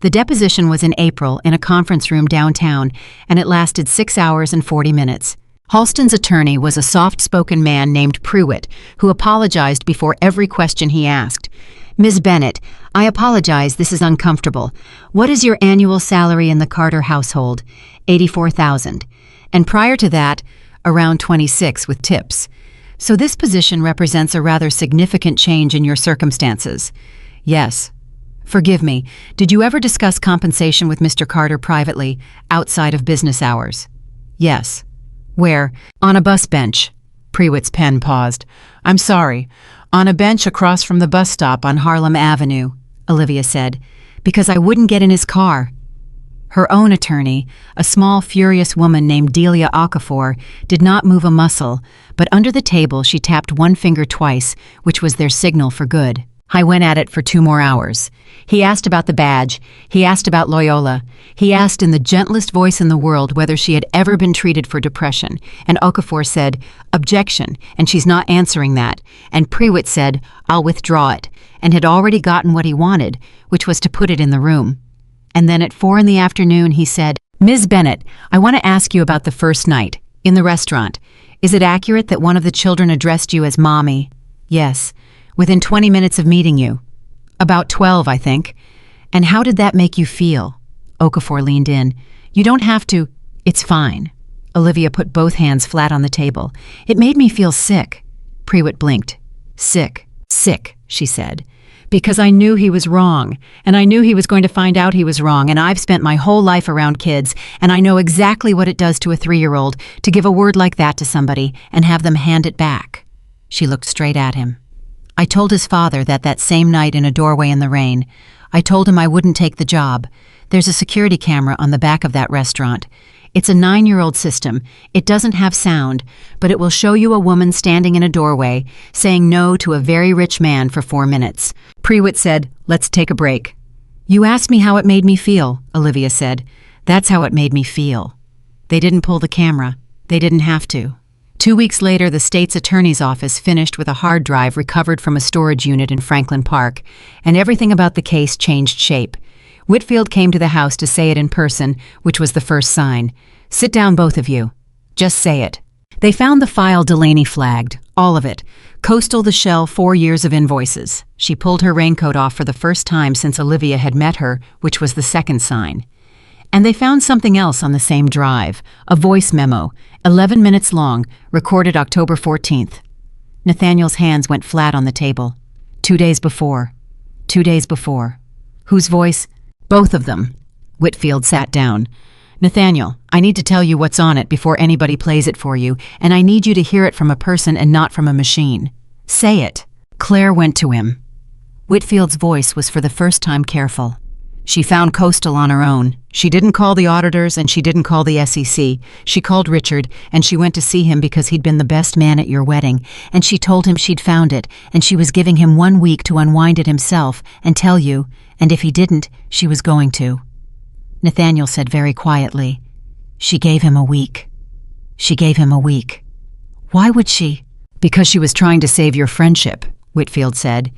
The deposition was in April in a conference room downtown, and it lasted 6 hours and 40 minutes. Halston's attorney was a soft-spoken man named Pruitt, who apologized before every question he asked. Ms. Bennett, I apologize, this is uncomfortable. What is your annual salary in the Carter household? $84,000. And prior to that, around 26 with tips. So this position represents a rather significant change in your circumstances. Yes. Forgive me, did you ever discuss compensation with Mr. Carter privately, outside of business hours? Yes. Where? On a bus bench. Pruitt's pen paused. I'm sorry. On a bench across from the bus stop on Harlem Avenue, Olivia said, because I wouldn't get in his car. Her own attorney, a small, furious woman named Delia Okafor, did not move a muscle, but under the table she tapped one finger twice, which was their signal for good. I went at it for 2 more hours. He asked about the badge. He asked about Loyola. He asked in the gentlest voice in the world whether she had ever been treated for depression, and Okafor said, objection, and she's not answering that. And Pruitt said, I'll withdraw it, and had already gotten what he wanted, which was to put it in the room. And then at 4 in the afternoon, he said, "Ms. Bennett, I want to ask you about the first night, in the restaurant. Is it accurate that one of the children addressed you as Mommy?" "Yes. Within 20 minutes of meeting you." "About 12, I think." "And how did that make you feel?" Okafor leaned in. "You don't have to. It's fine." Olivia put both hands flat on the table. "It made me feel sick." Prewitt blinked. "Sick. Sick," she said. "Because I knew he was wrong, and I knew he was going to find out he was wrong, and I've spent my whole life around kids, and I know exactly what it does to a 3-year-old to give a word like that to somebody and have them hand it back." She looked straight at him. "I told his father that same night in a doorway in the rain. I told him I wouldn't take the job. There's a security camera on the back of that restaurant. It's a 9-year-old system. It doesn't have sound, but it will show you a woman standing in a doorway saying no to a very rich man for 4 minutes. Prewitt said, "Let's take a break." "You asked me how it made me feel," Olivia said. "That's how it made me feel." They didn't pull the camera. They didn't have to. 2 weeks later, the state's attorney's office finished with a hard drive recovered from a storage unit in Franklin Park, and everything about the case changed shape. Whitfield came to the house to say it in person, which was the first sign. "Sit down, both of you. Just say it." They found the file Delaney flagged, all of it. Coastal the Shell, 4 years of invoices. She pulled her raincoat off for the first time since Olivia had met her, which was the second sign. And they found something else on the same drive, a voice memo, 11 minutes long, recorded October 14th. Nathaniel's hands went flat on the table. 2 days before. 2 days before. Whose voice? Both of them. Whitfield sat down. "Nathaniel, I need to tell you what's on it before anybody plays it for you, and I need you to hear it from a person and not from a machine. Say it." Claire went to him. Whitfield's voice was for the first time careful. "She found Coastal on her own. She didn't call the auditors and she didn't call the SEC. She called Richard and she went to see him because he'd been the best man at your wedding, and she told him she'd found it and she was giving him 1 week to unwind it himself and tell you, and if he didn't, she was going to." Nathaniel said very quietly, "She gave him a week. She gave him a week." "Why would she?" "Because she was trying to save your friendship," Whitfield said.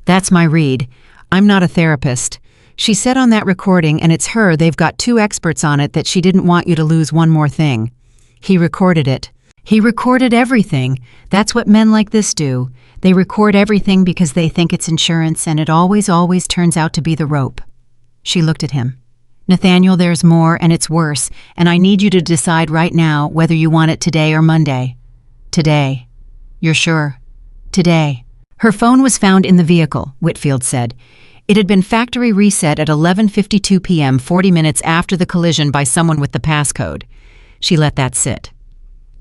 "That's my read. I'm not a therapist. She said on that recording, and it's her, they've got 2 experts on it, that she didn't want you to lose one more thing. He recorded it. He recorded everything. That's what men like this do. They record everything because they think it's insurance, and it always turns out to be the rope." She looked at him. "Nathaniel, there's more, and it's worse, and I need you to decide right now whether you want it today or Monday." "Today." "You're sure?" "Today." Her phone was found in the vehicle, Whitfield said. It had been factory reset at 11:52 p.m., 40 minutes after the collision by someone with the passcode. She let that sit.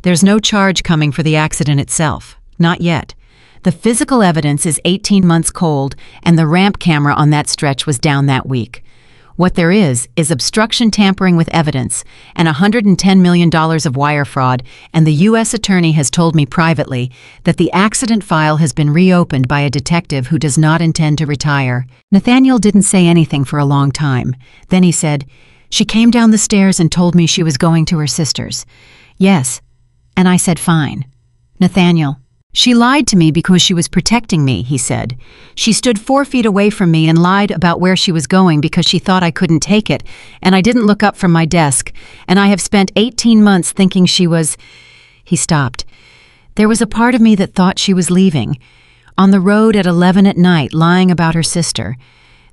"There's no charge coming for the accident itself. Not yet. The physical evidence is 18 months cold, and the ramp camera on that stretch was down that week. What there is obstruction, tampering with evidence, and $110 million of wire fraud, and the U.S. Attorney has told me privately that the accident file has been reopened by a detective who does not intend to retire." Nathaniel didn't say anything for a long time. Then he said, "She came down the stairs and told me she was going to her sister's." "Yes." And I said, "Fine." "Nathaniel." "She lied to me because she was protecting me," he said. "She stood 4 feet away from me and lied about where she was going because she thought I couldn't take it, and I didn't look up from my desk, and I have spent 18 months thinking she was—" He stopped. "There was a part of me that thought she was leaving. On the road at 11 at night, lying about her sister.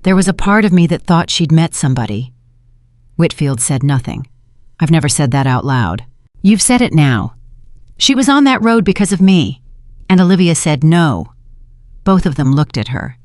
There was a part of me that thought she'd met somebody." Whitfield said nothing. "I've never said that out loud." "You've said it now. She was on that road because of me." And Olivia said no. Both of them looked at her.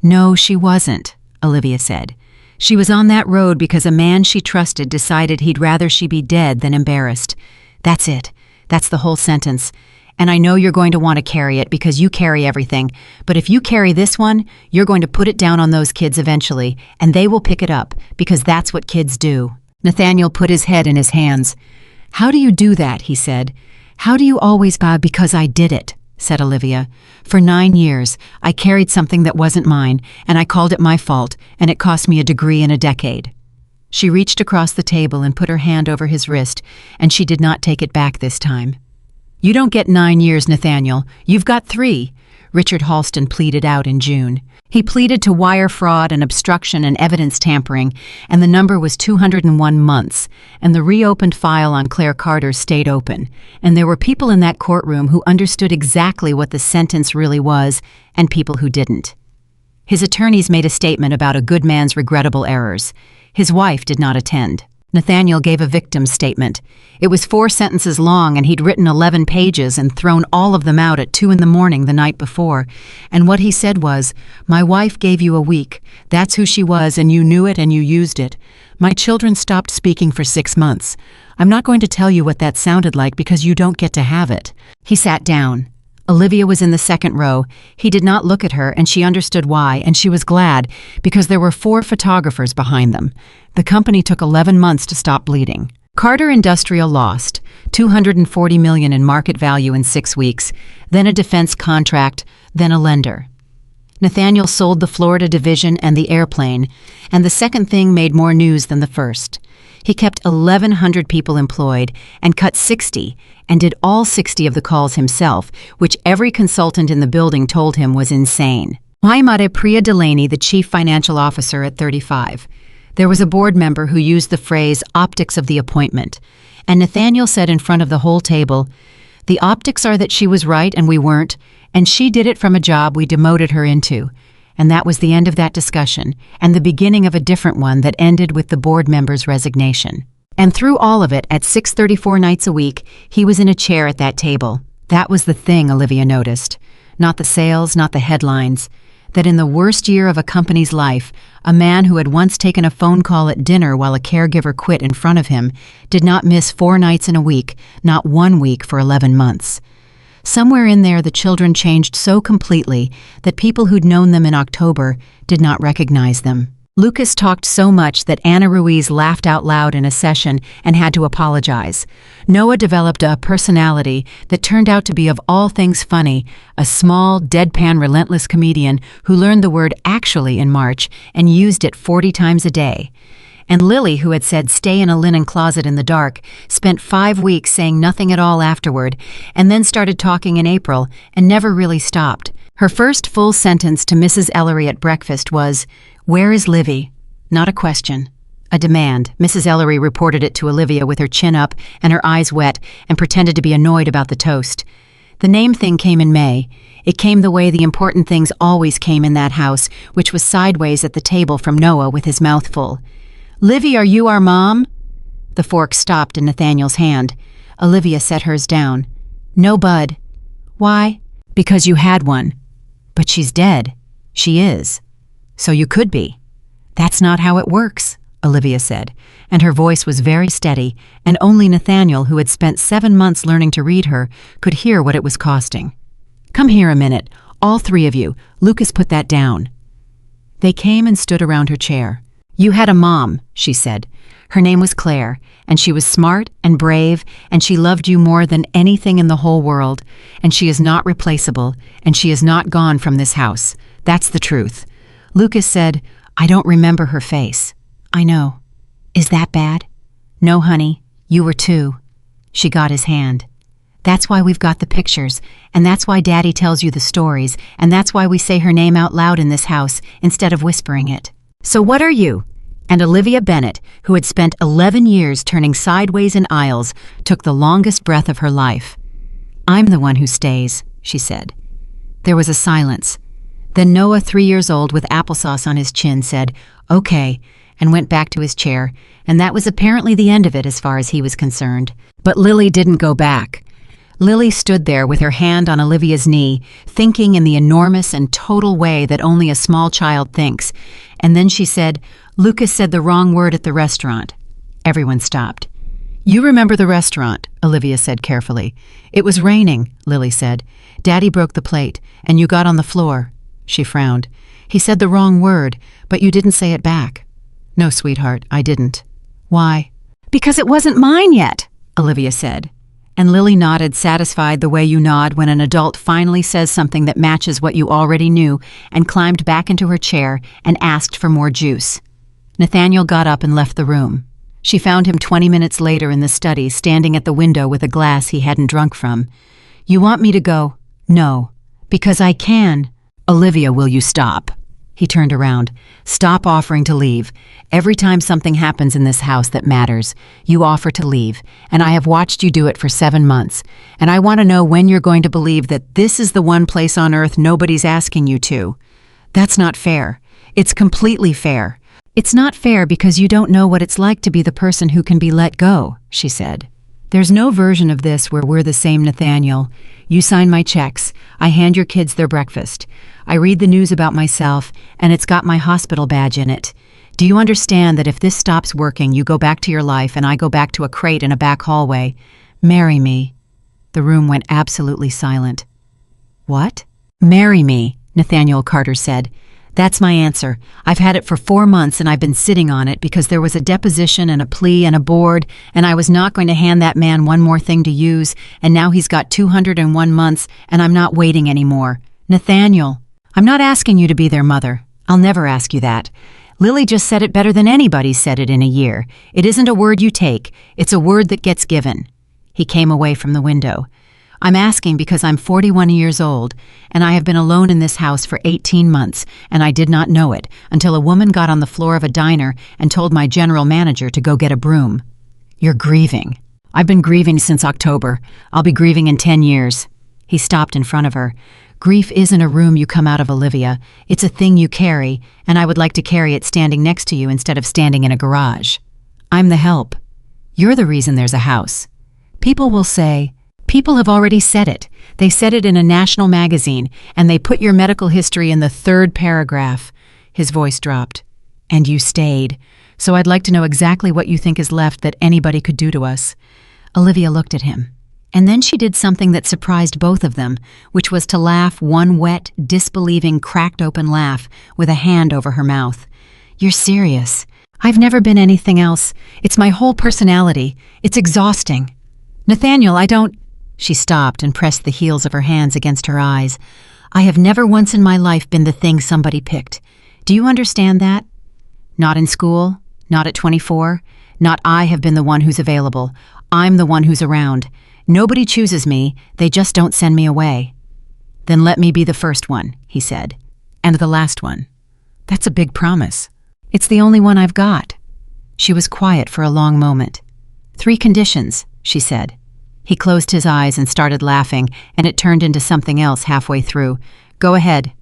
"No, she wasn't," Olivia said. "She was on that road because a man she trusted decided he'd rather she be dead than embarrassed. That's it. That's the whole sentence. And I know you're going to want to carry it because you carry everything, but if you carry this one, you're going to put it down on those kids eventually, and they will pick it up because that's what kids do." Nathaniel put his head in his hands. "How do you do that?" he said. "How do you always bow because I did it?" said Olivia. "For 9 years, I carried something that wasn't mine, and I called it my fault, and it cost me a degree in a decade." She reached across the table and put her hand over his wrist, and she did not take it back this time. "You don't get 9 years, Nathaniel. You've got 3. Richard Halston pleaded out in June. He pleaded to wire fraud and obstruction and evidence tampering, and the number was 201 months, and the reopened file on Claire Carter stayed open, and there were people in that courtroom who understood exactly what the sentence really was, and people who didn't. His attorneys made a statement about a good man's regrettable errors. His wife did not attend. Nathaniel gave a victim's statement. It was 4 sentences long, and he'd written 11 pages and thrown all of them out at 2 a.m. the night before. And what he said was, "My wife gave you a week. That's who she was, and you knew it and you used it. My children stopped speaking for 6 months. I'm not going to tell you what that sounded like because you don't get to have it." He sat down. Olivia was in the second row. He did not look at her, and she understood why, and she was glad, because there were 4 photographers behind them. The company took 11 months to stop bleeding. Carter Industrial lost $240 million in market value in 6 weeks, then a defense contract, then a lender. Nathaniel sold the Florida division and the airplane, and the second thing made more news than the first. He kept 1,100 people employed and cut 60 and did all 60 of the calls himself, which every consultant in the building told him was insane. Waimare Priya Delaney, the chief financial officer at 35. There was a board member who used the phrase optics of the appointment, and Nathaniel said in front of the whole table, "The optics are that she was right and we weren't, and she did it from a job we demoted her into." And that was the end of that discussion, and the beginning of a different one that ended with the board member's resignation. And through all of it, at 6:34 nights a week, he was in a chair at that table. That was the thing Olivia noticed. Not the sales, not the headlines. That in the worst year of a company's life, a man who had once taken a phone call at dinner while a caregiver quit in front of him did not miss 4 nights in a week, not 1 week for 11 months. Somewhere in there, the children changed so completely that people who'd known them in October did not recognize them. Lucas talked so much that Anna Ruiz laughed out loud in a session and had to apologize. Noah developed a personality that turned out to be of all things funny, a small, deadpan, relentless comedian who learned the word actually in March and used it 40 times a day. And Lily, who had said stay in a linen closet in the dark, spent 5 weeks saying nothing at all afterward, and then started talking in April and never really stopped. Her first full sentence to Mrs. Ellery at breakfast was, "Where is Livy?" Not a question. A demand. Mrs. Ellery reported it to Olivia with her chin up and her eyes wet and pretended to be annoyed about the toast. The name thing came in May. It came the way the important things always came in that house, which was sideways at the table from Noah with his mouth full. "Livy, are you our mom?" The fork stopped in Nathaniel's hand. Olivia set hers down. "No, Bud." "Why?" "Because you had one." "But she's dead." "She is." "So you could be." "That's not how it works," Olivia said, and her voice was very steady, and only Nathaniel, who had spent 7 months learning to read her, could hear what it was costing. "Come here a minute, all 3 of you. Lucas, put that down." They came and stood around her chair. "You had a mom," she said. "Her name was Claire, and she was smart and brave, and she loved you more than anything in the whole world, and she is not replaceable, and she is not gone from this house. That's the truth." Lucas said, "I don't remember her face." "I know." "Is that bad?" "No, honey, you were 2. She got his hand. "That's why we've got the pictures, and that's why Daddy tells you the stories, and that's why we say her name out loud in this house instead of whispering it. So what are you?" And Olivia Bennett, who had spent 11 years turning sideways in aisles, took the longest breath of her life. "I'm the one who stays," she said. There was a silence. Then Noah, 3 years old with applesauce on his chin, said, "Okay," and went back to his chair, and that was apparently the end of it as far as he was concerned. But Lily didn't go back. Lily stood there with her hand on Olivia's knee, thinking in the enormous and total way that only a small child thinks, and then she said, "Lucas said the wrong word at the restaurant." Everyone stopped. "You remember the restaurant," Olivia said carefully. "It was raining," Lily said. "Daddy broke the plate, and you got on the floor." She frowned. "He said the wrong word, but you didn't say it back." "No, sweetheart, I didn't." "Why?" "Because it wasn't mine yet," Olivia said. And Lily nodded, satisfied the way you nod when an adult finally says something that matches what you already knew, and climbed back into her chair and asked for more juice. Nathaniel got up and left the room. She found him 20 minutes later in the study, standing at the window with a glass he hadn't drunk from. "You want me to go?" "No. Because I can. Olivia, will you stop? He turned around. Stop offering to leave. Every time something happens in this house that matters, you offer to leave, and I have watched you do it for 7 months, and I want to know when you're going to believe that this is the one place on earth nobody's asking you to. That's not fair. It's completely fair. It's not fair because you don't know what it's like to be the person who can be let go, she said. There's no version of this where we're the same, Nathaniel. You sign my checks. I hand your kids their breakfast. I read the news about myself, and it's got my hospital badge in it. Do you understand that if this stops working, you go back to your life and I go back to a crate in a back hallway? Marry me. The room went absolutely silent. What? Marry me, Nathaniel Carter said. That's my answer. I've had it for 4 months and I've been sitting on it because there was a deposition and a plea and a board, and I was not going to hand that man one more thing to use, and now he's got 201 months and I'm not waiting anymore. Nathaniel, I'm not asking you to be their mother. I'll never ask you that. Lily just said it better than anybody said it in a year. It isn't a word you take. It's a word that gets given. He came away from the window. I'm asking because I'm 41 years old, and I have been alone in this house for 18 months, and I did not know it until a woman got on the floor of a diner and told my general manager to go get a broom. You're grieving. I've been grieving since October. I'll be grieving in 10 years. He stopped in front of her. Grief isn't a room you come out of, Olivia. It's a thing you carry, and I would like to carry it standing next to you instead of standing in a garage. I'm the help. You're the reason there's a house. People will say, people have already said it. They said it in a national magazine, and they put your medical history in the 3rd paragraph. His voice dropped. And you stayed. So I'd like to know exactly what you think is left that anybody could do to us. Olivia looked at him. And then she did something that surprised both of them, which was to laugh one wet, disbelieving, cracked-open laugh with a hand over her mouth. You're serious. I've never been anything else. It's my whole personality. It's exhausting. Nathaniel, I don't... She stopped and pressed the heels of her hands against her eyes. I have never once in my life been the thing somebody picked. Do you understand that? Not in school, not at 24, not I have been the one who's available. I'm the one who's around. Nobody chooses me, they just don't send me away. Then let me be the first one, he said. And the last one. That's a big promise. It's the only one I've got. She was quiet for a long moment. 3 conditions, she said. He closed his eyes and started laughing, and it turned into something else halfway through. Go ahead.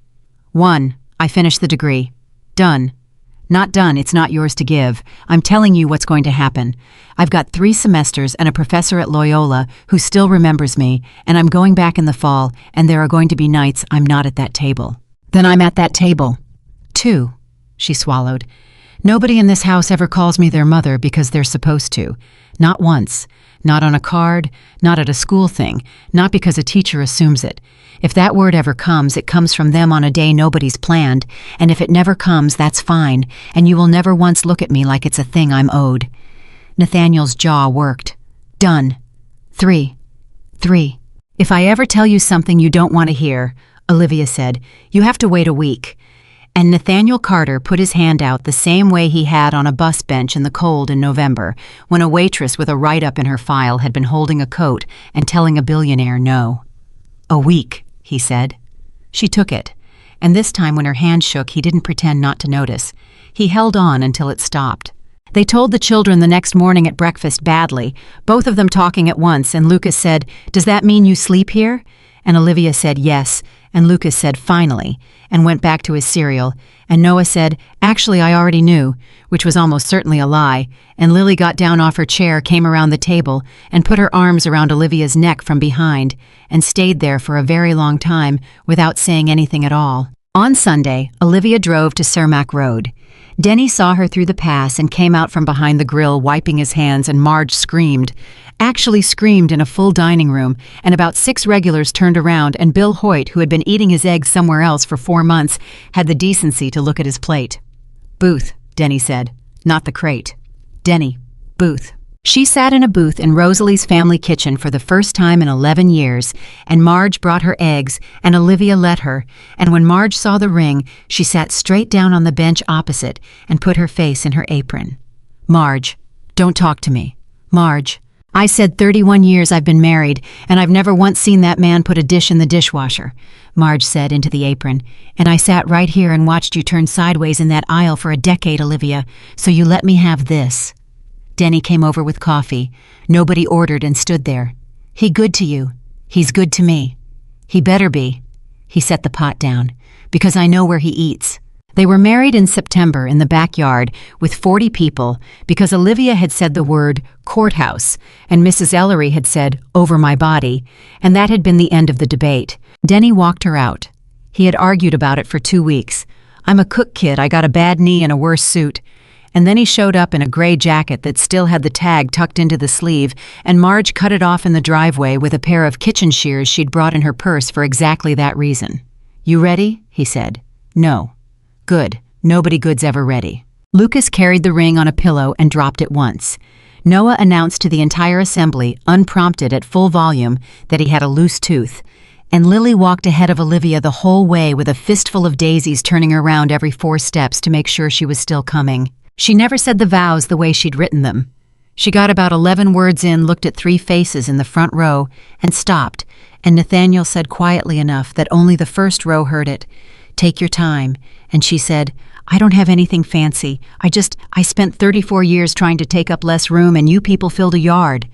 1, I finish the degree. Done. Not done, it's not yours to give. I'm telling you what's going to happen. I've got 3 semesters and a professor at Loyola who still remembers me, and I'm going back in the fall, and there are going to be nights I'm not at that table. Then I'm at that table. 2, she swallowed. Nobody in this house ever calls me their mother because they're supposed to. Not once. Not on a card, not at a school thing, not because a teacher assumes it. If that word ever comes, it comes from them on a day nobody's planned, and if it never comes, that's fine, and you will never once look at me like it's a thing I'm owed. Nathaniel's jaw worked. Done. 3. If I ever tell you something you don't want to hear, Olivia said, you have to wait a week. And Nathaniel Carter put his hand out the same way he had on a bus bench in the cold in November, when a waitress with a write-up in her file had been holding a coat and telling a billionaire no. A week, he said. She took it, and this time when her hand shook, he didn't pretend not to notice. He held on until it stopped. They told the children the next morning at breakfast badly, both of them talking at once, and Lucas said, "Does that mean you sleep here?" And Olivia said yes, and Lucas said finally, and went back to his cereal, and Noah said, "Actually, I already knew," which was almost certainly a lie, and Lily got down off her chair, came around the table, and put her arms around Olivia's neck from behind, and stayed there for a very long time without saying anything at all. On Sunday, Olivia drove to Cermak Road. Denny saw her through the pass and came out from behind the grill wiping his hands, and Marge screamed. Actually screamed in a full dining room, and about 6 regulars turned around, and Bill Hoyt, who had been eating his eggs somewhere else for 4 months, had the decency to look at his plate. "Booth," Denny said, "not the crate." Denny, booth. She sat in a booth in Rosalie's family kitchen for the first time in 11 years, and Marge brought her eggs, and Olivia let her, and when Marge saw the ring, she sat straight down on the bench opposite and put her face in her apron. "Marge, don't talk to me. Marge, I said 31 years I've been married, and I've never once seen that man put a dish in the dishwasher, Marge said into the apron. And I sat right here and watched you turn sideways in that aisle for a decade, Olivia, so you let me have this. Denny came over with coffee. Nobody ordered and stood there. He good to you. He's good to me. He better be. He set the pot down, because I know where he eats. They were married in September in the backyard with 40 people because Olivia had said the word courthouse and Mrs. Ellery had said over my body, and that had been the end of the debate. Denny walked her out. He had argued about it for 2 weeks. I'm a cook kid, I got a bad knee and a worse suit. And then he showed up in a gray jacket that still had the tag tucked into the sleeve, and Marge cut it off in the driveway with a pair of kitchen shears she'd brought in her purse for exactly that reason. You ready? He said. No. Good. Nobody good's ever ready. Lucas carried the ring on a pillow and dropped it once. Noah announced to the entire assembly, unprompted at full volume, that he had a loose tooth. And Lily walked ahead of Olivia the whole way with a fistful of daisies turning her around every 4 steps to make sure she was still coming. She never said the vows the way she'd written them. She got about 11 words in, looked at 3 faces in the front row, and stopped, and Nathaniel said quietly enough that only the first row heard it, "Take your time." And she said, "I don't have anything fancy. I spent 34 years trying to take up less room and you people filled a yard."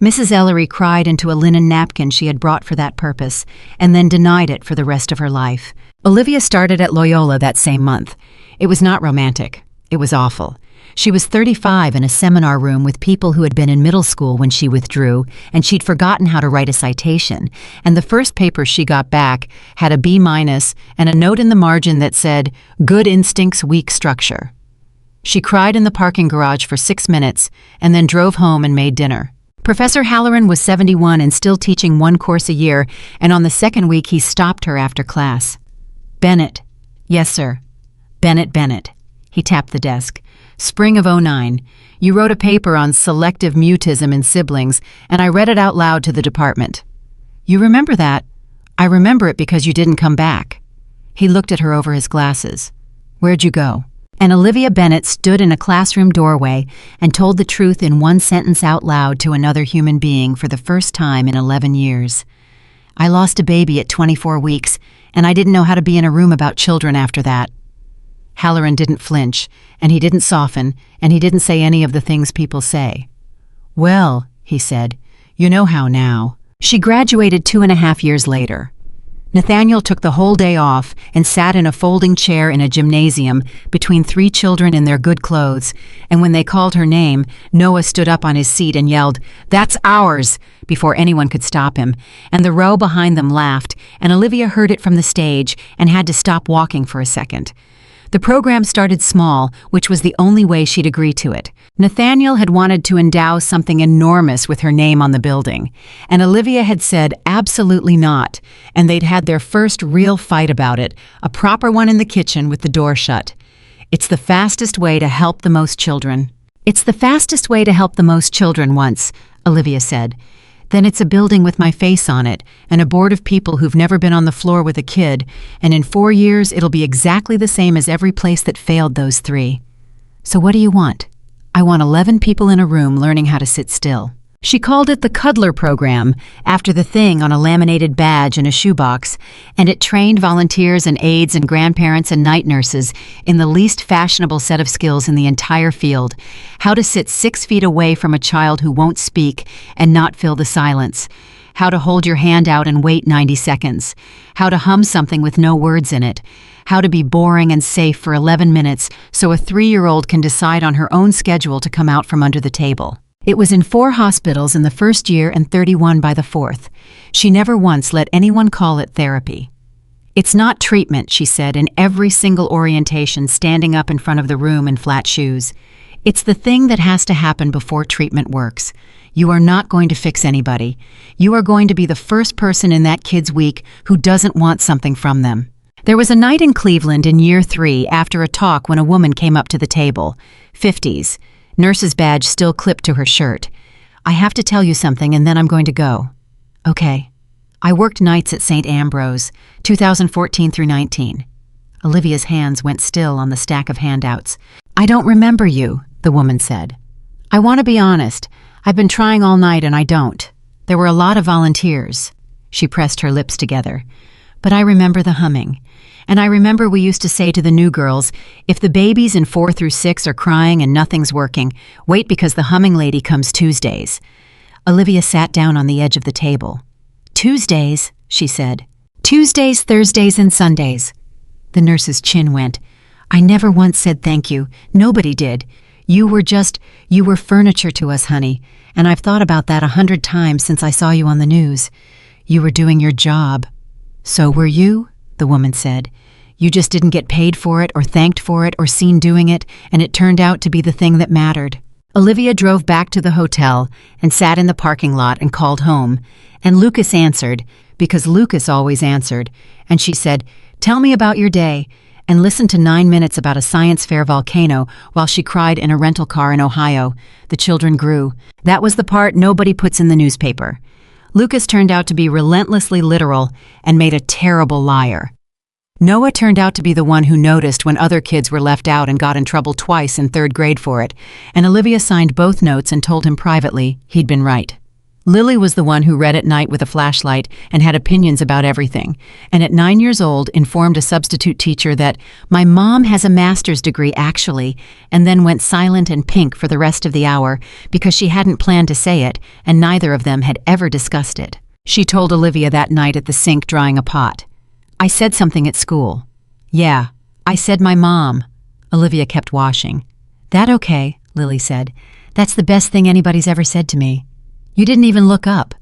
Mrs. Ellery cried into a linen napkin she had brought for that purpose, and then denied it for the rest of her life. Olivia started at Loyola that same month. It was not romantic. It was awful. She was 35 in a seminar room with people who had been in middle school when she withdrew, and she'd forgotten how to write a citation, and the first paper she got back had a B- and a note in the margin that said, "Good instincts, weak structure." She cried in the parking garage for 6 minutes, and then drove home and made dinner. Professor Halloran was 71 and still teaching 1 course a year, and on the second week he stopped her after class. "Bennett." "Yes, sir." Bennett. He tapped the desk. "Spring of '09. You wrote a paper on selective mutism in siblings, and I read it out loud to the department." "You remember that?" "I remember it because you didn't come back." He looked at her over his glasses. "Where'd you go?" And Olivia Bennett stood in a classroom doorway and told the truth in 1 sentence out loud to another human being for the first time in 11 years. "I lost a baby at 24 weeks, and I didn't know how to be in a room about children after that." Halloran didn't flinch, and he didn't soften, and he didn't say any of the things people say. "Well," he said, "you know how now." She graduated 2.5 years later. Nathaniel took the whole day off and sat in a folding chair in a gymnasium between 3 children in their good clothes, and when they called her name, Noah stood up on his seat and yelled, "That's ours!" before anyone could stop him, and the row behind them laughed, and Olivia heard it from the stage and had to stop walking for a second. The program started small, which was the only way she'd agree to it. Nathaniel had wanted to endow something enormous with her name on the building, and Olivia had said absolutely not, and they'd had their first real fight about it, a proper one in the kitchen with the door shut. "It's the fastest way to help the most children." "It's the fastest way to help the most children once," Olivia said. "Then it's a building with my face on it, and a board of people who've never been on the floor with a kid, and in 4 years it'll be exactly the same as every place that failed those 3. So what do you want?" "I want 11 people in a room learning how to sit still." She called it the Cuddler Program, after the thing on a laminated badge in a shoebox, and it trained volunteers and aides and grandparents and night nurses in the least fashionable set of skills in the entire field: how to sit 6 feet away from a child who won't speak and not fill the silence, how to hold your hand out and wait 90 seconds, how to hum something with no words in it, how to be boring and safe for 11 minutes so a 3-year-old can decide on her own schedule to come out from under the table. It was in 4 hospitals in the first year and 31 by the 4th. She never once let anyone call it therapy. "It's not treatment," she said in every single orientation, standing up in front of the room in flat shoes. "It's the thing that has to happen before treatment works. You are not going to fix anybody. You are going to be the first person in that kid's week who doesn't want something from them." There was a night in Cleveland in year 3 after a talk when a woman came up to the table, 50s. Nurse's badge still clipped to her shirt. "I have to tell you something and then I'm going to go." "Okay." "I worked nights at St. Ambrose, 2014 through 19. Olivia's hands went still on the stack of handouts. "I don't remember you," the woman said. "I want to be honest. I've been trying all night and I don't. There were a lot of volunteers. She pressed her lips together. But I remember the humming. And I remember we used to say to the new girls, if the babies in 4 through 6 are crying and nothing's working, wait because the humming lady comes Tuesdays. Olivia sat down on the edge of the table. Tuesdays, she said. Tuesdays, Thursdays, and Sundays. The nurse's chin went. I never once said thank you. Nobody did. You were furniture to us, honey. And I've thought about that 100 times since I saw you on the news. You were doing your job. So were you? The woman said. You just didn't get paid for it or thanked for it or seen doing it, and it turned out to be the thing that mattered. Olivia drove back to the hotel and sat in the parking lot and called home. And Lucas answered, because Lucas always answered, and she said, Tell me about your day, and listened to 9 minutes about a science fair volcano while she cried in a rental car in Ohio. The children grew. That was the part nobody puts in the newspaper. Lucas turned out to be relentlessly literal and made a terrible liar. Noah turned out to be the one who noticed when other kids were left out and got in trouble twice in 3rd grade for it, and Olivia signed both notes and told him privately he'd been right. Lily was the one who read at night with a flashlight and had opinions about everything, and at 9 years old informed a substitute teacher that, my mom has a master's degree actually, and then went silent and pink for the rest of the hour because she hadn't planned to say it, and neither of them had ever discussed it. She told Olivia that night at the sink drying a pot. I said something at school. Yeah, I said my mom. Olivia kept washing. That okay, Lily said. That's the best thing anybody's ever said to me. You didn't even look up.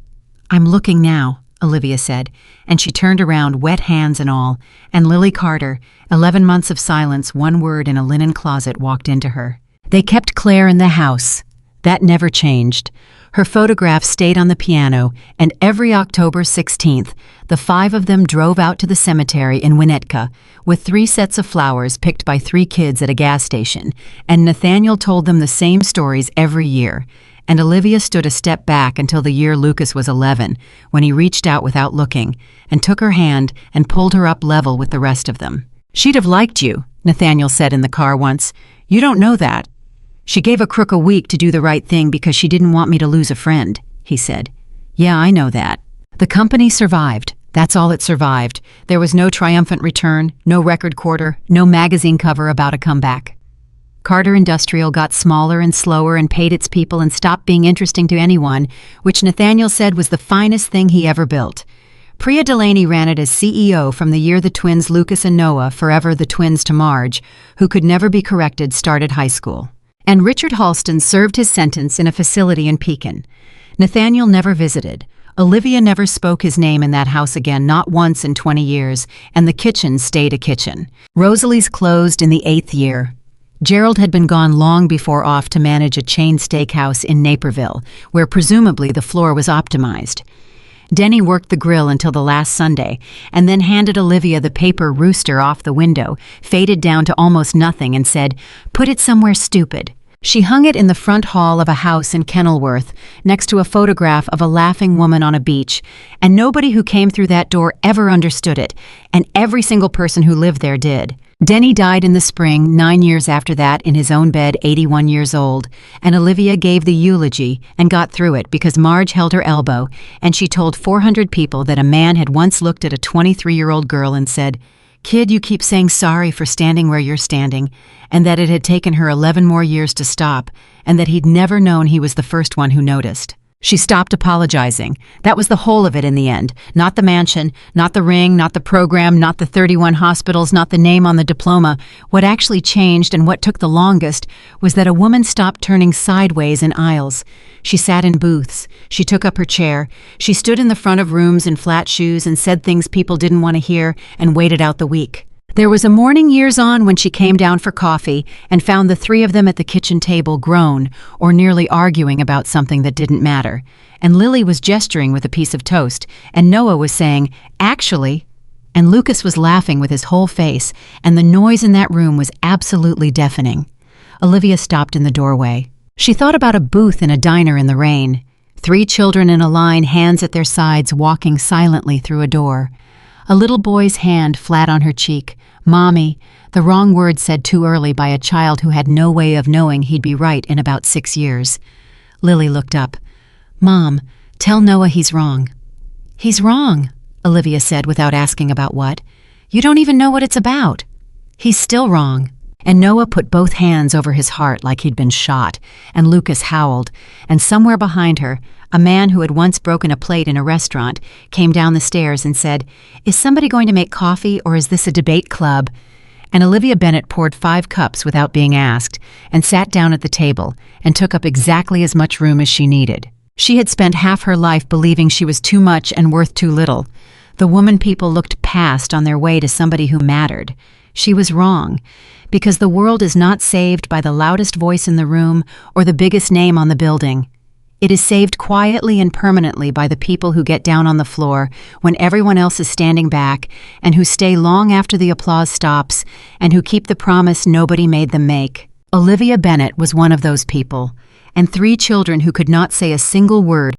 I'm looking now, Olivia said, and she turned around, wet hands and all, and Lily Carter, 11 months of silence, 1 word in a linen closet, walked into her. They kept Claire in the house. That never changed. Her photograph stayed on the piano, and every October 16th, the 5 of them drove out to the cemetery in Winnetka with 3 sets of flowers picked by 3 kids at a gas station, and Nathaniel told them the same stories every year. And Olivia stood a step back until the year Lucas was 11, when he reached out without looking, and took her hand and pulled her up level with the rest of them. She'd have liked you, Nathaniel said in the car once. You don't know that. She gave a crook a week to do the right thing because she didn't want me to lose a friend, he said. Yeah, I know that. The company survived. That's all it survived. There was no triumphant return, no record quarter, no magazine cover about a comeback. Carter Industrial got smaller and slower and paid its people and stopped being interesting to anyone, which Nathaniel said was the finest thing he ever built. Priya Delaney ran it as CEO from the year the twins Lucas and Noah, forever the twins to Marge, who could never be corrected, started high school. And Richard Halston served his sentence in a facility in Pekin. Nathaniel never visited. Olivia never spoke his name in that house again, not once in 20 years, and the kitchen stayed a kitchen. Rosalie's closed in the 8th year. Gerald had been gone long before off to manage a chain steakhouse in Naperville, where presumably the floor was optimized. Denny worked the grill until the last Sunday, and then handed Olivia the paper rooster off the window, faded down to almost nothing, and said, "Put it somewhere stupid." She hung it in the front hall of a house in Kenilworth, next to a photograph of a laughing woman on a beach, and nobody who came through that door ever understood it, and every single person who lived there did. Denny died in the spring, 9 years after that, in his own bed, 81 years old, and Olivia gave the eulogy and got through it because Marge held her elbow, and she told 400 people that a man had once looked at a 23-year-old girl and said, "Kid, you keep saying sorry for standing where you're standing," and that it had taken her 11 more years to stop, and that he'd never known he was the first one who noticed. She stopped apologizing. That was the whole of it in the end. Not the mansion, not the ring, not the program, not the 31 hospitals, not the name on the diploma. What actually changed and what took the longest was that a woman stopped turning sideways in aisles. She sat in booths. She took up her chair. She stood in the front of rooms in flat shoes and said things people didn't want to hear and waited out the week. There was a morning years on when she came down for coffee and found the 3 of them at the kitchen table groan or nearly arguing about something that didn't matter. And Lily was gesturing with a piece of toast, and Noah was saying, "Actually," and Lucas was laughing with his whole face, and the noise in that room was absolutely deafening. Olivia stopped in the doorway. She thought about a booth in a diner in the rain. 3 children in a line, hands at their sides, walking silently through a door. A little boy's hand flat on her cheek. Mommy, the wrong word said too early by a child who had no way of knowing he'd be right in about 6 years. Lily looked up. "Mom, tell Noah he's wrong." "He's wrong," Olivia said without asking about what. "You don't even know what it's about." "He's still wrong." And Noah put both hands over his heart like he'd been shot, and Lucas howled, and somewhere behind her, a man who had once broken a plate in a restaurant came down the stairs and said, "Is somebody going to make coffee, or is this a debate club?" And Olivia Bennett poured 5 cups without being asked, and sat down at the table, and took up exactly as much room as she needed. She had spent half her life believing she was too much and worth too little. The woman people looked past on their way to somebody who mattered. She was wrong, because the world is not saved by the loudest voice in the room or the biggest name on the building. It is saved quietly and permanently by the people who get down on the floor when everyone else is standing back, and who stay long after the applause stops, and who keep the promise nobody made them make. Olivia Bennett was one of those people, and 3 children who could not say a single word